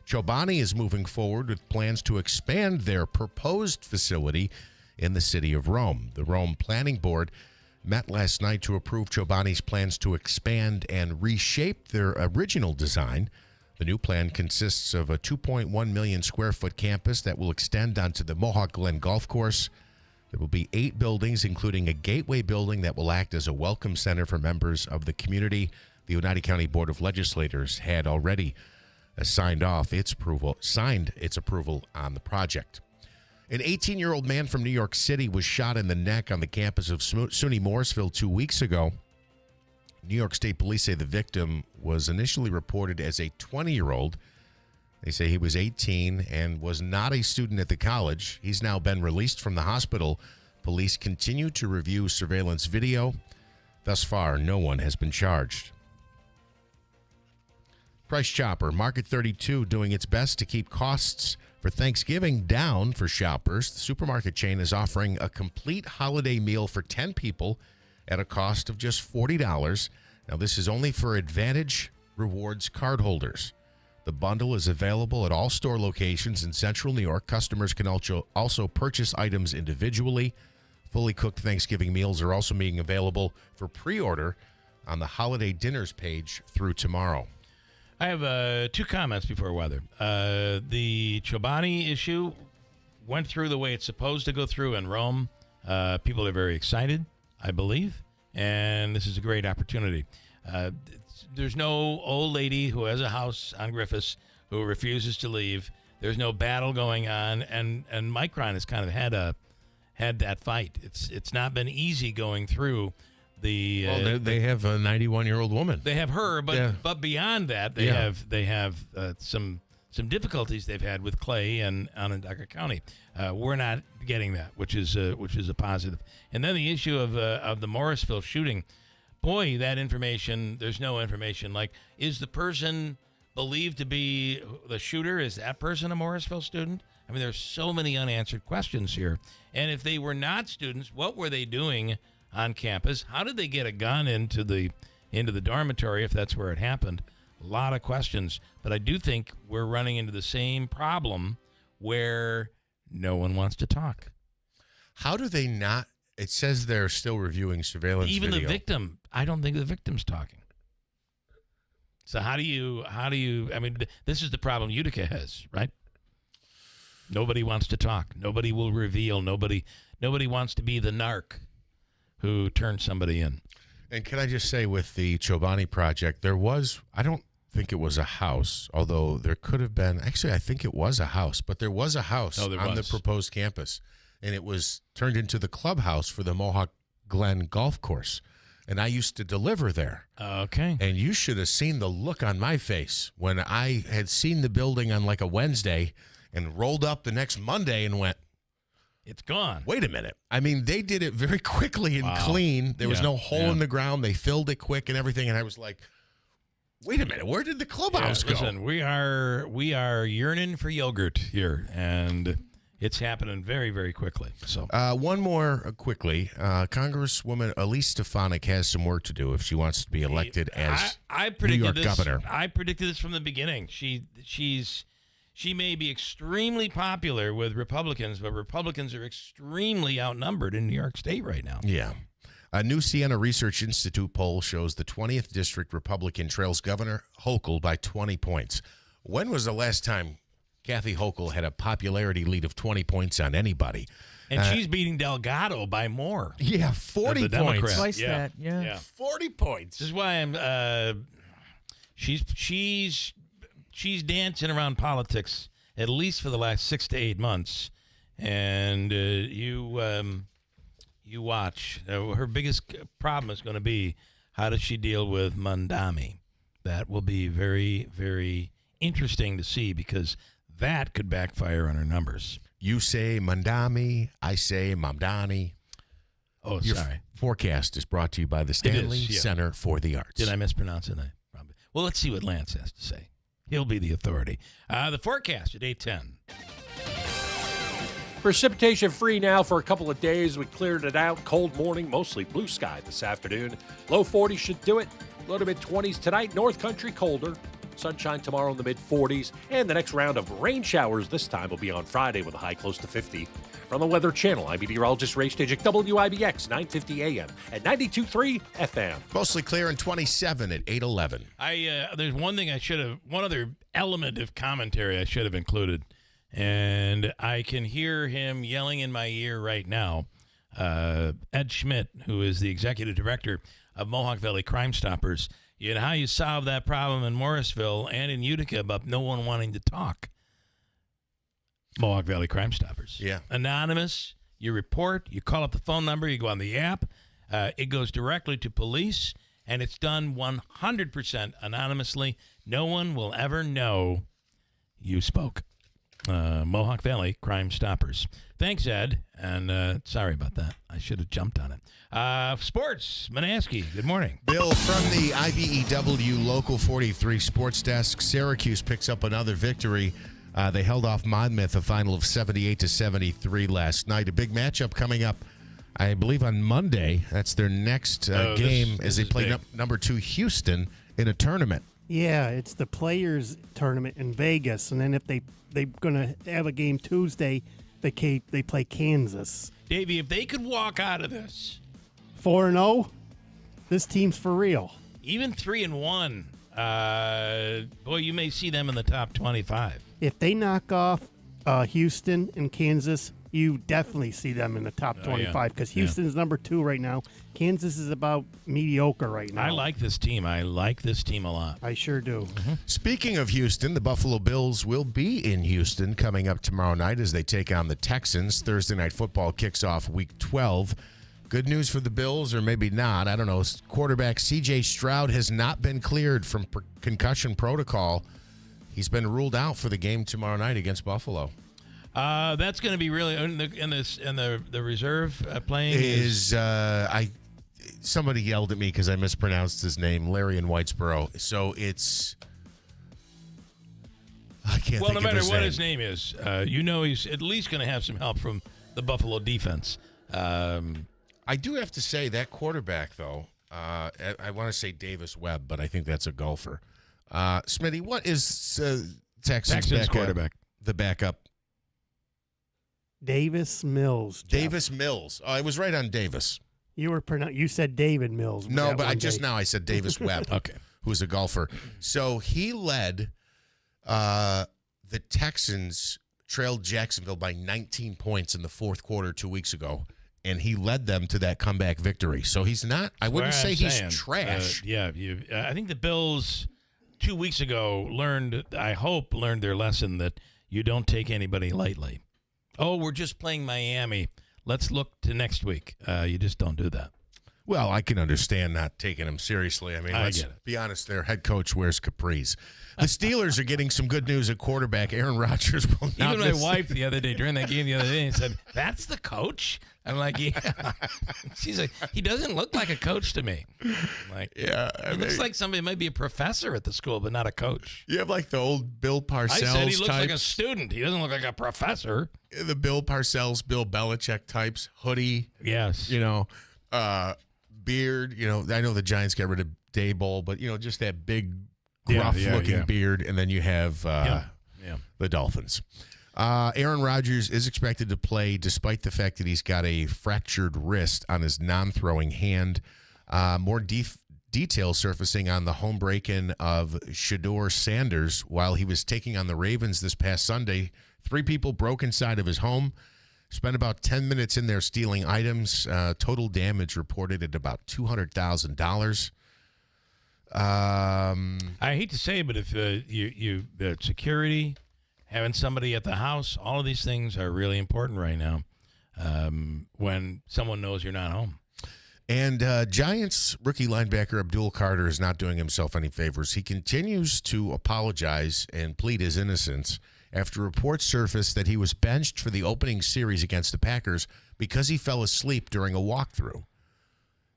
Chobani is moving forward with plans to expand their proposed facility in the city of Rome. The Rome Planning Board met last night to approve Chobani's plans to expand and reshape their original design. The new plan consists of a 2.1 million square foot campus that will extend onto the Mohawk Glen Golf Course. There will be 8 buildings, including a gateway building that will act as a welcome center for members of the community. The Oneida County Board of Legislators had already signed its approval on the project. An 18-year-old man from New York City was shot in the neck on the campus of SUNY Morrisville 2 weeks ago. New York State Police say the victim was initially reported as a 20-year-old. They say he was 18 and was not a student at the college. He's now been released from the hospital. Police continue to review surveillance video. Thus far, no one has been charged. Price Chopper, Market 32, doing its best to keep costs for Thanksgiving down for shoppers. The supermarket chain is offering a complete holiday meal for 10 people at a cost of just $40. Now, this is only for Advantage Rewards cardholders. The bundle is available at all store locations in Central New York. Customers can also purchase items individually. Fully cooked Thanksgiving meals are also being available for pre-order on the holiday dinners page through tomorrow. I have 2 comments before weather. The Chobani issue went through the way it's supposed to go through in Rome. People are very excited, I believe, and this is a great opportunity. There's no old lady who has a house on Griffiths who refuses to leave. There's no battle going on, and Micron has kind of had that fight. It's not been easy going through. They have a 91-year-old woman. They have her, but beyond that, they have some difficulties they've had with Clay and Onondaga County. We're not getting that, which is a positive. And then the issue of the Morrisville shooting. Boy, that information. There's no information. Like, is the person believed to be the shooter? Is that person a Morrisville student? I mean, there's so many unanswered questions here. And if they were not students, what were they doing on campus? How did they get a gun into the dormitory if that's where it happened? A lot of questions. But I do think we're running into the same problem where no one wants to talk. How do they not? It says they're still reviewing surveillance Even video. the victim. I don't think the victim's talking. So how do you, I mean, this is the problem Utica has, right? Nobody wants to talk. Nobody will reveal. Nobody wants to be the narc who turned somebody in. And can I just say, with the Chobani project, there was, I don't think it was a house, although there could have been, actually I think it was a house, but there was a house on the proposed campus, and it was turned into the clubhouse for the Mohawk Glen Golf Course. And I used to deliver there. Okay. And you should have seen the look on my face when I had seen the building on like a Wednesday and rolled up the next Monday and went, it's gone. Wait a minute. I mean, they did it very quickly and clean. There was no hole in the ground. They filled it quick and everything. And I was like, wait a minute. Where did the clubhouse go? Listen, we are yearning for yogurt here, and it's happening very, very quickly. So one more quickly. Congresswoman Elise Stefanik has some work to do if she wants to be elected as New York governor. I predicted this from the beginning. She may be extremely popular with Republicans, but Republicans are extremely outnumbered in New York State right now. Yeah. A new Siena Research Institute poll shows the 20th District Republican trails Governor Hochul by 20 points. When was the last time Kathy Hochul had a popularity lead of 20 points on anybody? And she's beating Delgado by more. Yeah, 40 points. Twice that, yeah. 40 points. This is why I'm she's dancing around politics at least for the last 6 to 8 months, and you watch. Her biggest problem is going to be how does she deal with Mandami. That will be very, very interesting to see because that could backfire on her numbers. You say Mandami, I say Mamdani. Oh, Your sorry. Forecast is brought to you by the Stanley Center for the Arts. Did I mispronounce it? Probably. Well, let's see what Lance has to say. He'll be the authority. The forecast at 8:10. Precipitation free now for a couple of days. We cleared it out. Cold morning, mostly blue sky this afternoon. Low 40s should do it. Low to mid 20s tonight. North Country colder. Sunshine tomorrow in the mid-40s. And the next round of rain showers this time will be on Friday with a high close to 50. From the Weather Channel, I'm meteorologist Ray Stajic, WIBX 950 AM at 92.3 FM. Mostly clear and 27 at 8:11. There's one other element of commentary I should have included, and I can hear him yelling in my ear right now. Ed Schmidt, who is the executive director of Mohawk Valley Crime Stoppers, you know how you solve that problem in Morrisville and in Utica about no one wanting to talk. Mohawk Valley Crime Stoppers. Yeah. Anonymous, you report, you call up the phone number, you go on the app, it goes directly to police, and it's done 100% anonymously. No one will ever know you spoke. Mohawk Valley Crime Stoppers. Thanks, Ed, and sorry about that. I should have jumped on it. Sports, Manaski, good morning. Bill, from the IBEW Local 43 Sports Desk, Syracuse picks up another victory. They held off Monmouth a final of 78-73 last night. A big matchup coming up, I believe, on Monday. That's their next game as they play number 2 Houston in a tournament. Yeah, it's the Players Tournament in Vegas, and then if they're going to have a game Tuesday, they play Kansas. Davey, if they could walk out of this 4-0, this team's for real. Even 3-1, boy, you may see them in the top 25. If they knock off Houston and Kansas, you definitely see them in the top 25 because Houston's number 2 right now. Kansas is about mediocre right now. I like this team. I like this team a lot. I sure do. Mm-hmm. Speaking of Houston, the Buffalo Bills will be in Houston coming up tomorrow night as they take on the Texans. Thursday Night Football kicks off Week 12. Good news for the Bills, or maybe not. I don't know. Quarterback C.J. Stroud has not been cleared from concussion protocol. He's been ruled out for the game tomorrow night against Buffalo. That's going to be really in the reserve playing. Somebody yelled at me because I mispronounced his name, Larry in Whitesboro. So it's I can't. Well, think no of matter his what name. his name is, he's at least going to have some help from the Buffalo defense. I do have to say that quarterback though. I want to say Davis Webb, but I think that's a golfer. Smitty, what is Texans quarterback? The backup. Davis Mills. Jeff. Davis Mills. Oh, I was right on Davis. You said David Mills. No, but I said Davis Webb. Okay. Who's a golfer. So he led the Texans trailed Jacksonville by 19 points in the fourth quarter 2 weeks ago, and he led them to that comeback victory. So he's not – I wouldn't say he's trash. I think the Bills 2 weeks ago learned their lesson that you don't take anybody lightly. Oh, we're just playing Miami. Let's look to next week. You just don't do that. Well, I can understand not taking him seriously. I mean, let's get it. be honest, their head coach wears capris. The Steelers are getting some good news at quarterback. Aaron Rodgers will not Even miss. my wife the other day, during that game the other day, said, "That's the coach?" I'm like, "Yeah." She's like, "He doesn't look like a coach to me." I'm like, yeah, he looks like somebody might be a professor at the school, but not a coach. You have like the old Bill Parcells I said he looks like a types. student. He doesn't look like a professor. The Bill Parcells, Bill Belichick types, hoodie. Yes. Beard. I know the Giants got rid of Daboll, but, just that big, gruff-looking beard. And then you have the Dolphins. Aaron Rodgers is expected to play despite the fact that he's got a fractured wrist on his non-throwing hand. More details surfacing on the home break-in of Shedeur Sanders while he was taking on the Ravens this past Sunday. 3 people broke inside of his home, spent about 10 minutes in there stealing items. Total damage reported at about $200,000. I hate to say it, but if the security, having somebody at the house, all of these things are really important right now when someone knows you're not home. And Giants rookie linebacker Abdul Carter is not doing himself any favors. He continues to apologize and plead his innocence after reports surfaced that he was benched for the opening series against the Packers because he fell asleep during a walkthrough.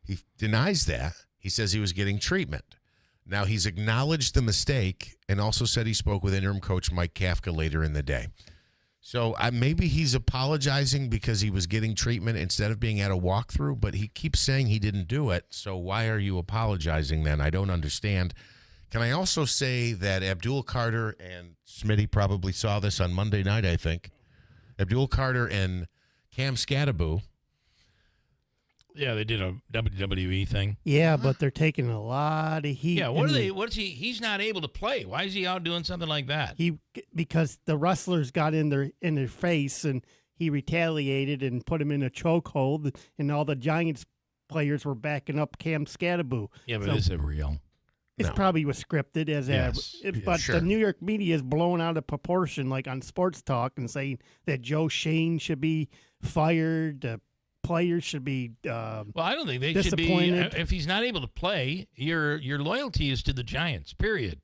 He denies that. He says he was getting treatment. Now, he's acknowledged the mistake and also said he spoke with interim coach Mike Kafka later in the day. So maybe he's apologizing because he was getting treatment instead of being at a walkthrough, but he keeps saying he didn't do it. So why are you apologizing then? I don't understand. Can I also say that Abdul Carter and Smitty probably saw this on Monday night, I think. Abdul Carter and Cam Scatterbo. Yeah, they did a WWE thing. Yeah, but they're taking a lot of heat. Yeah, what's he? He's not able to play. Why is he out doing something like that? Because the wrestlers got in their face and he retaliated and put him in a chokehold, and all the Giants players were backing up Cam Scatterbo. Yeah, but is it real? It's probably was scripted but sure. The New York media is blown out of proportion, like on Sports Talk, and saying that Joe Shane should be fired. Players should be well, I don't think they should be. If he's not able to play, your loyalty is to the Giants, period.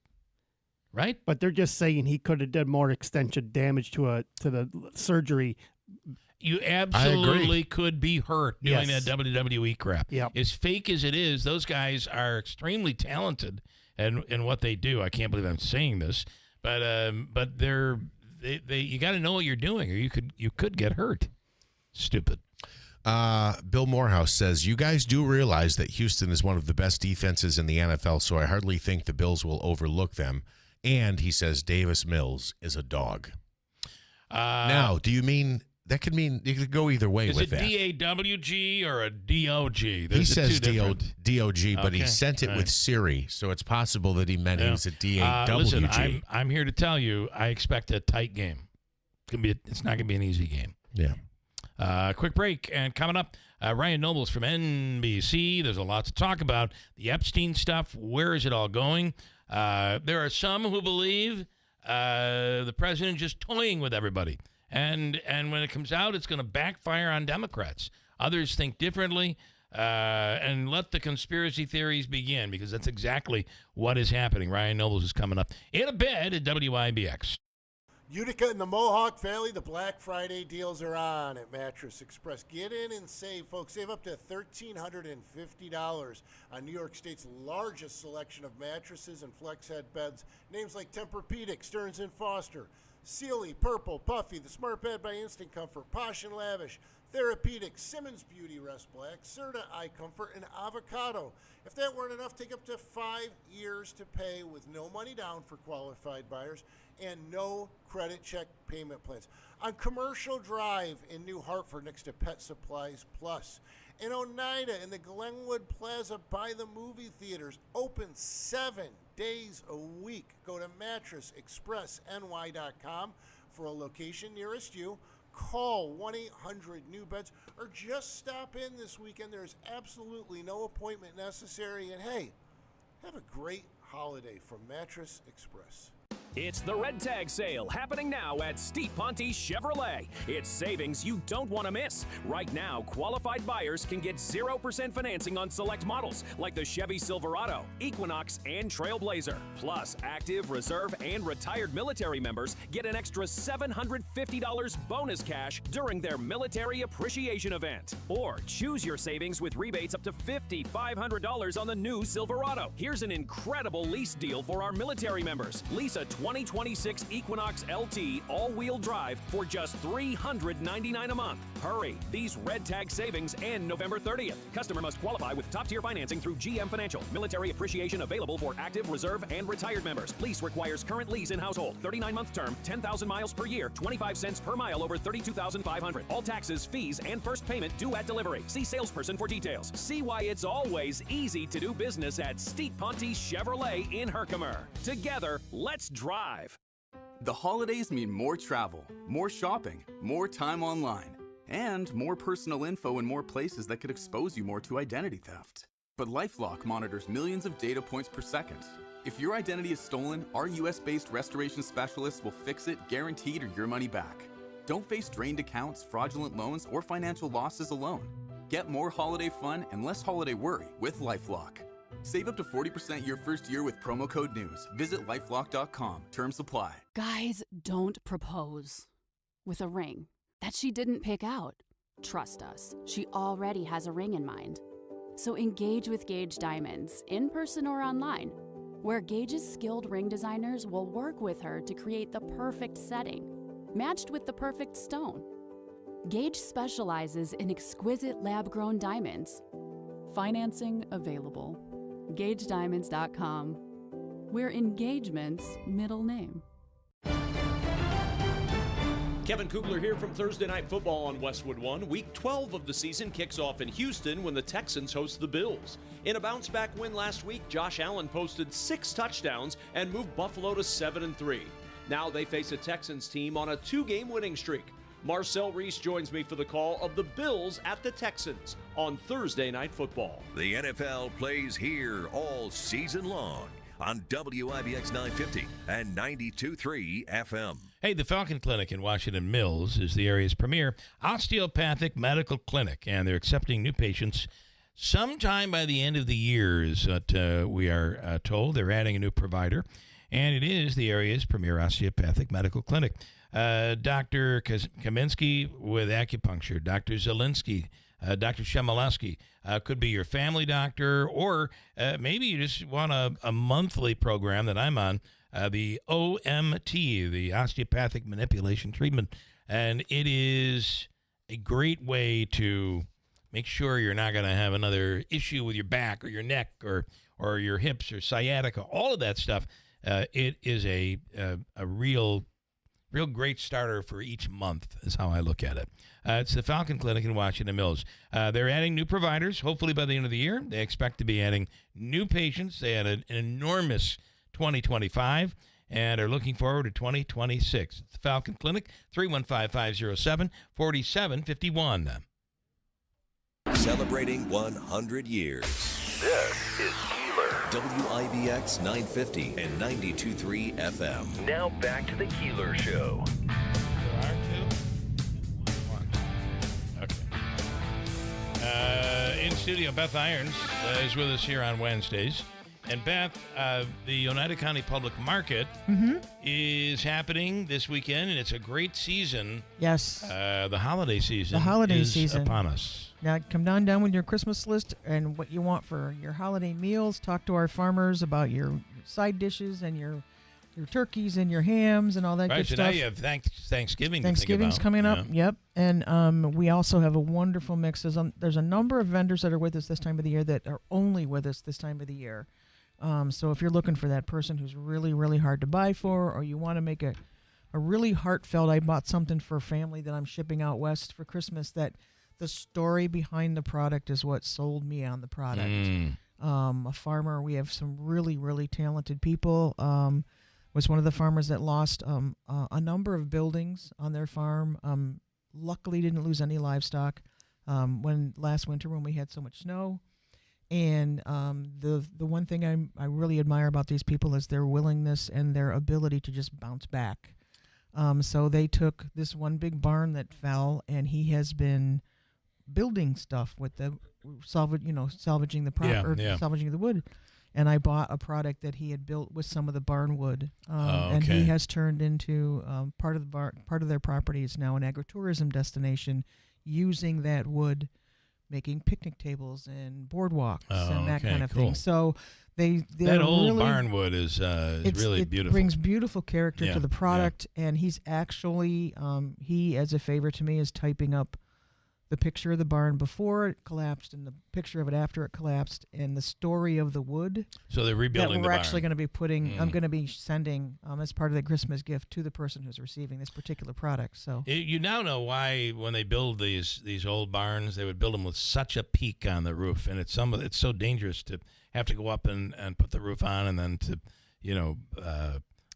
Right? But they're just saying he could have done more extension damage to the surgery. You absolutely could be hurt doing that WWE crap. Yep. As fake as it is, those guys are extremely talented in what they do. I can't believe I'm saying this, but you got to know what you're doing, or you could get hurt. Stupid. Bill Morehouse says, you guys do realize that Houston is one of the best defenses in the NFL, so I hardly think the Bills will overlook them. And he says Davis Mills is a dog. Now, do you mean that could mean you could go either way with that? Is it DAWG or a DOG? He says DOG, but he sent it with Siri, so it's possible that he meant it was a DAWG. Listen, I'm here to tell you, I expect a tight game. It's not going to be an easy game. Yeah. Quick break, and coming up, Ryan Nobles from NBC. There's a lot to talk about. The Epstein stuff, where is it all going? There are some who believe the president just toying with everybody. And when it comes out, it's going to backfire on Democrats. Others think differently, and let the conspiracy theories begin, because that's exactly what is happening. Ryan Nobles is coming up in a bed at WIBX. Utica and the Mohawk Valley, the Black Friday deals are on at Mattress Express. Get in and save, folks. Save up to $1,350 on New York State's largest selection of mattresses and flex head beds. Names like Tempur-Pedic, Stearns & Foster, Sealy, Purple, Puffy, the Smart Bed by Instant Comfort, Posh and Lavish, Therapeutic, Simmons Beauty Rest Black, Serta Eye Comfort, and Avocado. If that weren't enough, take up to 5 years to pay with no money down for qualified buyers and no credit check payment plans. On Commercial Drive in New Hartford next to Pet Supplies Plus. In Oneida in the Glenwood Plaza by the movie theaters, open 7 days a week. Go to mattressexpressny.com for a location nearest you. Call 1-800-NEW-BEDS or just stop in this weekend. There's absolutely no appointment necessary. And hey, have a great holiday from Mattress Express. It's the Red Tag Sale happening now at Steve Ponte Chevrolet. It's savings you don't want to miss. Right now, qualified buyers can get 0% financing on select models like the Chevy Silverado, Equinox, and Trailblazer. Plus, active, reserve, and retired military members get an extra $750 bonus cash during their military appreciation event. Or choose your savings with rebates up to $5,500 on the new Silverado. Here's an incredible lease deal for our military members. Lease a 2026 Equinox LT all-wheel drive for just $399 a month. Hurry! These Red Tag savings end November 30th. Customer must qualify with top-tier financing through GM Financial. Military appreciation available for active, reserve, and retired members. Lease requires current lease in household. 39-month term, 10,000 miles per year, 25 cents per mile over 32,500. All taxes, fees, and first payment due at delivery. See salesperson for details. See why it's always easy to do business at Steve Ponte Chevrolet in Herkimer. Together, let's drive. The holidays mean more travel, more shopping, more time online, and more personal info in more places that could expose you more to identity theft. But LifeLock monitors millions of data points per second. If your identity is stolen, our US-based restoration specialists will fix it, guaranteed, or your money back. Don't face drained accounts, fraudulent loans, or financial losses alone. Get more holiday fun and less holiday worry with LifeLock. Save up to 40% your first year with promo code NEWS. Visit lifelock.com. Terms apply. Guys, don't propose with a ring that she didn't pick out. Trust us, she already has a ring in mind. So engage with Gage Diamonds, in person or online, where Gage's skilled ring designers will work with her to create the perfect setting, matched with the perfect stone. Gage specializes in exquisite lab-grown diamonds. Financing available. GageDiamonds.com. We're Engagement's middle name. Kevin Kugler here from Thursday Night Football on Westwood One. Week 12 of the season kicks off in Houston when the Texans host the Bills. In a bounce-back win last week, Josh Allen posted 6 touchdowns and moved Buffalo to 7-3. Now they face a Texans team on a 2-game winning streak. Marcel Reese joins me for the call of the Bills at the Texans on Thursday Night Football. The NFL plays here all season long on WIBX 950 and 92.3 FM. Hey, the Falcon Clinic in Washington Mills is the area's premier osteopathic medical clinic, and they're accepting new patients sometime by the end of the year, is what we are told. They're adding a new provider, and it is the area's premier osteopathic medical clinic. Dr. Kaminsky with acupuncture, Dr. Zielinski, Dr. Shemaleski could be your family doctor, or maybe you just want a monthly program that I'm on, the OMT, the Osteopathic Manipulation Treatment. And it is a great way to make sure you're not going to have another issue with your back or your neck or your hips or sciatica, all of that stuff. It is a real great starter for each month is how I look at it. It's the Falcon Clinic in Washington Mills. They're adding new providers, hopefully by the end of the year. They expect to be adding new patients. They had an enormous 2025 and are looking forward to 2026. It's the Falcon Clinic, 315-507-4751. Celebrating 100 years. This is Keeler. WIBX 950 and 92.3 FM. Now back to the Keeler Show. In studio, Beth Irons is with us here on Wednesdays. And Beth, the Oneida County Public Market is happening this weekend, and it's a great season. Yes. The holiday season is upon us. Now, come down with your Christmas list and what you want for your holiday meals. Talk to our farmers about your side dishes and your turkeys and your hams and all that good so stuff. Now you have Thanksgiving Thanksgiving's to think about. coming up, yep. And we also have a wonderful mix. There's a number of vendors that are with us this time of the year that are only with us this time of the year. So if you're looking for that person who's really, really hard to buy for, or you want to make a really heartfelt, I bought something for a family that I'm shipping out west for Christmas, that the story behind the product is what sold me on the product. A farmer, we have some really, really talented people. Was one of the farmers that lost a number of buildings on their farm. Luckily didn't lose any livestock last winter when we had so much snow. And the one thing I really admire about these people is their willingness and their ability to just bounce back. So they took this one big barn that fell, and he has been building stuff with the salvaging the wood. And I bought a product that he had built with some of the barn wood, and he has turned into part of their property is now an agritourism destination, using that wood, making picnic tables and boardwalks and that kind of thing. So that old barnwood is really beautiful. It brings beautiful character to the product, and he's actually he, as a favor to me, is typing up the picture of the barn before it collapsed and the picture of it after it collapsed and the story of the wood. So they're rebuilding the barn. We're actually going to be putting. I'm going to be sending as part of the Christmas gift to the person who's receiving this particular product. So you now know why when they build these old barns, they would build them with such a peak on the roof, and it's so dangerous to have to go up and put the roof on and then to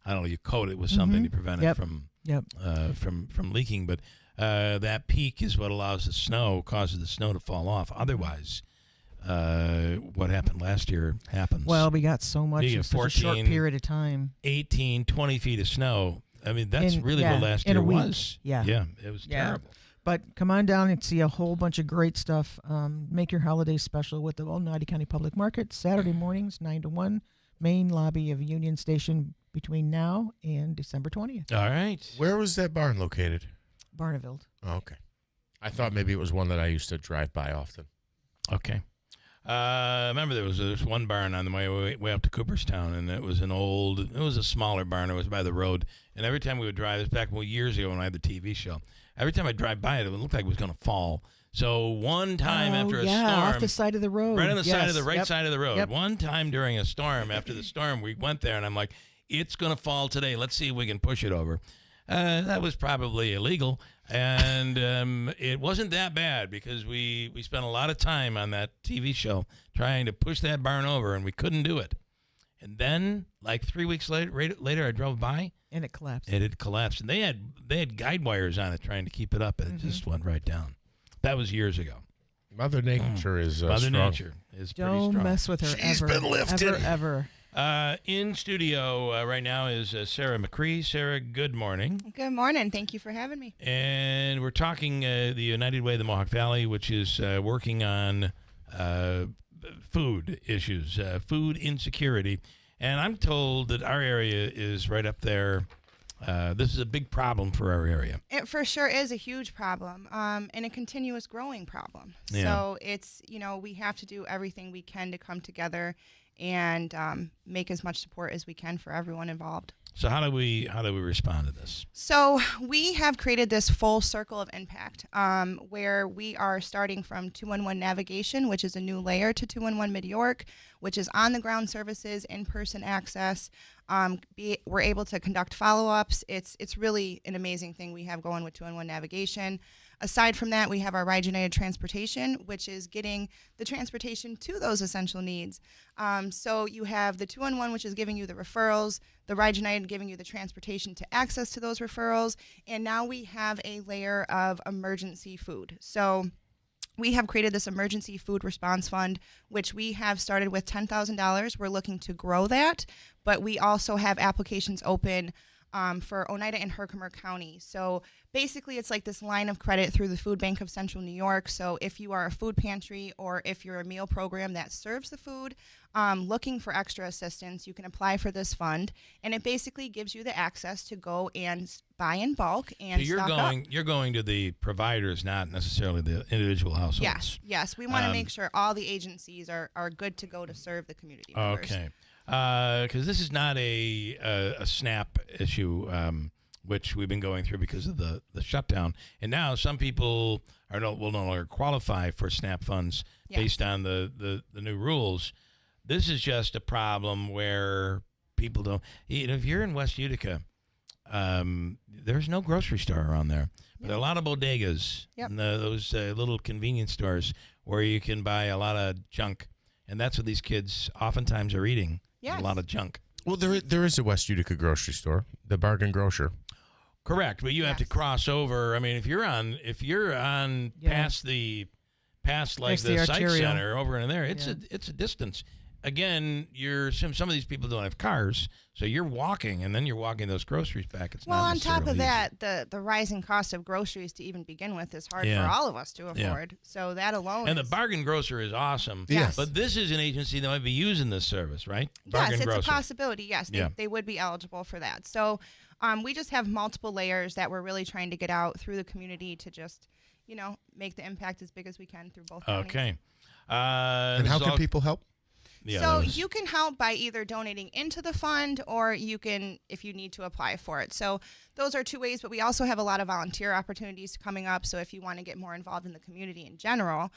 I don't know, you coat it with something to prevent it from leaking, but. That peak is what causes the snow to fall off. Otherwise, what happened last year happens. Well, we got so much in such a short period of time. 18, 20 feet of snow. I mean, that's what last year was. Yeah, it was terrible. But come on down and see a whole bunch of great stuff. Make your holiday special with the Oneida County Public Market, Saturday mornings, 9 to 1, main lobby of Union Station between now and December 20th. All right. Where was that barn located? Barneville. Oh, okay. I thought maybe it was one that I used to drive by often. Okay. Remember there was one barn on the way up to Cooperstown, and it was a smaller barn. It was by the road, and every time we would drive, this back years ago when I had the TV show, every time I drive by it, it looked like it was going to fall. So one time after a storm, off the side of the road, right on the side of the Yep. side of the road. Yep. One time during a storm, after the storm, we went there, and I'm like, it's going to fall today. Let's see if we can push it over. That was probably illegal, and it wasn't that bad because we spent a lot of time on that TV show trying to push that barn over, and we couldn't do it. And then, like 3 weeks later, I drove by, and it collapsed. It had collapsed, and they had guide wires on it trying to keep it up, and it just went right down. That was years ago. Mother Nature is Mother strong. Nature is pretty strong. Don't mess with her She's ever. been lifted. Ever. In studio right now is Sarah McCree. Sarah, good morning. Good morning. Thank you for having me. And we're talking the United Way of the Mohawk Valley, which is working on food issues, food insecurity. And I'm told that our area is right up there. This is a big problem for our area. It for sure is a huge problem, and a continuous growing problem. Yeah. So it's, we have to do everything we can to come together and make as much support as we can for everyone involved. So how do we respond to this? So we have created this full circle of impact where we are starting from 211 navigation, which is a new layer to 211 Mid-York, which is on-the-ground services, in-person access. We're able to conduct follow-ups. It's really an amazing thing we have going with 211 navigation. Aside from that, we have our Ride United Transportation, which is getting the transportation to those essential needs. So you have the 211, which is giving you the referrals, the Ride United giving you the transportation to access to those referrals, and now we have a layer of emergency food. So we have created this emergency food response fund, which we have started with $10,000. We're looking to grow that, but we also have applications open for Oneida and Herkimer County. So basically it's like this line of credit through the Food Bank of Central New York. So if you are a food pantry or if you're a meal program that serves the food, looking for extra assistance, you can apply for this fund, and it basically gives you the access to go and buy in bulk and So stock up. you're going to the providers, not necessarily the individual households. Yes. We want to make sure all the agencies are good to go to serve the community members. Okay. Because this is not a SNAP issue, which we've been going through because of the shutdown. And now some people will no longer qualify for SNAP funds based on the new rules. This is just a problem where people don't. If you're in West Utica, there's no grocery store around there. But there are a lot of bodegas and those little convenience stores where you can buy a lot of junk. And that's what these kids oftentimes are eating. Yes. A lot of junk. Well, there is a West Utica grocery store, the Bargain Grocer. Correct, but you have to cross over. I mean, if you're on past the psych arterial. center over in there, it's a distance. Again, some of these people don't have cars, so you're walking, and then you're walking those groceries back. It's Well, not on top of necessarily that, the rising cost of groceries to even begin with is hard Yeah. for all of us to Yeah. afford. So that alone And is, the Bargain Grocer is awesome. Yes. But this is an agency that might be using this service, right? yes, Bargain it's Grocer. a possibility. Yes, Yeah. they would be eligible for that. So we just have multiple layers that we're really trying to get out through the community to just, make the impact as big as we can through both counties. Okay. And how can people help? Yeah, So that was- you can help by either donating into the fund or you can, if you need to, apply for it. So those are two ways, but we also have a lot of volunteer opportunities coming up. So if you want to get more involved in the community in general,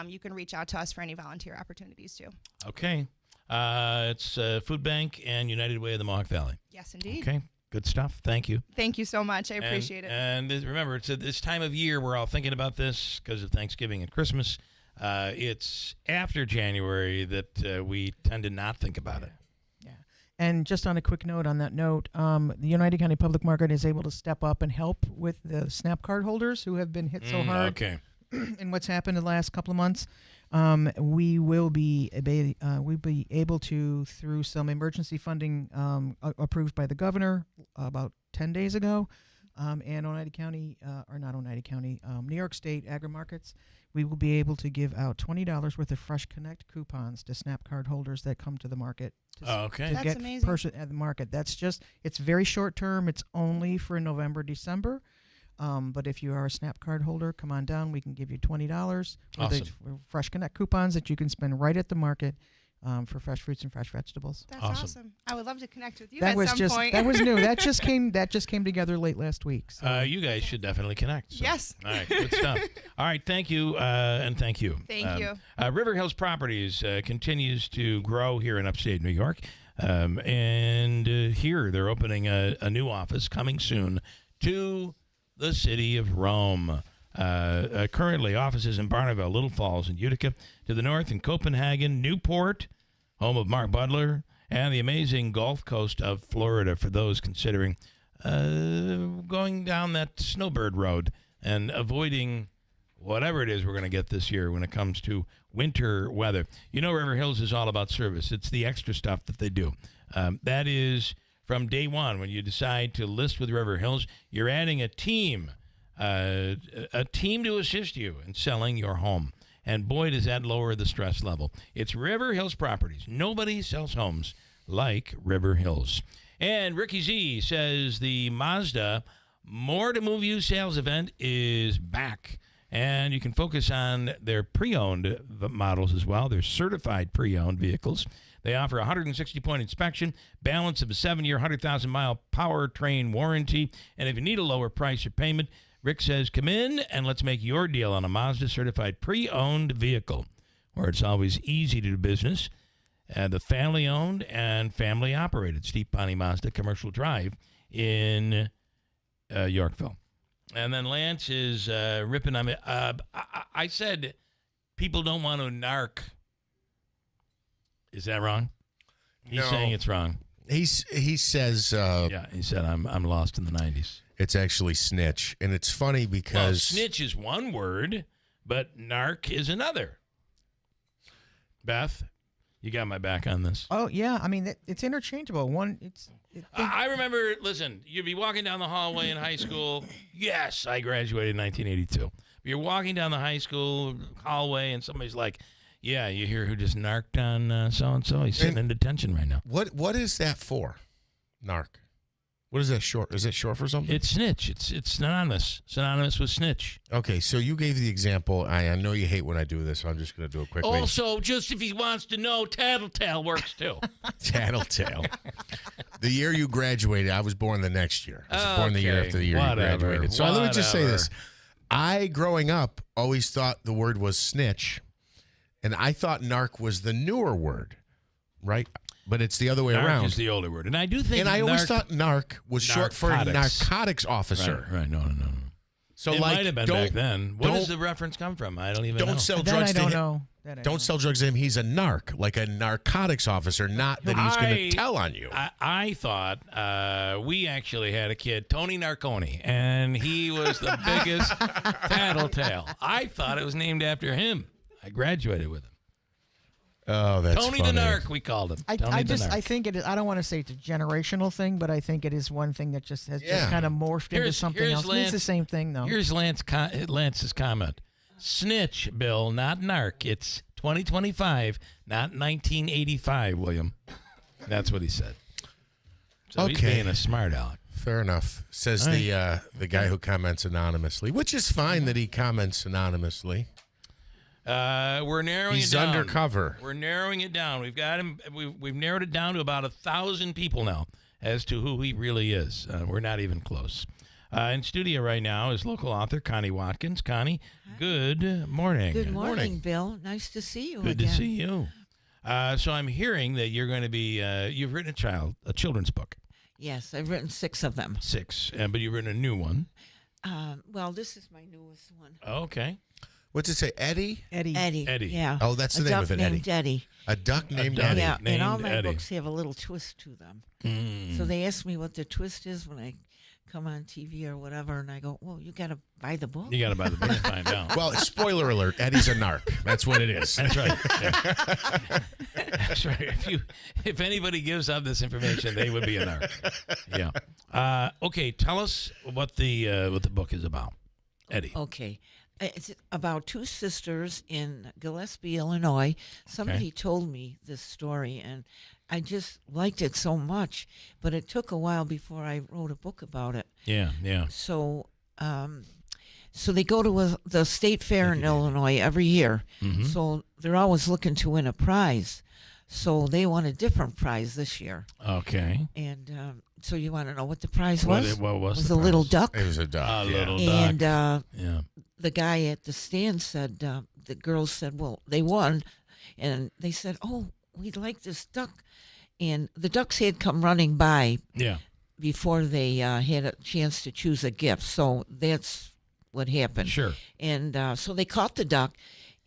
you can reach out to us for any volunteer opportunities too. Okay. It's Food Bank and United Way of the Mohawk Valley. Yes, indeed. Okay. Good stuff. Thank you. Thank you so much. I appreciate it. And remember, it's at this time of year we're all thinking about this because of Thanksgiving and Christmas. It's after January that we tend to not think about it. And just on a quick note on that note, the United County Public Market is able to step up and help with the SNAP card holders who have been hit so hard. Okay. And what's happened in the last couple of months. We will be able to, through some emergency funding approved by the governor about 10 days ago, and Oneida County, New York State Agri-Markets, we will be able to give out $20 worth of Fresh Connect coupons to SNAP card holders that come to the market. Okay. To That's get amazing. person at the market. It's very short term. It's only for November, December. But if you are a SNAP card holder, come on down. We can give you $20 worth Awesome. of Fresh Connect coupons that you can spend right at the market. for fresh fruits and fresh vegetables. That's awesome. I would love to connect with you That at was some just point. that was new. That just came together late last week. So. You guys should definitely connect. So. Yes. All right. Good stuff. All right. Thank you. And thank you. Thank you. River Hills Properties continues to grow here in upstate New York. And here they're opening a new office coming soon to the city of Rome. Currently, offices in Barneville, Little Falls, and Utica. To the north in Copenhagen, Newport, home of Mark Butler, and the amazing Gulf Coast of Florida for those considering going down that snowbird road and avoiding whatever it is we're going to get this year when it comes to winter weather. You know, River Hills is all about service. It's the extra stuff that they do. That is from day one. When you decide to list with River Hills, you're adding a team to assist you in selling your home. And boy, does that lower the stress level. It's River Hills Properties. Nobody sells homes like River Hills. And Ricky Z says the Mazda More to Move You sales event is back. And you can focus on their pre-owned models as well. They're certified pre-owned vehicles. They offer a 160-point inspection, balance of a 7-year, 100,000-mile powertrain warranty. And if you need a lower price or payment, Rick says, come in and let's make your deal on a Mazda certified pre-owned vehicle, where it's always easy to do business. The family-owned and family-operated Steve Bonnie Mazda Commercial Drive in Yorkville. And then Lance is ripping on me. I said people don't want to narc. Is that wrong? He's saying it's wrong. He says... yeah, he said I'm lost in the 90s. It's actually snitch. And it's funny because... Well, snitch is one word, but narc is another. Beth, you got my back on this. Oh, yeah. I mean, it's interchangeable. I remember, listen, you'd be walking down the hallway in high school. Yes, I graduated in 1982. You're walking down the high school hallway, and somebody's like, yeah, you hear who just narked on so-and-so? He's sitting in detention right now. What is that for? Narc. What is that short? Is it short for something? It's snitch. It's synonymous. Synonymous with snitch. Okay, so you gave the example. I know you hate when I do this, so I'm just going to do it quickly. Also, just if he wants to know, tattletale works too. Tattletale. The year you graduated, I was born the next year. I was born the year after the year you graduated. So let me just say this. I, growing up, always thought the word was snitch, and I thought narc was the newer word, right? But it's the other way around. Narc is the older word. And I do think... And I always thought narc was short for narcotics officer. Right. No. So it like, might have been back then. Where does the reference come from? I don't even know. Sell drugs to him. Don't sell drugs to him. He's a narc, like a narcotics officer, not that he's going to tell on you. I thought we actually had a kid, Tony Narconi, and he was the biggest tattletale. I thought it was named after him. I graduated with him. Oh, that's Tony funny. the Narc, we called him. I think it is. I don't want to say it's a generational thing, but I think it is one thing that just has just kind of morphed into something else. It's the same thing, though. Here's Lance's comment. Snitch, Bill, not narc. It's 2025, not 1985, William. That's what he said. So he's being a smart aleck. Fair enough. Says the guy who comments anonymously, which is fine that he comments anonymously. We're narrowing He's it down. undercover. We're narrowing it down. We've got him. We've narrowed it down to about 1,000 people now as to who he really is. We're not even close. In studio right now is local author Connie Watkins. Connie, good morning. Good morning, Bill. Nice to see you Good again. to see you. So I'm hearing that you're going to be. You've written a children's book. Yes, I've written 6 of them. 6, but you've written a new one. Well, this is my newest one. Okay. What's it say? Eddie? Eddie. Yeah. Oh, that's the name of it, Eddie. Eddie. A duck named Eddie. Yeah, and all my books have a little twist to them. So they ask me what the twist is when I come on TV or whatever, and I go, well, you got to buy the book. You got to buy the book to find out. Well, spoiler alert, Eddie's a narc. That's what it is. That's right. Yeah. That's right. If anybody gives up this information, they would be a narc. Yeah. Okay, tell us what the book is about, Eddie. Okay. It's about 2 sisters in Gillespie, Illinois. Somebody told me this story, and I just liked it so much. But it took a while before I wrote a book about it. Yeah. So, so they go to the state fair in Illinois every year. Mm-hmm. So they're always looking to win a prize. So they won a different prize this year. Okay. And so you want to know what the prize What was? it- what was It was the a little prize? duck. It was a duck. A little And duck. Yeah. the guy at the stand said, the girls said, well, they won. And they said, oh, we'd like this duck. And the ducks had come running by Yeah. before they had a chance to choose a gift. So that's what happened. Sure. And so they caught the duck.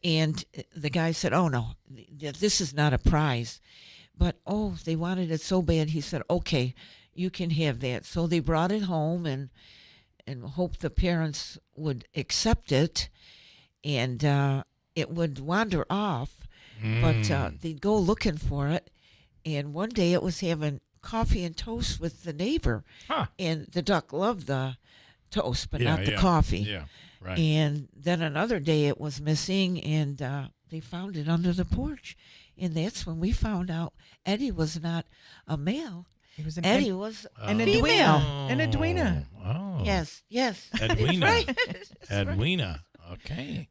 And the guy said, oh, no, this is not a prize. But, oh, they wanted it so bad. He said, okay, you can have that. So they brought it home and hoped the parents would accept it. And it would wander off. But they'd go looking for it. And one day it was having coffee and toast with the neighbor. Huh. And the duck loved the toast, but Yeah, not the yeah. coffee. Yeah, right. And then another day it was missing, and they found it under the porch. And that's when we found out Eddie was not a male. He was an Eddie was an female. Edwina. An Edwina. Oh. Yes. Edwina. That's right. Edwina. Okay.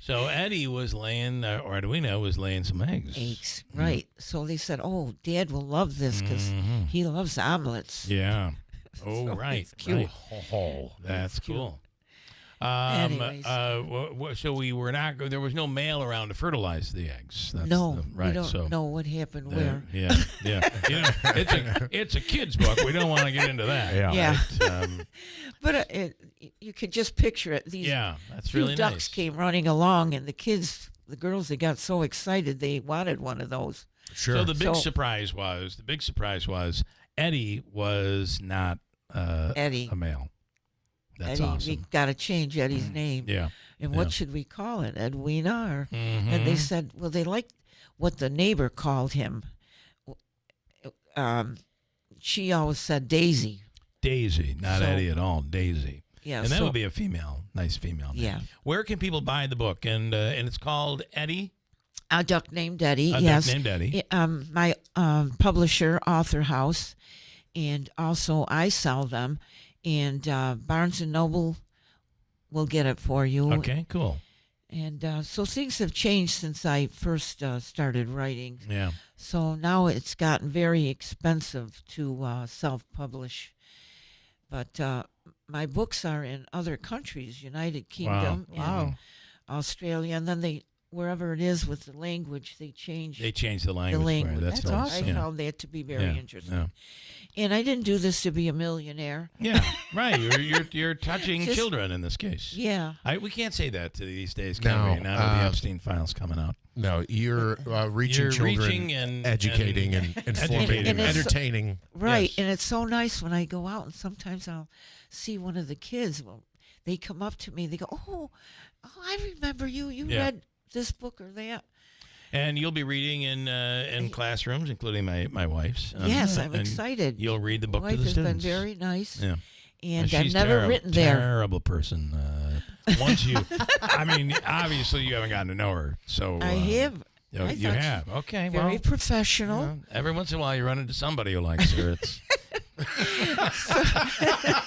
So Eddie was laying, or Edwina was laying some eggs. Eggs, right. So they said, oh, Dad will love this because he loves omelets. Yeah. Oh, So right. it's cute. Right. Oh, that's cute. cool. Anyways. So we were not. There was no male around to fertilize the eggs. That's No, right. we don't so know what happened where. Yeah, yeah. You know, it's a kid's book. We don't want to get into that. Yeah. But, But you could just picture it. These that's few really ducks nice. came running along, and the girls, they got so excited they wanted one of those. So the big surprise was Eddie was not Eddie. a male. That's Eddie, awesome. we got to change Eddie's name. Yeah. And Yeah. what should we call it? Edwina? Or, Mhm. And they said, well, they liked what the neighbor called him. She always said Daisy. Daisy, not So- Eddie at all. Daisy. Yeah, and that so- would be a nice female name. Yeah. Where can people buy the book? And it's called Eddie. A Duck Named Eddie, A yes. Duck Named Eddie. My publisher, Author House, and also I sell them. And Barnes & Noble will get it for you. Okay, cool. And so things have changed since I first started writing. Yeah. So now it's gotten very expensive to self-publish. But my books are in other countries, United Kingdom, and Australia, and then wherever it is with the language, they change. They change the language. Right. That's nice. awesome. Yeah. I found that to be very Yeah, interesting. yeah. And I didn't do this to be a millionaire. Yeah, right. You're touching Just- children in this case. Yeah. We can't say that these days, No, can we? Now with the Epstein files coming out. No, you're reaching You're children, reaching and educating and informing educating and them. entertaining. Right. Yes. And it's so nice when I go out and sometimes I'll see one of the kids. Well, they come up to me. They go, oh, I remember you. You Yeah. read this book or that. And you'll be reading in classrooms, including my wife's. Yes, I'm and excited. You'll read the book Wife to the has students. been very nice. Yeah. And she's I've never written there. Terrible person. Once you, I mean, obviously you haven't gotten to know her, so I have. You, I you thought have. she- Okay. Very well, professional. you know, every once in a while you run into somebody who likes her. It's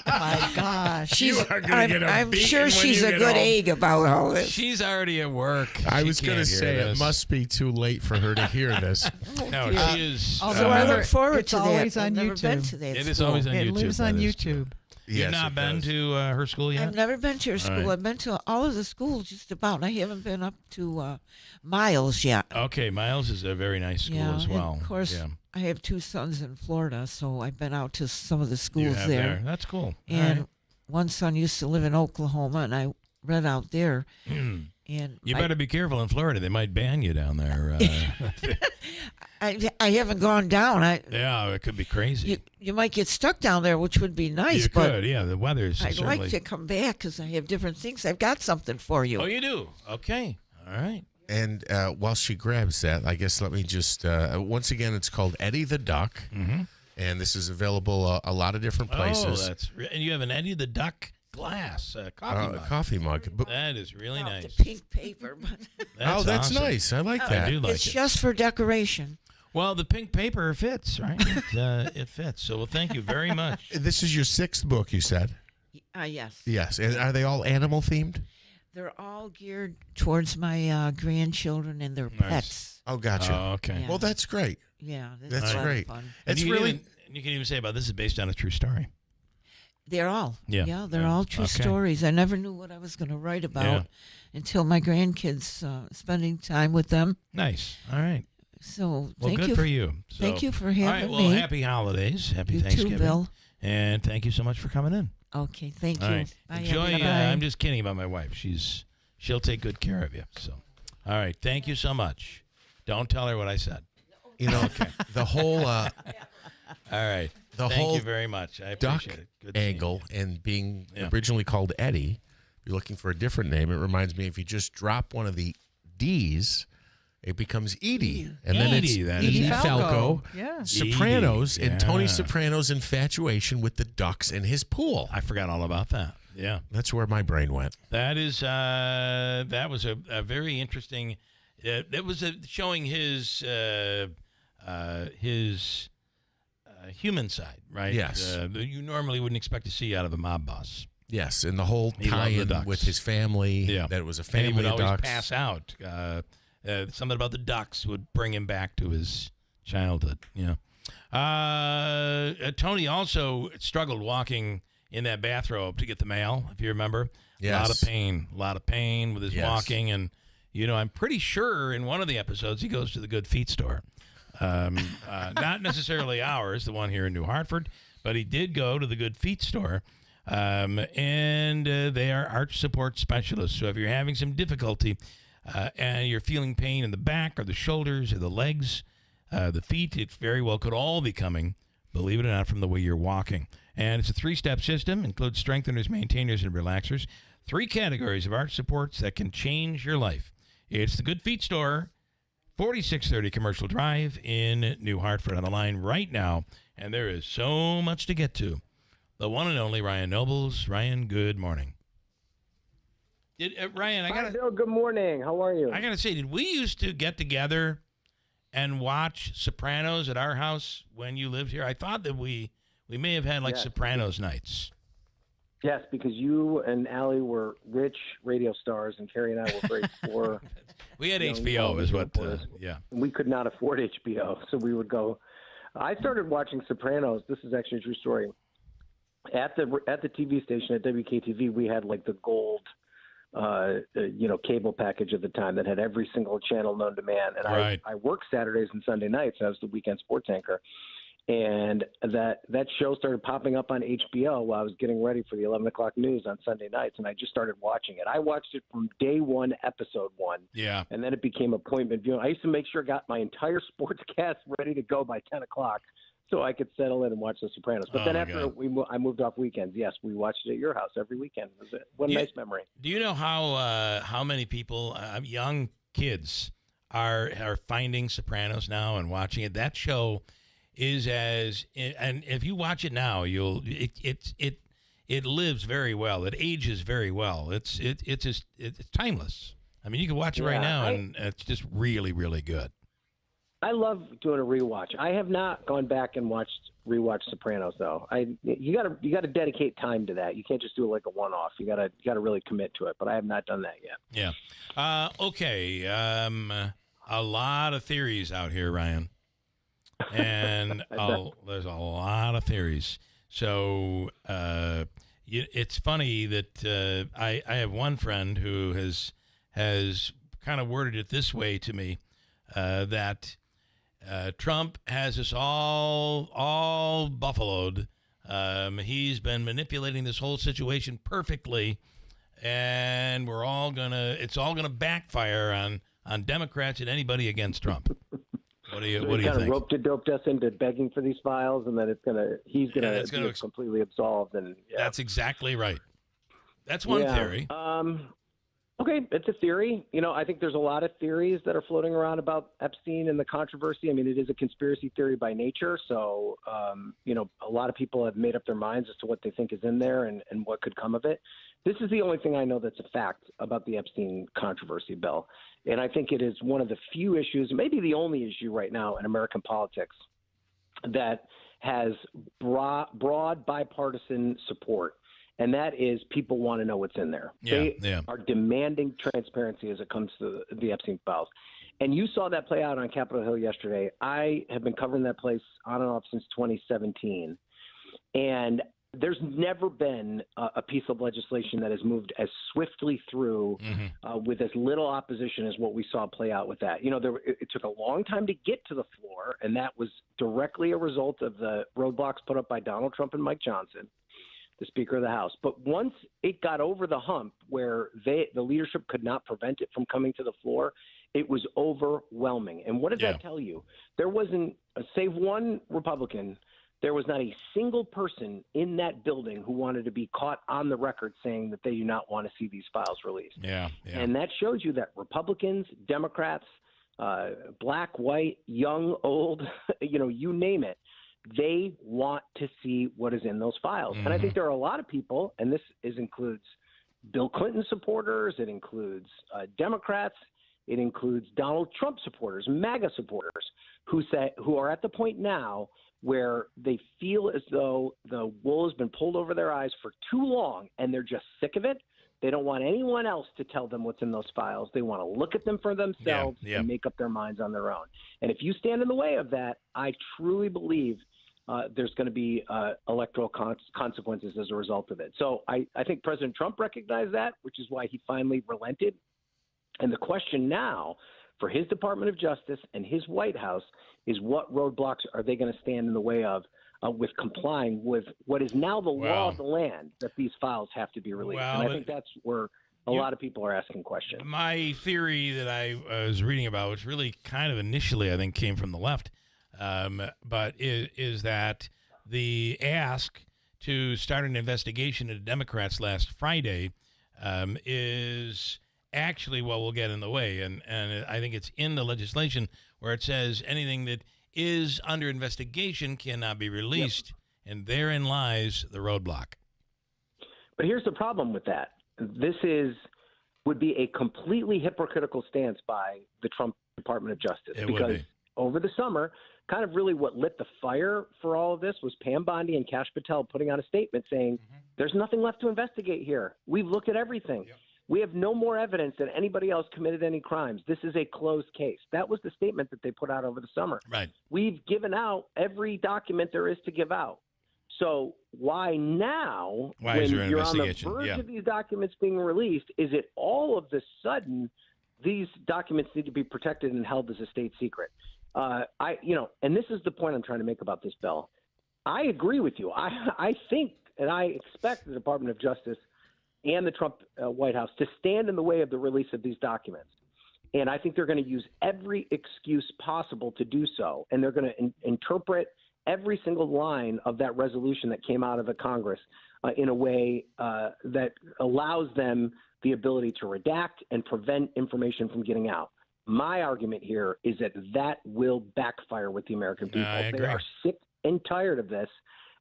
My gosh. You are gonna get a I'm beating sure when she's you a get good home. egg about all this. She's already at work. I She was going to can't hear say it this. must be too late for her to hear this. No, dear. she is. So I look forward it's to that. always I've on never been YouTube. to that It is school. always on It YouTube. lives on that is YouTube. You've Yes, not it been does. to her school yet? I've never been to her school. right. I've been to all of the schools just about. And I haven't been up to Miles yet. Okay, Miles is a very nice school as and well. Of course, yeah. I have two sons in Florida, so I've been out to some of the You schools have there. That's cool. All And right. one son used to live in Oklahoma, and I read out there. And You better be careful in Florida. They might ban you down there. I haven't gone down. Yeah, it could be crazy. You might get stuck down there, which would be nice. You but could, yeah. The weather's I'd certainly. like to come back because I have different things. I've got something for you. Oh, you do? Okay. All right. And while she grabs that, I guess let me just once again, it's called Eddie the Duck, and this is available a lot of different places. Oh, and you have an Eddie the Duck glass coffee mug. Coffee mug. But, That is really Well, nice. The pink paper. But that's awesome. nice. I like that. I do like it's it. just for decoration. Well, the pink paper fits, right? It fits. So, well, thank you very much. This is your sixth book, you said. Yes. Yes. And are they all animal themed? They're all geared towards my grandchildren and their pets. Oh, gotcha. Oh, okay. Well, that's great. Yeah, That's great. Fun. It's you really. you can even say about this is based on a true story. They're all. Yeah. They're all true stories. I never knew what I was going to write about until my grandkids, spending time with them. Nice. All right. So Well, thank good you for you. So, thank you for all having right, well, me. happy holidays. Happy You too, Thanksgiving. Bill. And thank you so much for coming in. Okay, thank All you. right. Bye, Enjoy. everybody. I'm just kidding about my wife. She'll take good care of you. So, all right. Thank you so much. Don't tell her what I said. You know, the whole. All right. The Thank whole you very much. I duck appreciate it. Good seeing angle and being Yeah. originally called Eddie. If you're looking for a different name, it reminds me if you just drop one of the D's, it becomes Edie. And then it's Edie, that Edie is Falco, Yeah. Sopranos, Edie, and Tony yeah. Soprano's infatuation with the ducks in his pool. I forgot all about that. Yeah. That's where my brain went. That is that was a very interesting. That was showing his human side, right? Yes. That you normally wouldn't expect to see out of a mob boss. Yes, and the whole He loved the tie-in ducks. with his family, that it was a And family he would of always ducks. pass out. Something about the ducks would bring him back to his childhood. Yeah. Tony also struggled walking in that bathrobe to get the mail, if you remember. Yes. A lot of pain with his Yes. walking. And, I'm pretty sure in one of the episodes he goes to the Good Feet store. Not necessarily ours, the one here in New Hartford, but he did go to the Good Feet store. And they are arch support specialists. So if you're having some difficulty and you're feeling pain in the back or the shoulders or the legs, the feet, it very well could all be coming, believe it or not, from the way you're walking. And it's a 3-step system, includes strengtheners, maintainers, and relaxers. 3 categories of arch supports that can change your life. It's the Good Feet store, 4630 Commercial Drive in New Hartford, on the line right now. And there is so much to get to. The one and only Ryan Nobles. Ryan, good morning. Ryan, Hi, Bill. Good morning. How are you? I got to say, did we used to get together and watch Sopranos at our house when you lived here? I thought that we may have had Yes. Sopranos nights. Yes, because you and Allie were rich radio stars, and Carrie and I were very poor. We had young HBO, is what. reporters. Yeah. We could not afford HBO, so we would go. I started watching Sopranos. This is actually a true story. At the TV station at WKTV, we had like the gold, cable package at the time that had every single channel known to man. And Right. I worked Saturdays and Sunday nights. I was the weekend sports anchor. And that show started popping up on HBO while I was getting ready for the 11 o'clock news on Sunday nights, and I just started watching it. I watched it from day one, episode 1. Yeah. And then it became appointment viewing. I used to make sure I got my entire sportscast ready to go by 10 o'clock so I could settle in and watch The Sopranos. But Oh, then my after God. I moved off weekends, yes, we watched it at your house every weekend. What a nice memory. Do you know how many people, young kids, are finding Sopranos now and watching it? That show is and if you watch it now, it lives very well. It ages very well. It's timeless. I mean, you can watch it right now, and it's just really, really good. I love doing a rewatch. I have not gone back and rewatched Sopranos though. You got to dedicate time to that. You can't just do it like a one-off. You got to really commit to it. But I have not done that yet. Yeah. Okay. A lot of theories out here, Ryan, and there's a lot of theories. So it's funny that I have one friend who has kind of worded it this way to me, that Trump has us all buffaloed. He's been manipulating this whole situation perfectly, and it's all gonna backfire on Democrats and anybody against Trump. What do you He think? kind of roped us into begging for these files, and then he's gonna be completely absolved. And That's exactly right. That's one theory. Okay, it's a theory. I think there's a lot of theories that are floating around about Epstein and the controversy. I mean, it is a conspiracy theory by nature. So, a lot of people have made up their minds as to what they think is in there and what could come of it. This is the only thing I know that's a fact about the Epstein controversy, Bill. And I think it is one of the few issues, maybe the only issue right now in American politics that has broad bipartisan support. and that is people want to know what's in there. They are demanding transparency as it comes to the Epstein files. And you saw that play out on Capitol Hill yesterday. I have been covering that place on and off since 2017. And there's never been a piece of legislation that has moved as swiftly through with as little opposition as what we saw play out with that. You know, it took a long time to get to the floor, and that was directly a result of the roadblocks put up by Donald Trump and Mike Johnson, the Speaker of the House. But once it got over the hump where the leadership could not prevent it from coming to the floor, it was overwhelming. And what does that tell you? There wasn't, save one Republican, there was not a single person in that building who wanted to be caught on the record saying that they do not want to see these files released. And that shows you that Republicans, Democrats, black, white, young, old, you name it, they want to see what is in those files. And I think there are a lot of people, and this includes Bill Clinton supporters, it includes Democrats, it includes Donald Trump supporters, MAGA supporters, who are at the point now where they feel as though the wool has been pulled over their eyes for too long, and they're just sick of it. They don't want anyone else to tell them what's in those files. They want to look at them for themselves and make up their minds on their own. And if you stand in the way of that, I truly believe there's going to be electoral consequences as a result of it. So I think President Trump recognized that, which is why he finally relented. And the question now for his Department of Justice and his White House is what roadblocks are they going to stand in the way of with complying with what is now the law of the land, that these files have to be released. And I think that's where a lot of people are asking questions. My theory that I was reading about, which really kind of initially I think came from the left, but is that the ask to start an investigation into Democrats last Friday is actually what will get in the way. And I think it's in the legislation where it says anything that is under investigation cannot be released. And therein lies the roadblock. But here's the problem with that. This would be a completely hypocritical stance by the Trump Department of Justice. Because over the summer, kind of really what lit the fire for all of this was Pam Bondi and Kash Patel putting out a statement saying, there's nothing left to investigate here. We've looked at everything. We have no more evidence that anybody else committed any crimes. This is a closed case. That was the statement that they put out over the summer. Right. We've given out every document there is to give out. So why now, when you're on the verge of these documents being released, is it all of a sudden these documents need to be protected and held as a state secret? And this is the point I'm trying to make about this bill. I agree with you. I think and I expect the Department of Justice and the Trump White House to stand in the way of the release of these documents. And I think they're going to use every excuse possible to do so. And they're going to interpret every single line of that resolution that came out of the Congress in a way that allows them the ability to redact and prevent information from getting out. My argument here is that will backfire with the American people. They are sick and tired of this.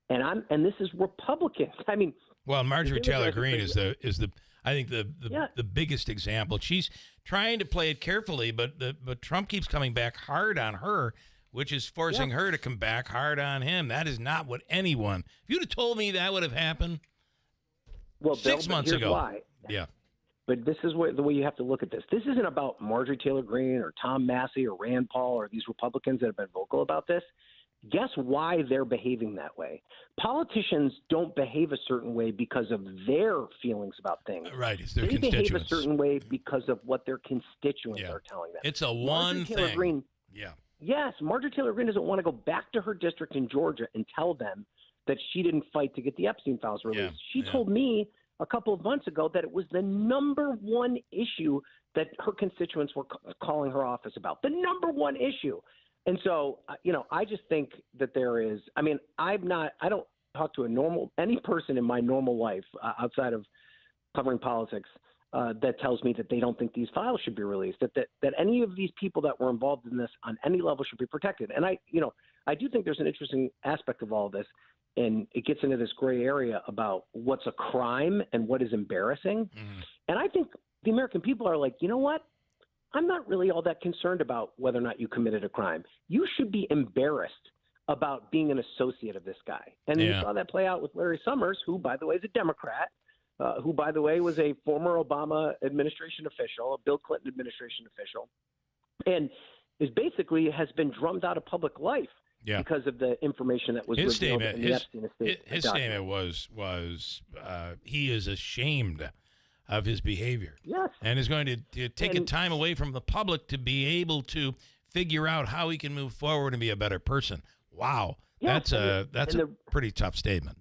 And this is Republicans. I mean, well, Marjorie Taylor Greene is I think the biggest example. She's trying to play it carefully, but Trump keeps coming back hard on her, which is forcing her to come back hard on him. That is not what anyone. If you'd have told me that would have happened 6 months ago. Why. Yeah. But this is the way you have to look at this. This isn't about Marjorie Taylor Greene or Tom Massey or Rand Paul or these Republicans that have been vocal about this. Guess why they're behaving that way? Politicians don't behave a certain way because of their feelings about things. Right, it's their they constituents. Behave a certain way because of what their constituents are telling them. It's a one Taylor thing. Greene, yeah. Yes, Marjorie Taylor Greene doesn't want to go back to her district in Georgia and tell them that she didn't fight to get the Epstein files released. She told me a couple of months ago that it was the number one issue that her constituents were calling her office about. The number one issue. And so, I just think that there is, I don't talk to any person in my normal life outside of covering politics that tells me that they don't think these files should be released, that any of these people that were involved in this on any level should be protected. And I do think there's an interesting aspect of all of this, and it gets into this gray area about what's a crime and what is embarrassing. And I think the American people are like, you know what? I'm not really all that concerned about whether or not you committed a crime. You should be embarrassed about being an associate of this guy. And we saw that play out with Larry Summers, who, by the way, is a Democrat, who, by the way, was a former Obama administration official, a Bill Clinton administration official, and is basically has been drummed out of public life because of the information that was revealed in the Epstein estate. His statement was he is ashamed of his behavior. Yes. And is going to take time away from the public to be able to figure out how he can move forward and be a better person. Wow. Yes, That's a pretty tough statement.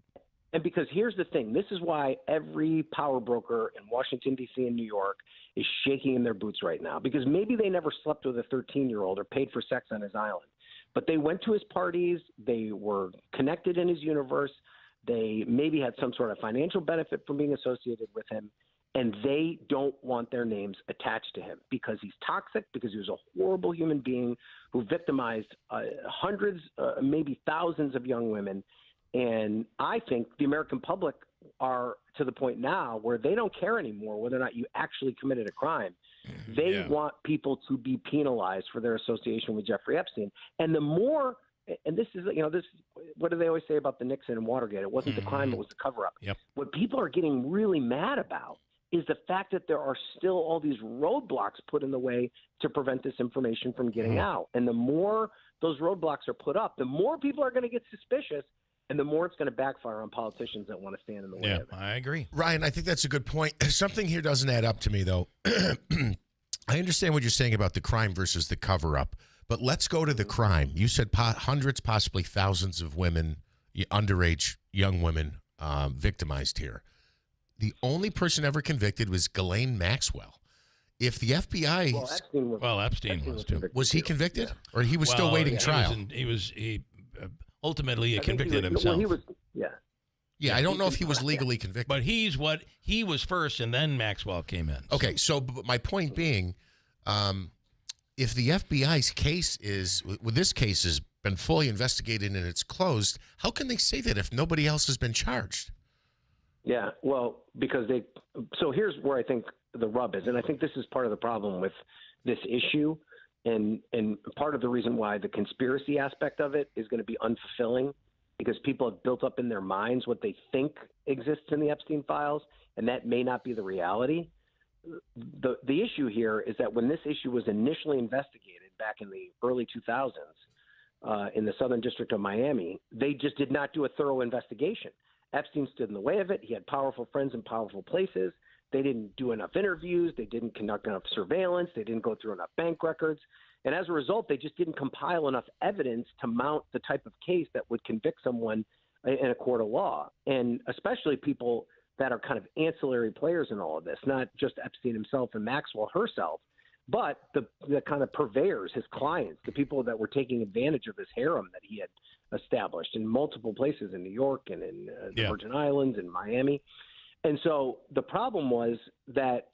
And because here's the thing, this is why every power broker in Washington, D.C. and New York is shaking in their boots right now, because maybe they never slept with a 13-year-old or paid for sex on his island. But they went to his parties. They were connected in his universe. They maybe had some sort of financial benefit from being associated with him. And they don't want their names attached to him because he's toxic, because he was a horrible human being who victimized hundreds, maybe thousands of young women. And I think the American public are to the point now where they don't care anymore whether or not you actually committed a crime. They want people to be penalized for their association with Jeffrey Epstein. And the more, and this is, what do they always say about the Nixon and Watergate? It wasn't the crime, it was the cover-up. Yep. What people are getting really mad about is the fact that there are still all these roadblocks put in the way to prevent this information from getting out. And the more those roadblocks are put up, the more people are going to get suspicious, and the more it's going to backfire on politicians that want to stand in the way of it. I agree. Ryan, I think that's a good point. Something here doesn't add up to me, though. I understand what you're saying about the crime versus the cover-up, but let's go to the crime. You said hundreds, possibly thousands of women, underage young women, victimized here. The only person ever convicted was Ghislaine Maxwell. If the FBI... Epstein was too. Was he convicted? Or he was still waiting trial? He ultimately convicted himself. Yeah, I don't know if he was legally convicted. But he was first, and then Maxwell came in. Okay, so my point being, if the FBI's case this case has been fully investigated and it's closed, how can they say that if nobody else has been charged? Yeah, well, because so here's where I think the rub is, and I think this is part of the problem with this issue, and part of the reason why the conspiracy aspect of it is going to be unfulfilling, because people have built up in their minds what they think exists in the Epstein files, and that may not be the reality. The issue here is that when this issue was initially investigated back in the early 2000s in the Southern District of Miami, they just did not do a thorough investigation. Epstein stood in the way of it. He had powerful friends in powerful places. They didn't do enough interviews. They didn't conduct enough surveillance. They didn't go through enough bank records. And as a result, they just didn't compile enough evidence to mount the type of case that would convict someone in a court of law, and especially people that are kind of ancillary players in all of this, not just Epstein himself and Maxwell herself, but the kind of purveyors, his clients, the people that were taking advantage of his harem that he had established in multiple places in New York and in the Virgin Islands and Miami. And so the problem was that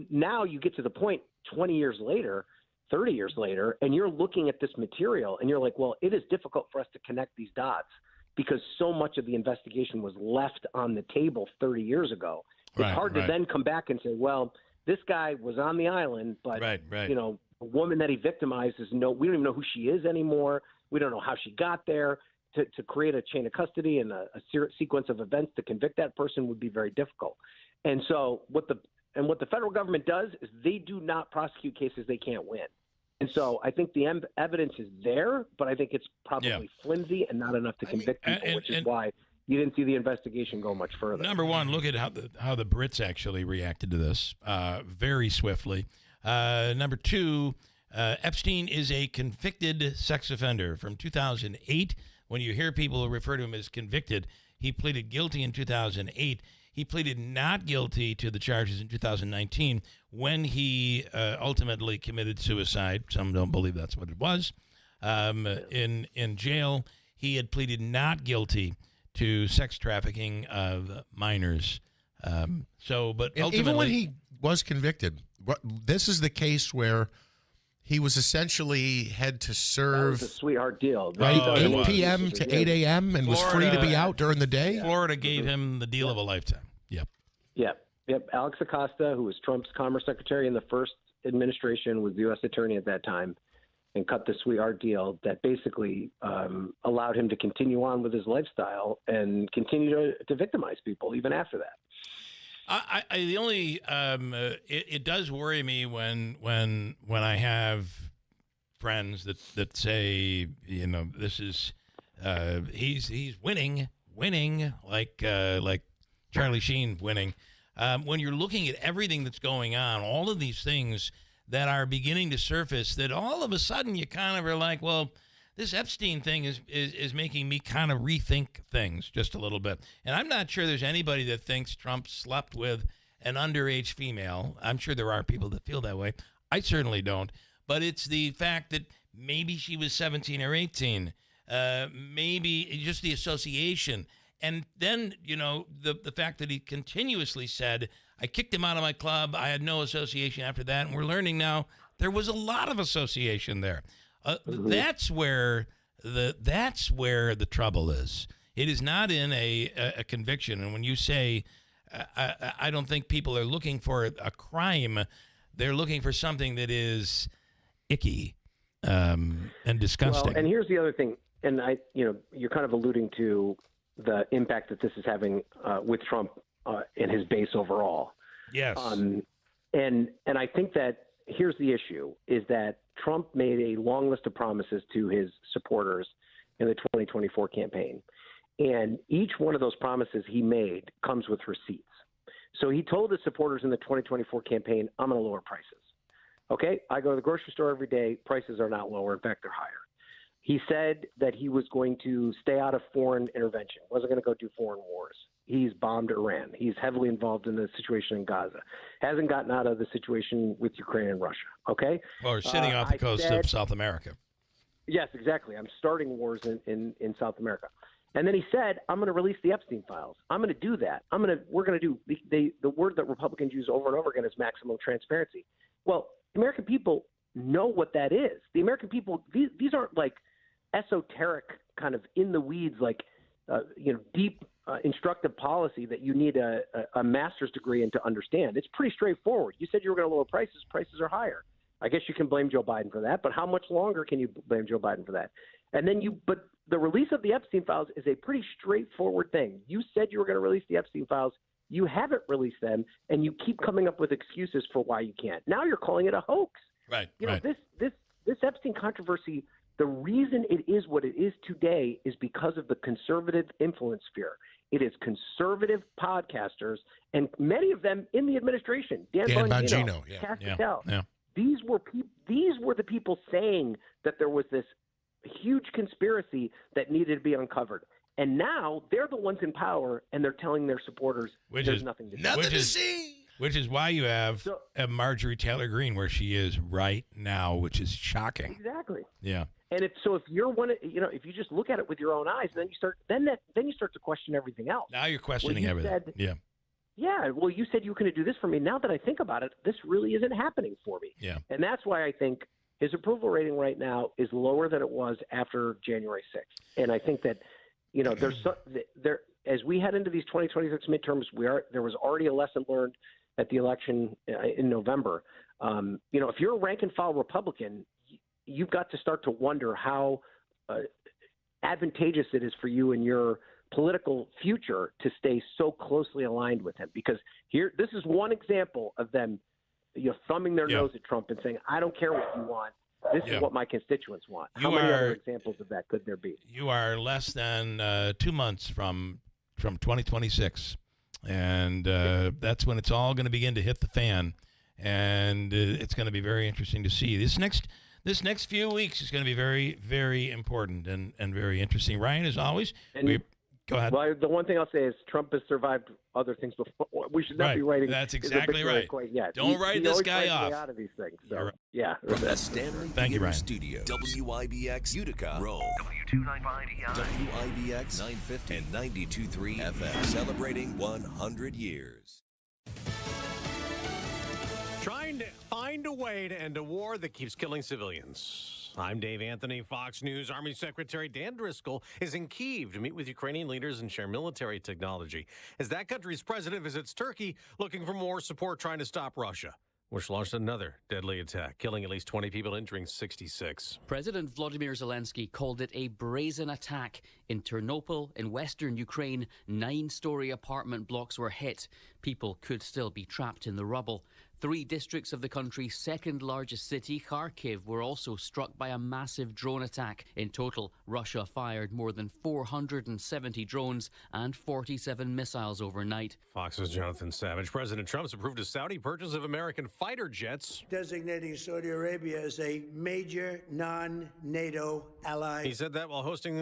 now you get to the point 20 years later, 30 years later, and you're looking at this material and you're like, well, it is difficult for us to connect these dots because so much of the investigation was left on the table 30 years ago. It's hard to then come back and say, well, this guy was on the island, but the woman that he victimized we don't even know who she is anymore. We don't know how she got there. To create a chain of custody and a sequence of events to convict that person would be very difficult. And so what the federal government does is they do not prosecute cases they can't win. And so I think the evidence is there, but I think it's probably flimsy and not enough to convict people, which is why you didn't see the investigation go much further. Number one, look at how the Brits actually reacted to this very swiftly. Number two, Epstein is a convicted sex offender from 2008. When you hear people refer to him as convicted, he pleaded guilty in 2008. He pleaded not guilty to the charges in 2019 when he ultimately committed suicide. Some don't believe that's what it was. In jail, he had pleaded not guilty to sex trafficking of minors. But ultimately, even when he was convicted, this is the case where he was essentially had to serve. That was a sweetheart deal. Right, 8 p.m. to 8 a.m. and was free to be out during the day. Florida gave him the deal of a lifetime. Yep. Alex Acosta, who was Trump's Commerce Secretary in the first administration, was the U.S. Attorney at that time. and cut the sweetheart deal that basically allowed him to continue on with his lifestyle and continue to victimize people even after that. It does worry me when I have friends that say, this is he's winning like Charlie Sheen winning. When you're looking at everything that's going on, all of these things that are beginning to surface, that all of a sudden you kind of are like, well, this Epstein thing is making me kind of rethink things just a little bit. And I'm not sure there's anybody that thinks Trump slept with an underage female. I'm sure there are people that feel that way. I certainly don't. But it's the fact that maybe she was 17 or 18, maybe just the association. And then, the fact that he continuously said, I kicked him out of my club. I had no association after that. And we're learning now there was a lot of association there. That's where the trouble is. It is not in a conviction. And when you say, I don't think people are looking for a crime, they're looking for something that is icky and disgusting. Well, and here's the other thing. And you're kind of alluding to the impact that this is having with Trump and his base overall. Yes. And I think that here's the issue, is that Trump made a long list of promises to his supporters in the 2024 campaign. And each one of those promises he made comes with receipts. So he told his supporters in the 2024 campaign, I'm going to lower prices. Okay, I go to the grocery store every day. Prices are not lower. In fact, they're higher. He said that he was going to stay out of foreign intervention, wasn't going to go do foreign wars. He's bombed Iran. He's heavily involved in the situation in Gaza. Hasn't gotten out of the situation with Ukraine and Russia. Okay? Or sitting off the coast of South America. Yes, exactly. I'm starting wars in South America. And then he said, I'm going to release the Epstein files. I'm going to do that. We're going to do the word that Republicans use over and over again is maximum transparency. Well, the American people know what that is. The American people, these aren't like esoteric kind of in the weeds, like, deep instructive policy that you need a master's degree in to understand. It's pretty straightforward. You said you were going to lower prices. Prices are higher. I guess you can blame Joe Biden for that, but how much longer can you blame Joe Biden for that? And then but the release of the Epstein files is a pretty straightforward thing. You said you were going to release the Epstein files. You haven't released them, and you keep coming up with excuses for why you can't. Now you're calling it a hoax. Right. This Epstein controversy, the reason it is what it is today is because of the conservative influence sphere. It is conservative podcasters, and many of them in the administration. Dan Bongino, Cass Patel. Yeah. These were the people saying that there was this huge conspiracy that needed to be uncovered. And now they're the ones in power, and they're telling their supporters there's nothing to see. Which is why you have Marjorie Taylor Greene where she is right now, which is shocking. Exactly. Yeah. And if you're if you just look at it with your own eyes, then you start to question everything else. Now you're questioning everything. Yeah. Well, you said you were going to do this for me. Now that I think about it, this really isn't happening for me. Yeah. And that's why I think his approval rating right now is lower than it was after January 6th. And I think that, as we head into these 2026 midterms, there was already a lesson learned at the election in November. If you're a rank and file Republican, you've got to start to wonder how advantageous it is for you in your political future to stay so closely aligned with him. Because this is one example of them, thumbing their nose at Trump and saying, I don't care what you want. This is what my constituents want. How many other examples of that could there be? You are less than 2 months from 2026. And that's when it's all going to begin to hit the fan. And it's going to be very interesting to see. This next few weeks is going to be very, very important and very interesting. Ryan, as always, go ahead. Well, the one thing I'll say is Trump has survived other things before. We should not be writing. That's exactly right. Quite yet. Don't write this guy off. Out of these things. So, yeah. From the Stanley Thank you, Ryan. Studio, WIBX Utica, Rome, WIBX 950 and 92.3 FM, celebrating 100 years. Trying to find a way to end a war that keeps killing civilians. I'm Dave Anthony, Fox News. Army Secretary Dan Driscoll is in Kyiv to meet with Ukrainian leaders and share military technology as that country's president visits Turkey looking for more support trying to stop Russia. which launched another deadly attack, killing at least 20 people, injuring 66. President Volodymyr Zelensky called it a brazen attack. In Ternopil, in western Ukraine, 9-story apartment blocks were hit. People could still be trapped in the rubble. 3 districts of the country's second largest city, Kharkiv, were also struck by a massive drone attack. In total, Russia fired more than 470 drones and 47 missiles overnight. Fox's Jonathan Savage. President Trump's approved a Saudi purchase of American fighter jets, designating Saudi Arabia as a major non-NATO ally. He said that while hosting